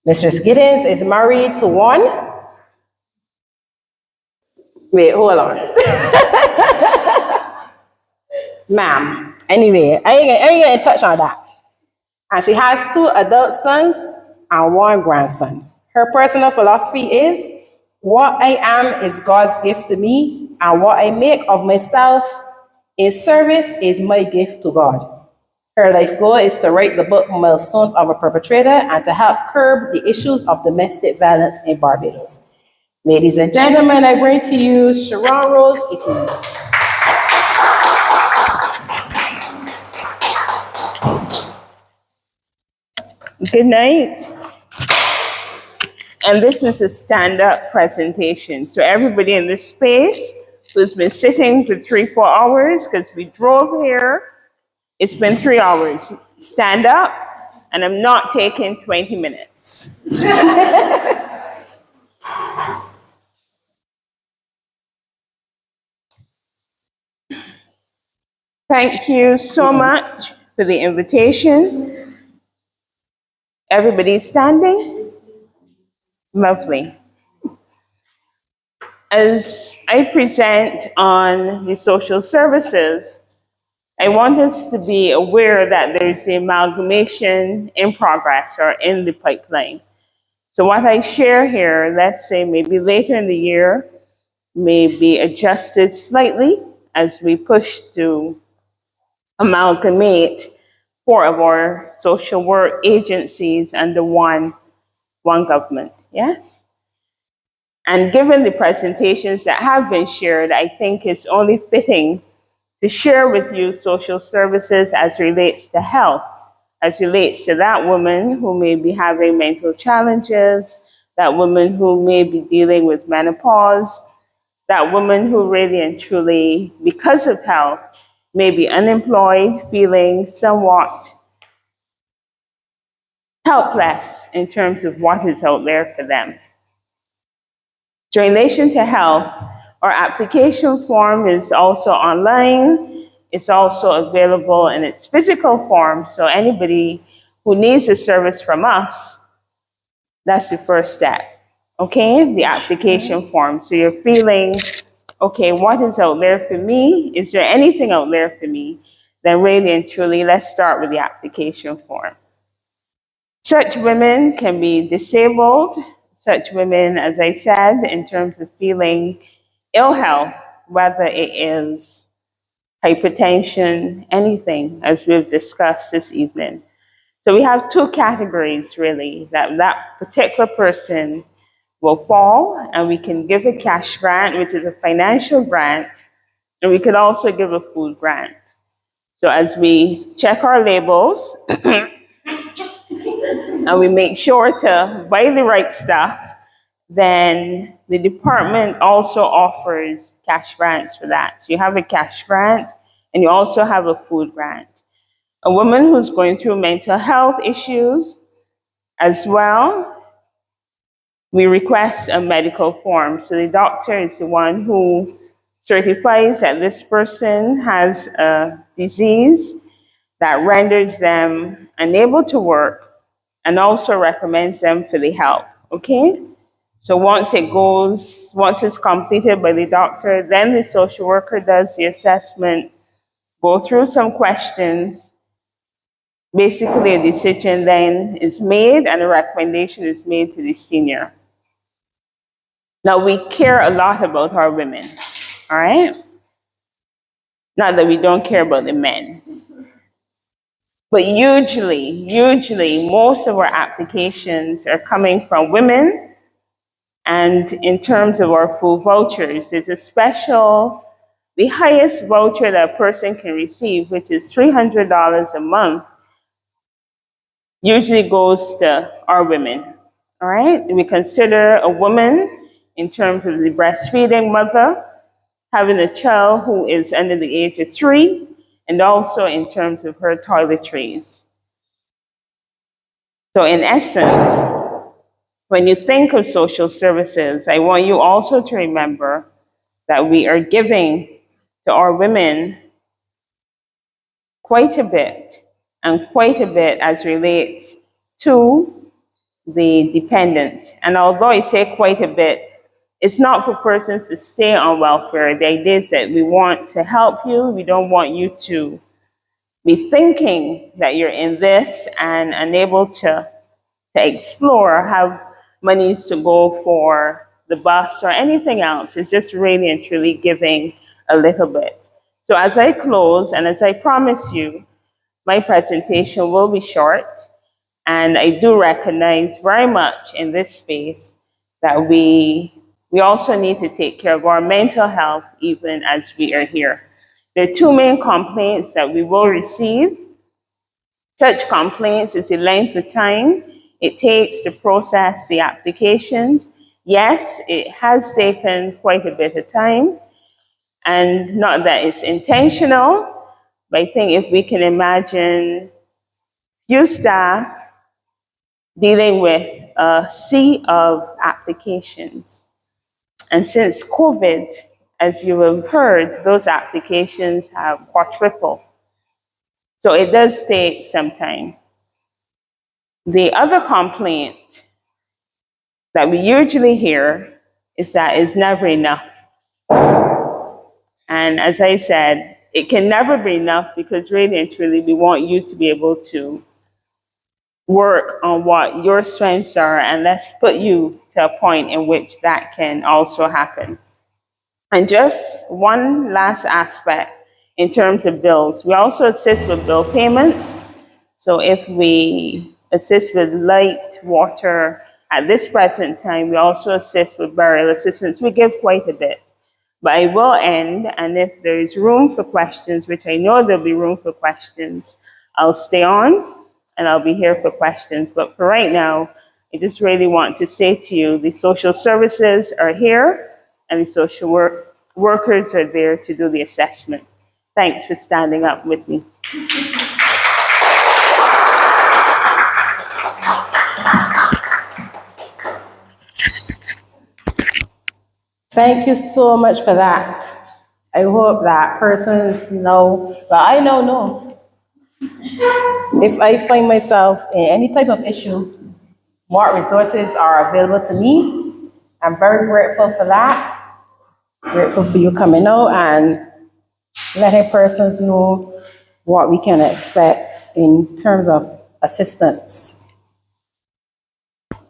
Mrs. Giddens is married to one. Wait, hold on. Ma'am. Anyway, I ain't gonna touch on that. And she has 2 adult sons and 1 grandson. Her personal philosophy is, what I am is God's gift to me, and what I make of myself in service is my gift to God. Her life goal is to write the book Milestones of a Perpetrator and to help curb the issues of domestic violence in Barbados. Ladies and gentlemen, I bring to you Sharon Rose Giddens. Good night. And this is a stand-up presentation. So everybody in this space who's been sitting for 3-4 hours, because we drove here, it's been 3 hours. Stand up, and I'm not taking 20 minutes. Thank you so much for the invitation. Everybody standing? Lovely. As I present on the social services, I want us to be aware that there's the amalgamation in progress or in the pipeline. So what I share here, let's say maybe later in the year, may be adjusted slightly as we push to amalgamate 4 of our social work agencies under one government. Yes? And given the presentations that have been shared, I think it's only fitting to share with you social services as relates to health, as relates to that woman who may be having mental challenges, that woman who may be dealing with menopause, that woman who really and truly, because of health, may be unemployed, feeling somewhat helpless in terms of what is out there for them. So in relation to health, our application form is also online. It's also available in its physical form. So anybody who needs a service from us, that's the first step. Okay, the application form. So you're feeling, okay, what is out there for me? Is there anything out there for me? Then really and truly, let's start with the application form. Such women can be disabled. Such women, as I said, in terms of feeling ill health, whether it is hypertension, anything, as we've discussed this evening. So we have 2 categories, really, that particular person will fall, and we can give a cash grant, which is a financial grant, and we could also give a food grant. So as we check our labels, and we make sure to buy the right stuff, then the department also offers cash grants for that. So you have a cash grant, and you also have a food grant. A woman who's going through mental health issues as well, we request a medical form. So the doctor is the one who certifies that this person has a disease that renders them unable to work, and also recommends them for the help, okay? So once it's completed by the doctor, then the social worker does the assessment, go through some questions. Basically, a decision then is made and a recommendation is made to the senior. Now, we care a lot about our women, all right? Not that we don't care about the men. But usually, most of our applications are coming from women. And in terms of our food vouchers, there's a special, the highest voucher that a person can receive, which is $300 a month, usually goes to our women, all right? We consider a woman in terms of the breastfeeding mother, having a child who is under the age of 3, and also in terms of her toiletries. So in essence, when you think of social services, I want you also to remember that we are giving to our women quite a bit, and quite a bit as relates to the dependents. And although I say quite a bit, it's not for persons to stay on welfare. The idea is that we want to help you. We don't want you to be thinking that you're in this and unable to explore, have monies to go for the bus or anything else. It's just really and truly giving a little bit. So as I close, and as I promise you, my presentation will be short, and I do recognize very much in this space that we also need to take care of our mental health even as we are here. There are 2 main complaints that we will receive. Such complaints is the length of time it takes to process the applications. Yes, it has taken quite a bit of time, and not that it's intentional, but I think if we can imagine few staff dealing with a sea of applications. And since COVID, as you have heard, those applications have quadrupled. So it does take some time. The other complaint that we usually hear is that it's never enough. And as I said, it can never be enough because really and truly we want you to be able to work on what your strengths are, and let's put you to a point in which that can also happen. And just one last aspect in terms of bills, we also assist with bill payments. So if we assist with light, water, at this present time, we also assist with burial assistance. We give quite a bit. But I will end, and if there is room for questions, which I know there'll be room for questions, I'll stay on and I'll be here for questions. But for right now, I just really want to say to you, the social services are here and the social workers are there to do the assessment. Thanks for standing up with me. Thank you so much for that. I hope that persons know, but I know. If I find myself in any type of issue, what resources are available to me. I'm very grateful for that. Grateful for you coming out and letting persons know what we can expect in terms of assistance.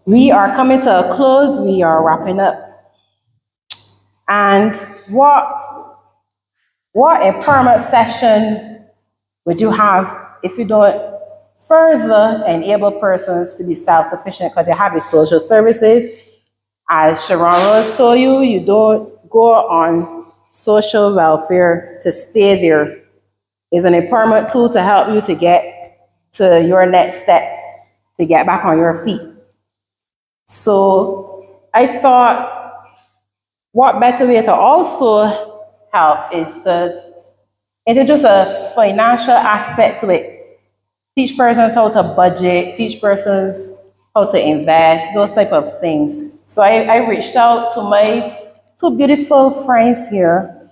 We are coming to a close. We are wrapping up. And what empowerment session would you have if you don't further enable persons to be self-sufficient because you have your social services? As Sharon Rose told you, you don't go on social welfare to stay there. It's an empowerment tool to help you to get to your next step, to get back on your feet. So I thought, what better way to also help is to introduce a financial aspect to it. Teach persons how to budget, teach persons how to invest, those type of things. So I reached out to my two beautiful friends here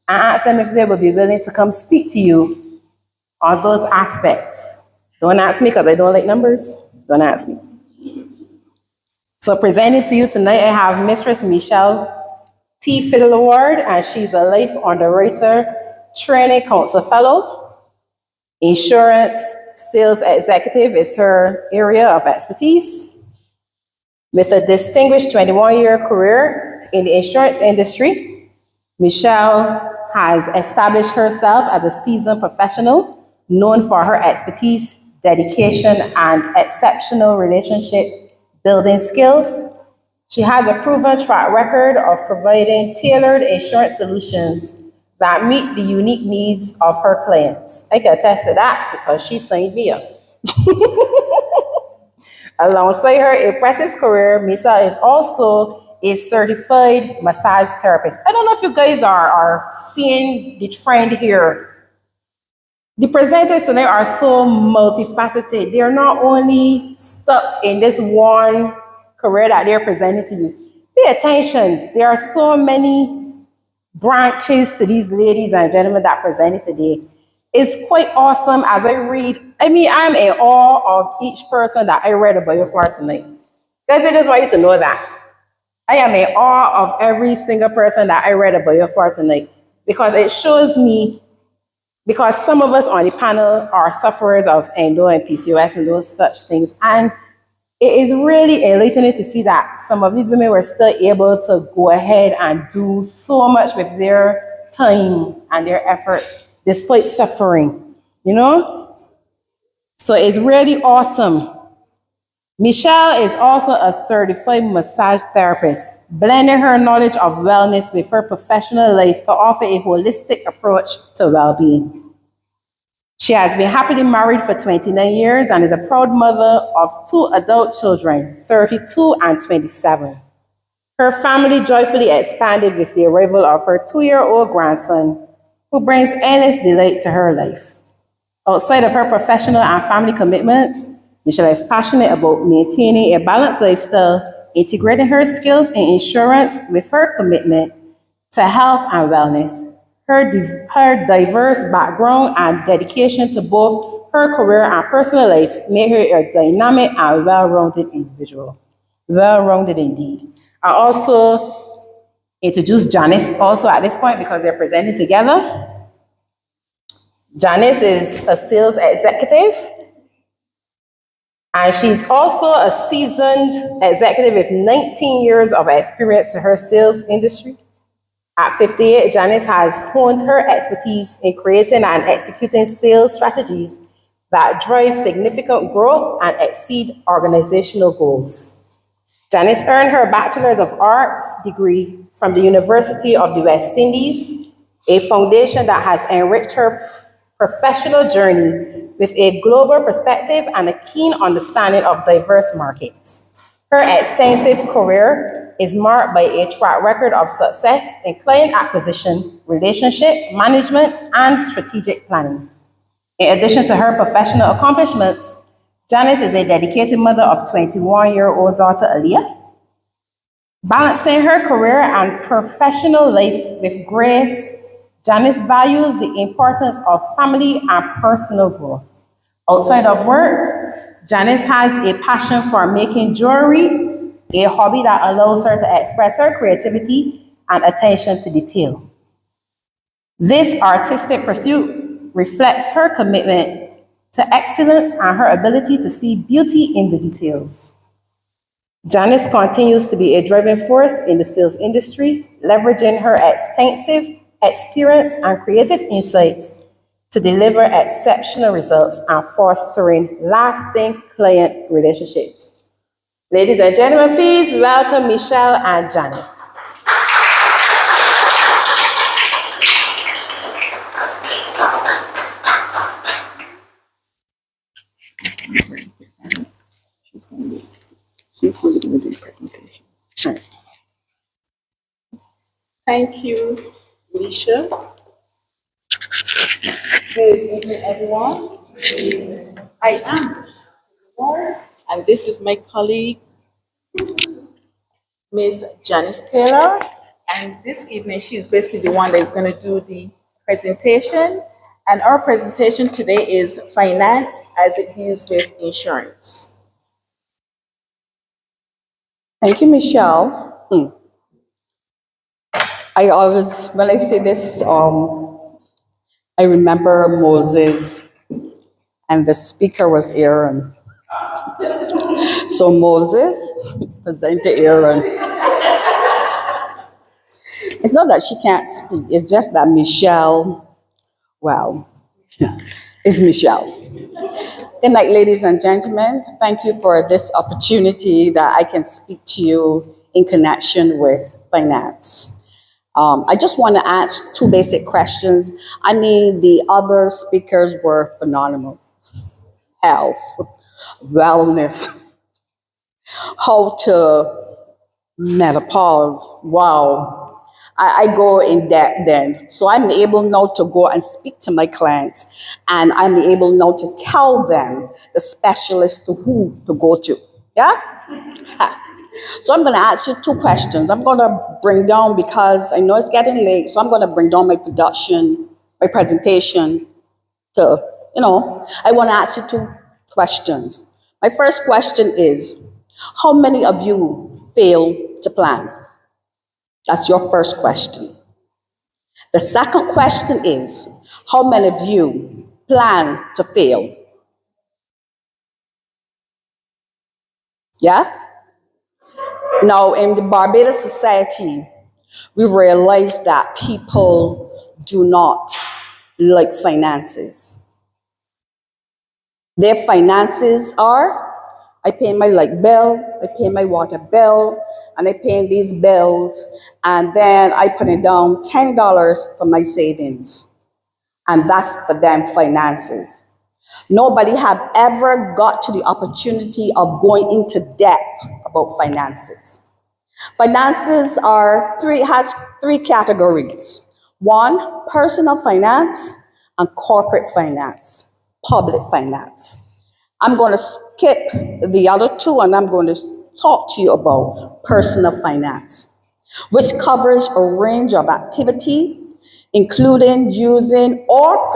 and asked them if they would be willing to come speak to you on those aspects. Don't ask me because I don't like numbers. Don't ask me. So presenting to you tonight, I have Mistress Michelle T. Fiddle Award, and she's a Life Underwriter Training Council Fellow. Insurance Sales Executive is her area of expertise. With a distinguished 21-year career in the insurance industry, Michelle has established herself as a seasoned professional known for her expertise, dedication, and exceptional relationship building skills. She has a proven track record of providing tailored insurance solutions that meet the unique needs of her clients. I can attest to that because she signed me up. Alongside her impressive career, Misa is also a certified massage therapist. I don't know if you guys are seeing the trend here. The presenters tonight are so multifaceted. They're not only stuck in this one career that they're presenting to you. Pay attention. There are so many branches to these ladies and gentlemen that presented today. It's quite awesome as I read. I mean, I'm in awe of each person that I read about you for tonight. Guys, I just want you to know that. I am in awe of every single person that I read about you for tonight because it shows me, because some of us on the panel are sufferers of endo and PCOS and those such things. And it is really enlightening to see that some of these women were still able to go ahead and do so much with their time and their efforts despite suffering, you know? So it's really awesome. Michelle is also a certified massage therapist, blending her knowledge of wellness with her professional life to offer a holistic approach to well-being. She has been happily married for 29 years and is a proud mother of 2 adult children, 32 and 27. Her family joyfully expanded with the arrival of her 2-year-old grandson, who brings endless delight to her life. Outside of her professional and family commitments, Michelle is passionate about maintaining a balanced lifestyle, integrating her skills in insurance with her commitment to health and wellness. Her diverse background and dedication to both her career and personal life make her a dynamic and well-rounded individual. Well-rounded indeed. I also Introduce Janice also at this point because they're presenting together. Janice is a sales executive, and she's also a seasoned executive with 19 years of experience in her sales industry. At 58, Janice has honed her expertise in creating and executing sales strategies that drive significant growth and exceed organizational goals. Janice earned her Bachelor's of Arts degree from the University of the West Indies, a foundation that has enriched her professional journey with a global perspective and a keen understanding of diverse markets. Her extensive career is marked by a track record of success in client acquisition, relationship management, and strategic planning. In addition to her professional accomplishments, Janice is a dedicated mother of 21-year-old daughter Aaliyah. Balancing her career and professional life with grace, Janice values the importance of family and personal growth. Outside of work, Janice has a passion for making jewelry, a hobby that allows her to express her creativity and attention to detail. This artistic pursuit reflects her commitment to excellence and her ability to see beauty in the details. Janice continues to be a driving force in the sales industry, leveraging her extensive experience and creative insights to deliver exceptional results and fostering lasting client relationships. Ladies and gentlemen, please welcome Michelle and Janice. She's going to do the presentation. Thank you, Alicia. Good evening, everyone. I am Laura, and this is my colleague, Ms. Janice Taylor. And this evening, she's basically the one that is going to do the presentation. And our presentation today is finance as it deals with insurance. Thank you, Michelle. I always, when I say this, I remember Moses, and the speaker was Aaron. So Moses presented to Aaron. It's not that she can't speak, it's just that Michelle, well, it's Michelle. Good night, ladies and gentlemen. Thank you for this opportunity that I can speak to you in connection with finance. I just want to ask two basic questions. I mean, the other speakers were phenomenal. Health, wellness, how to menopause, wow. I go in that then. So I'm able now to go and speak to my clients, and I'm able now to tell them the specialist to who to go to. Yeah? So I'm going to ask you two questions. I'm going to bring down, because I know it's getting late, so I'm going to bring down my presentation to, I want to ask you two questions. My first question is, how many of you fail to plan? That's your first question. The second question is, how many of you plan to fail? Yeah? Now, in the Barbados society, we realize that people do not like finances. Their finances are, I pay my light bill, I pay my water bill, and I pay these bills, and then I put it down $10 for my savings. And that's for them finances. Nobody have ever got to the opportunity of going into depth about finances. Finances has three categories. One, personal finance, and corporate finance, public finance. I'm going to skip the other two, and I'm going to talk to you about personal finance, which covers a range of activity, including using or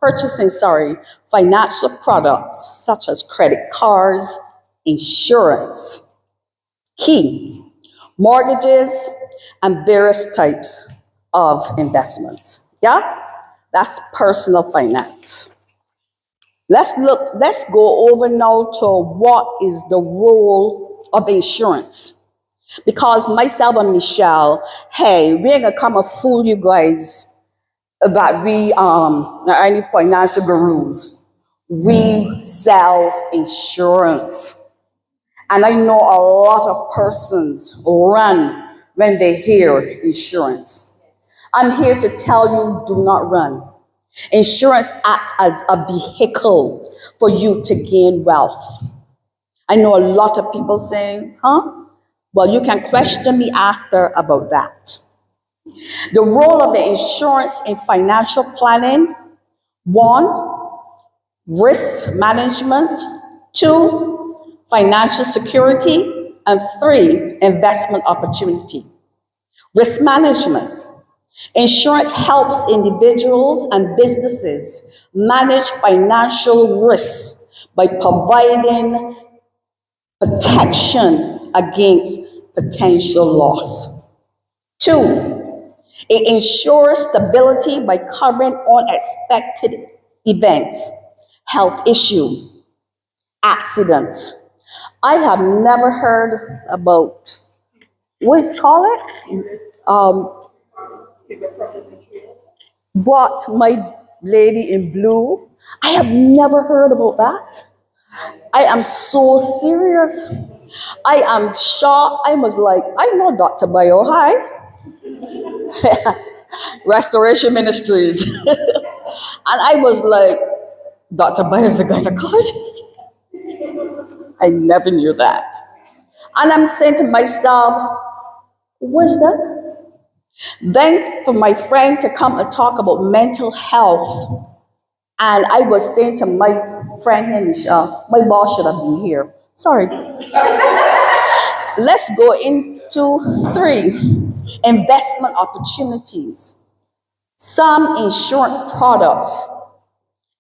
purchasing financial products such as credit cards, insurance, mortgages, and various types of investments. Yeah? That's personal finance. Let's go over now to what is the role of insurance. Because myself and Michelle, hey, we ain't gonna come and fool you guys that we are any financial gurus. We sell insurance. And I know a lot of persons run when they hear insurance. I'm here to tell you, do not run. Insurance acts as a vehicle for you to gain wealth. I know a lot of people saying, huh? Well, you can question me after about that. The role of the insurance in financial planning: 1, risk management; 2, financial security; and 3, investment opportunity. Risk management. Insurance helps individuals and businesses manage financial risks by providing protection against potential loss. 2, it ensures stability by covering unexpected events, health issues, accidents. I have never heard about, what's call it? What my lady in blue, I have never heard about that. I am so serious. I am shocked. I was like, I know Dr. Bayo, hi. Restoration Ministries. And I was like, Dr. Bayo is a gynecologist. I never knew that. And I'm saying to myself, what's that? Then for my friend to come and talk about mental health, and I was saying to my friend here, Michelle, my boss should have been here. Sorry. Let's go into 3, investment opportunities. Some insurance products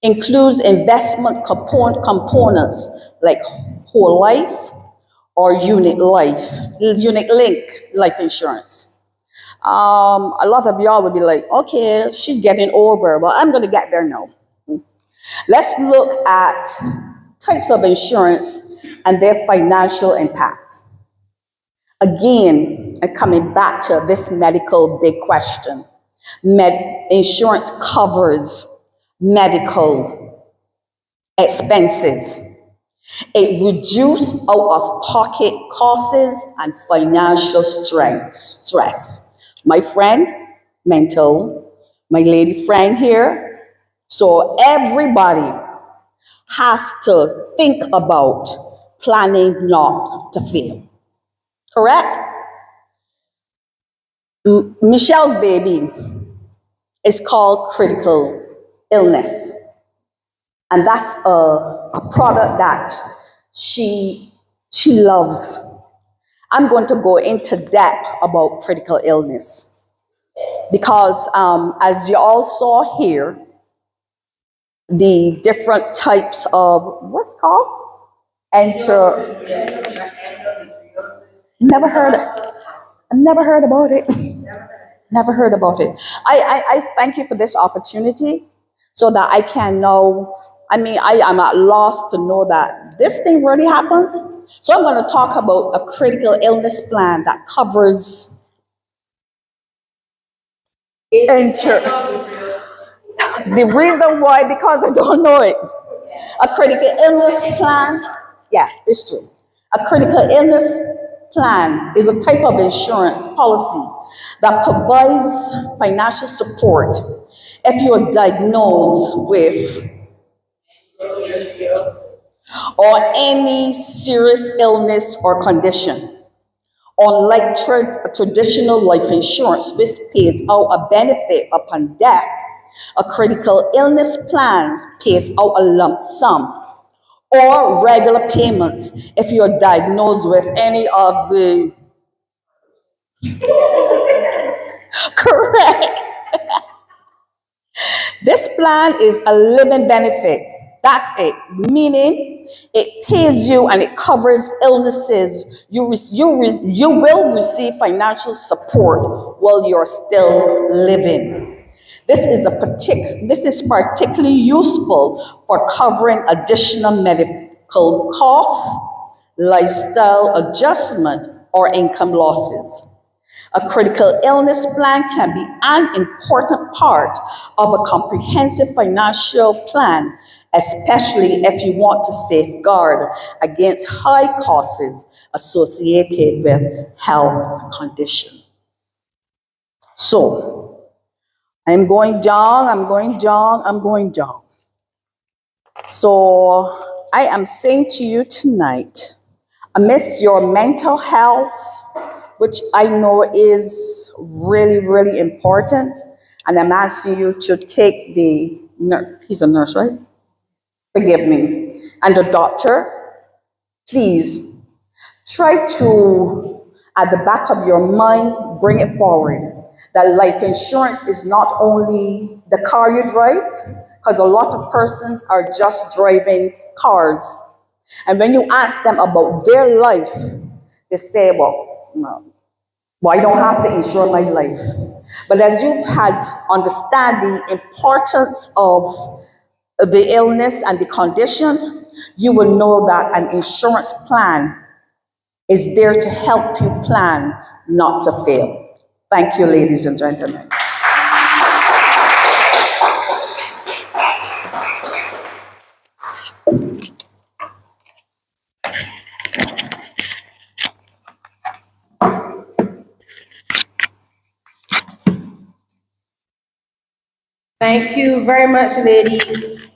includes investment components like whole life or unit link life insurance. A lot of y'all would be like, okay, she's getting over. Well, I'm going to get there now. Let's look at types of insurance and their financial impacts. Again, I'm coming back to this medical big question. Insurance covers medical expenses. It reduces out-of-pocket costs and financial stress. My friend, my lady friend here. So everybody has to think about planning not to fail. Correct? Michelle's baby is called critical illness. And that's a product that she loves. I'm going to go into depth about critical illness because as you all saw here, the different types of, what's called? Never heard about it. Never heard about it. I thank you for this opportunity so that I can know, I am at loss to know that this thing really happens. So I'm going to talk about a critical illness plan that covers the reason why, because I don't know it. A critical illness plan, yeah, it's true. A critical illness plan is a type of insurance policy that provides financial support if you are diagnosed with or any serious illness or condition. Unlike traditional life insurance, which pays out a benefit upon death, a critical illness plan pays out a lump sum or regular payments if you are diagnosed with any of the correct. This plan is a living benefit That's it. Meaning, it pays you and it covers illnesses. You will receive financial support while you're still living. This is particularly useful for covering additional medical costs, lifestyle adjustment, or income losses. A critical illness plan can be an important part of a comprehensive financial plan, especially if you want to safeguard against high costs associated with health condition. So, I'm going down. So, I am saying to you tonight, amidst your mental health, which I know is really, really important, and I'm asking you to take the nurse, he's a nurse, right? Forgive me. And the doctor, please try to, at the back of your mind, bring it forward. That life insurance is not only the car you drive, because a lot of persons are just driving cars. And when you ask them about their life, they say, well, no, I don't have to insure my life. But as you had understand the importance of the illness and the condition, you will know that an insurance plan is there to help you plan not to fail. Thank you, ladies and gentlemen. Thank you very much, ladies.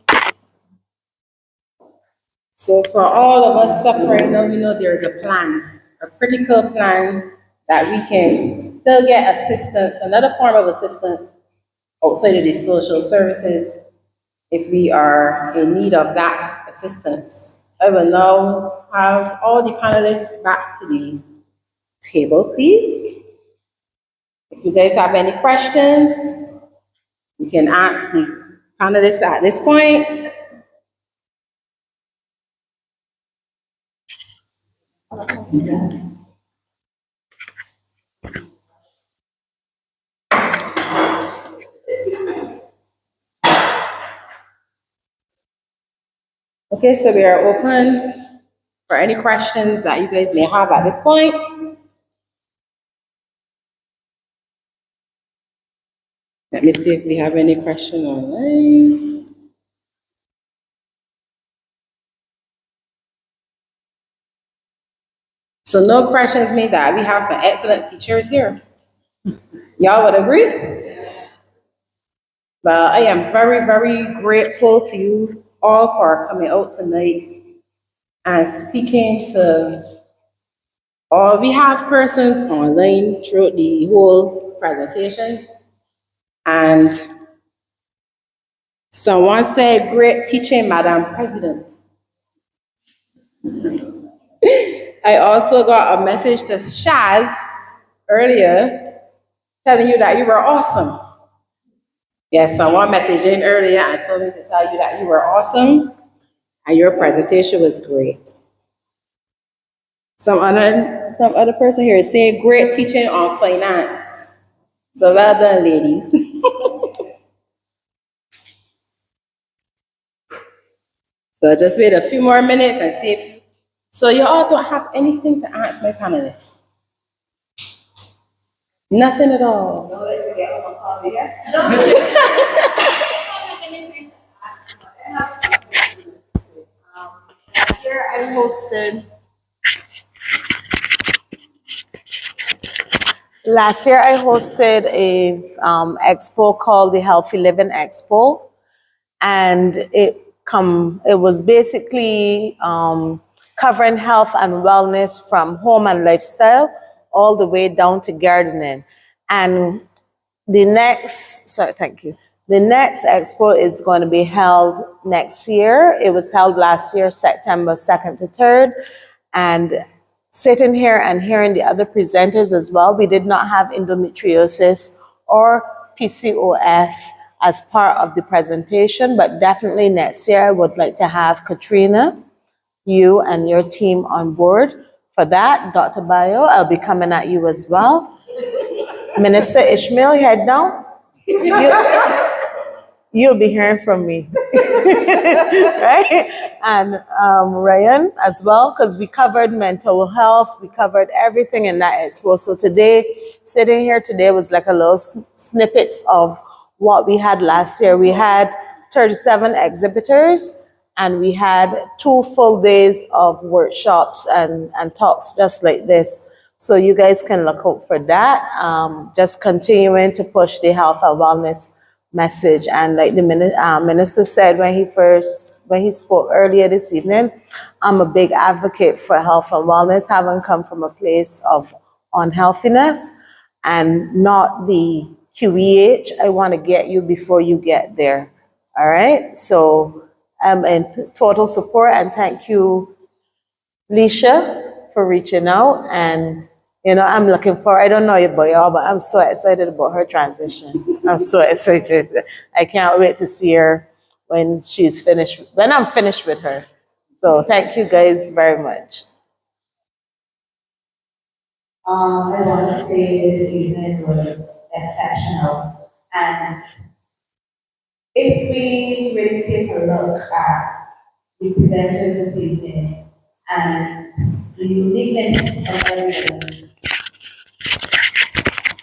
So for all of us suffering now, we know there is a plan, a critical plan that we can still get assistance, another form of assistance outside of the social services if we are in need of that assistance. I will now have all the panelists back to the table, please. If you guys have any questions, you can ask the panelists at this point. Okay, so we are open for any questions that you guys may have at this point. Let me see if we have any question online. So no questions made that we have some excellent teachers here. Y'all would agree? But I am very, very grateful to you all for coming out tonight and speaking to all. We have persons online throughout the whole presentation. And someone said, great teaching, Madam President. I also got a message to Shaz earlier telling you that you were awesome. Yes, someone messaged in earlier and told me to tell you that you were awesome and your presentation was great. Some other person here is saying great teaching on finance. So well done, ladies. So just wait a few more minutes and see if, so you all don't have anything to ask my panelists? Nothing at all. Last year I hosted a expo called the Healthy Living Expo, and it was basically covering health and wellness from home and lifestyle all the way down to gardening. And the next expo is going to be held next year. It was held last year, September 2nd to 3rd. And sitting here and hearing the other presenters as well, we did not have endometriosis or PCOS as part of the presentation, but definitely next year I would like to have Katrina, you and your team on board for that. Dr. Bayo, I'll be coming at you as well. Minister Ishmael, head down. You'll be hearing from me. Right? And Ryan as well, because we covered mental health, we covered everything in that expo. So today, sitting here today was like a little snippets of what we had last year. We had 37 exhibitors, and we had 2 full days of workshops and talks just like this. So you guys can look out for that. Just continuing to push the health and wellness message. And like the minister said when he spoke earlier this evening, I'm a big advocate for health and wellness, having come from a place of unhealthiness and not the QEH. I want to get you before you get there. All right. So I'm in total support, and thank you, Leisha, for reaching out. And you know, I'm looking for, I don't know about y'all, but I'm so excited about her transition. I'm so excited. I can't wait to see her when she's finished, when I'm finished with her. So thank you guys very much. I want to say this evening was exceptional. And if we really take a look at the presenters this evening and the uniqueness of everything,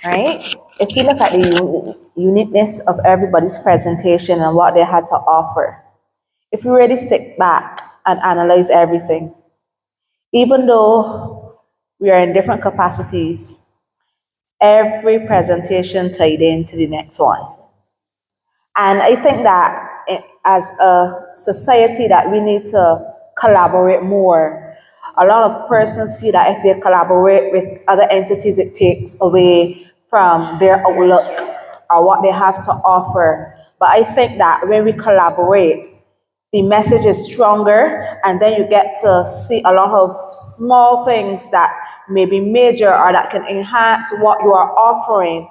right? If you look at the uniqueness of everybody's presentation and what they had to offer, if you really sit back and analyze everything, even though we are in different capacities, every presentation tied into the next one. And I think that as a society that we need to collaborate more. A lot of persons feel that if they collaborate with other entities, it takes away from their outlook or what they have to offer. But I think that when we collaborate, the message is stronger, and then you get to see a lot of small things that may be major or that can enhance what you are offering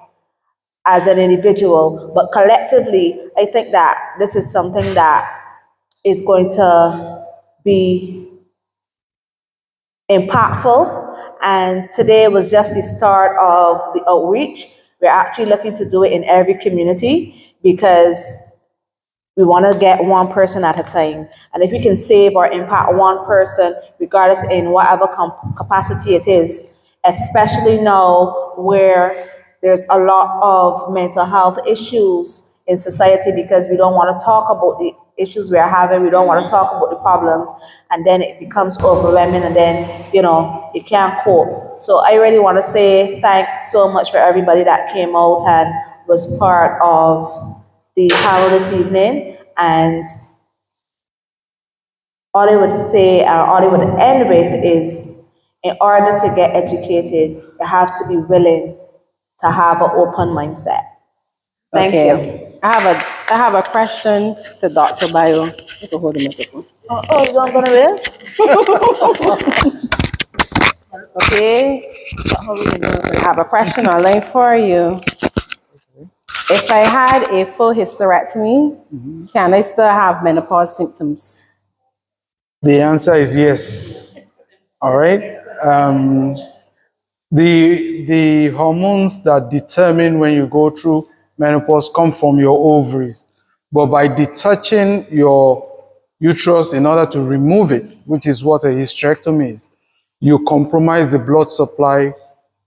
as an individual. But collectively, I think that this is something that is going to be impactful. And today was just the start of the outreach. We're actually looking to do it in every community because we want to get one person at a time. And if we can save or impact one person, regardless in whatever capacity it is, especially now where there's a lot of mental health issues in society because we don't want to talk about the issues we're having, we don't want to talk about the problems, and then it becomes overwhelming, and then, you know, you can't cope. So I really want to say thanks so much for everybody that came out and was part of the panel this evening. And all I would say, or all I would end with is, in order to get educated, you have to be willing to have an open mindset. Thank you. I have a question to Dr. Bayo. You can hold the microphone. Oh, you don't gonna read? Okay. I have a question online for you. If I had a full hysterectomy, can I still have menopause symptoms? The answer is yes. All right. The hormones that determine when you go through menopause come from your ovaries. But by detaching your uterus in order to remove it, which is what a hysterectomy is, you compromise the blood supply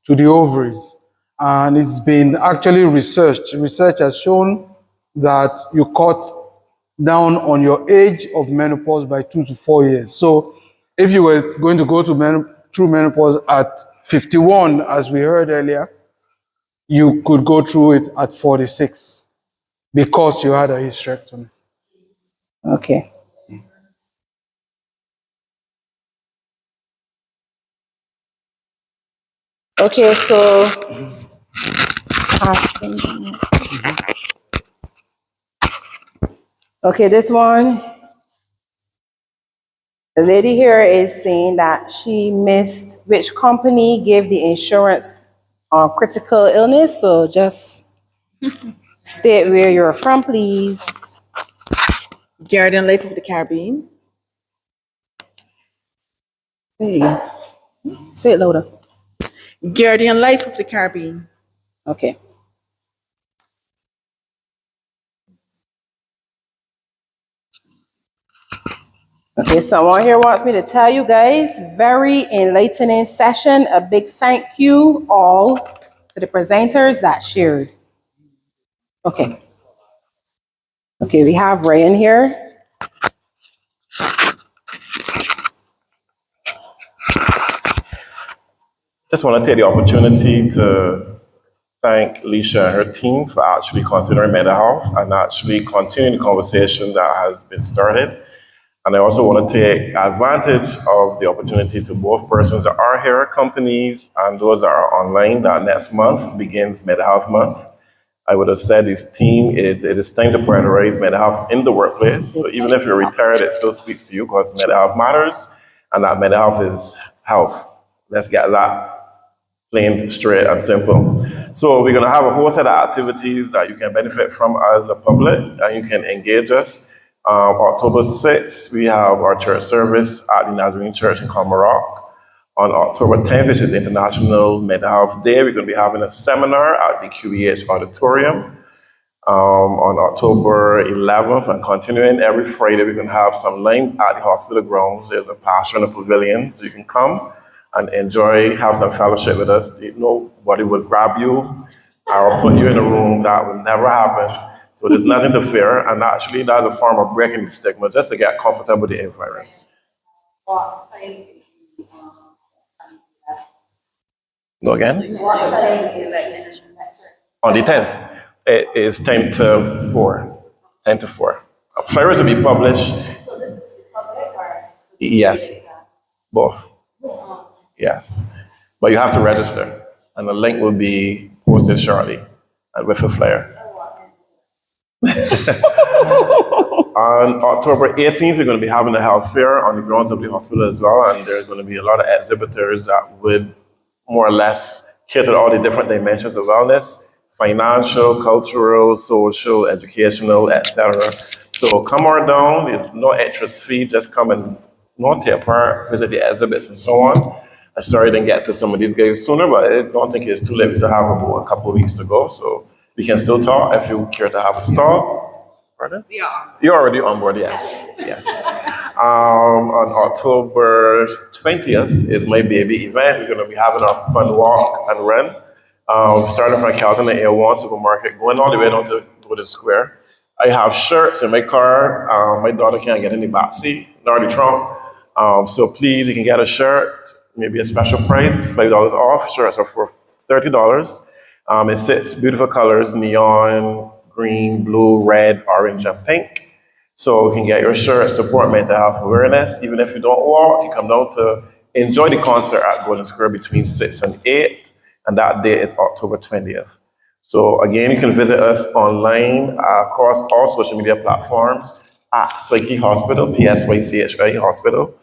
to the ovaries. And it's been actually researched. Research has shown that you cut down on your age of menopause by 2 to 4 years. So if you were going to go through menopause at 51, as we heard earlier, you could go through it at 46 because you had a hysterectomy. Okay. Okay, so okay, this one, the lady here is saying that she missed which company gave the insurance on critical illness, so just State where you're from, please. Guardian Life of the Caribbean. There you go. Say it louder. Guardian Life of the Caribbean. Okay. Okay, someone here wants me to tell you guys, very enlightening session. A big thank you all to the presenters that shared. Okay. Okay, we have Ryan here. Just want to take the opportunity to thank Alicia and her team for actually considering mental health and actually continuing the conversation that has been started. And I also want to take advantage of the opportunity to both persons that are here, companies, and those that are online, that next month begins Mental Health Month. I would have said this team, it is time to prioritize mental health in the workplace. So even if you're retired, it still speaks to you because mental health matters, and that mental health is health. Let's get that plain, straight, and simple. So we're going to have a whole set of activities that you can benefit from as a public, and you can engage us. October 6th, we have our church service at the Nazarene Church in Comorock. On October 10th, which is International Mental Health Day, we're going to be having a seminar at the QEH Auditorium. On October 11th, and continuing every Friday, we're going to have some lines at the hospital grounds. There's a pastor in the pavilion, so you can come and enjoy, have some fellowship with us. Nobody will grab you or put you in a room. That will never happen. So there's nothing to fear, and actually that's a form of breaking the stigma, just to get comfortable with the environment. Go again? On the 10th, it is 10 to 4. 10 to 4. Flyers will be published. So this is public or? Yes, both. Yes. But you have to register, and the link will be posted shortly with a flyer. On October 18th, we're going to be having a health fair on the grounds of the hospital as well, and there's going to be a lot of exhibitors that would more or less cater to all the different dimensions of wellness: financial, cultural, social, educational, etc. So come on down. There's no entrance fee. Just come and take part, visit the exhibits and so on. I'm sorry I didn't get to some of these guys sooner, but I don't think it's too late. We still have about a couple of weeks to go, so we can still talk if you care to have a stall. Pardon? You're already on board, yes. Yes. On October 20th is my baby event. We're going to be having a fun walk and run. Starting from Calton and A1 supermarket, going all the way down to Golden Square. I have shirts in my car. My daughter can't get in the back seat, nor the trunk. So please, you can get a shirt, maybe a special price, $5 off. Shirts are for $30. It sits beautiful colors: neon, green, blue, red, orange, and pink. So you can get your shirt, support mental health awareness. Even if you don't walk, you come down to enjoy the concert at Golden Square between 6 and 8. And that day is October 20th. So again, you can visit us online across all social media platforms at Psyche Hospital, PSYCHI Hospital.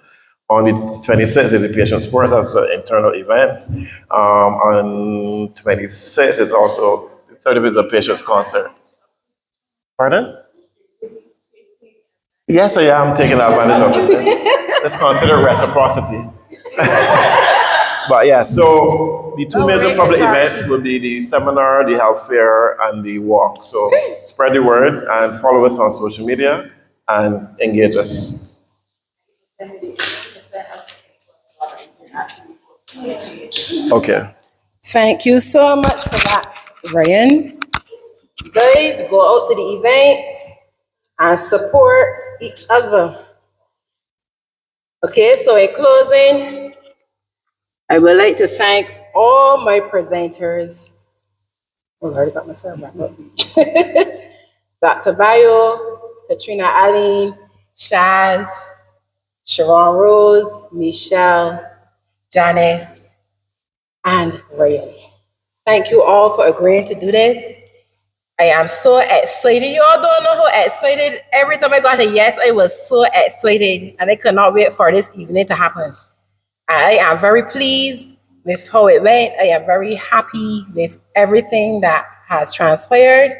On the 26th is the patient sport, that's an internal event. On 26th is also, the 30th is a patient's concert. Pardon? Yes, I am taking advantage of it. Let's consider reciprocity. But yeah, so the two major public events will be the seminar, the health fair, and the walk. So spread the word and follow us on social media and engage us. Okay. Thank you so much for that, Ryan. Guys, go out to the event and support each other. Okay, so in closing, I would like to thank all my presenters. Oh, I already got myself back up. Dr. Bayo, Katrina Aline, Shaz, Sharon Rose, Michelle, Janice, and Ryan. Thank you all for agreeing to do this. I am so excited. You all don't know how excited. Every time I got a yes, I was so excited, and I could not wait for this evening to happen. I am very pleased with how it went. I am very happy with everything that has transpired.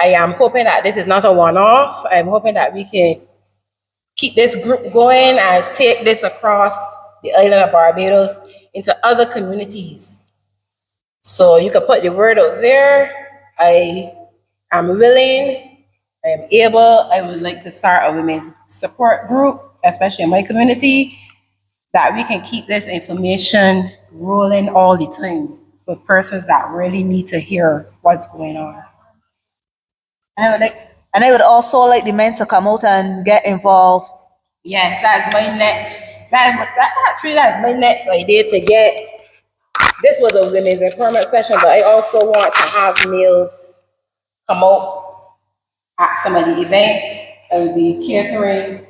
I am hoping that this is not a one-off. I'm hoping that we can keep this group going and take this across the island of Barbados into other communities. So you can put the word out there. I am willing, I am able, I would like to start a women's support group, especially in my community, that we can keep this information rolling all the time for persons that really need to hear what's going on. And I would also like the men to come out and get involved. Yes, that's my next, that's my next idea to get. This was a women's empowerment session, but I also want to have males come out at some of the events. I will be catering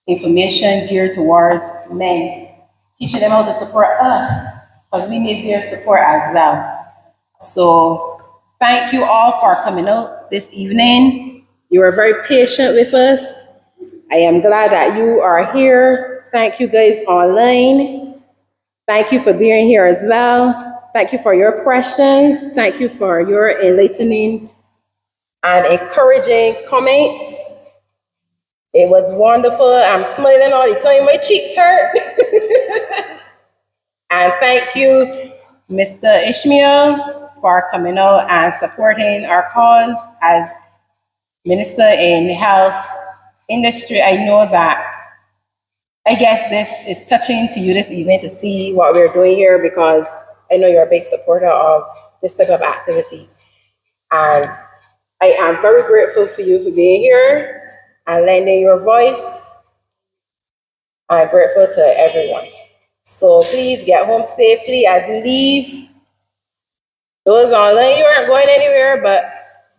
information geared towards men, teaching them how to support us, because we need their support as well. So thank you all for coming out this evening. You were very patient with us. I am glad that you are here. Thank you guys online. Thank you for being here as well. Thank you for your questions. Thank you for your enlightening and encouraging comments. It was wonderful. I'm smiling all the time. My cheeks hurt. And thank you, Mr. Ishmael, for coming out and supporting our cause as Minister in Health Industry. I know that, I guess this is touching to you this evening to see what we're doing here, because I know you're a big supporter of this type of activity. And I am very grateful for you for being here and lending your voice. I'm grateful to everyone. So please get home safely as you leave. Those online, you aren't going anywhere, but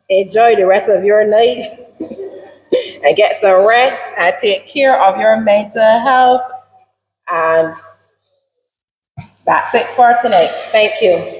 enjoy the rest of your night and get some rest and take care of your mental health. And that's it for tonight. Thank you.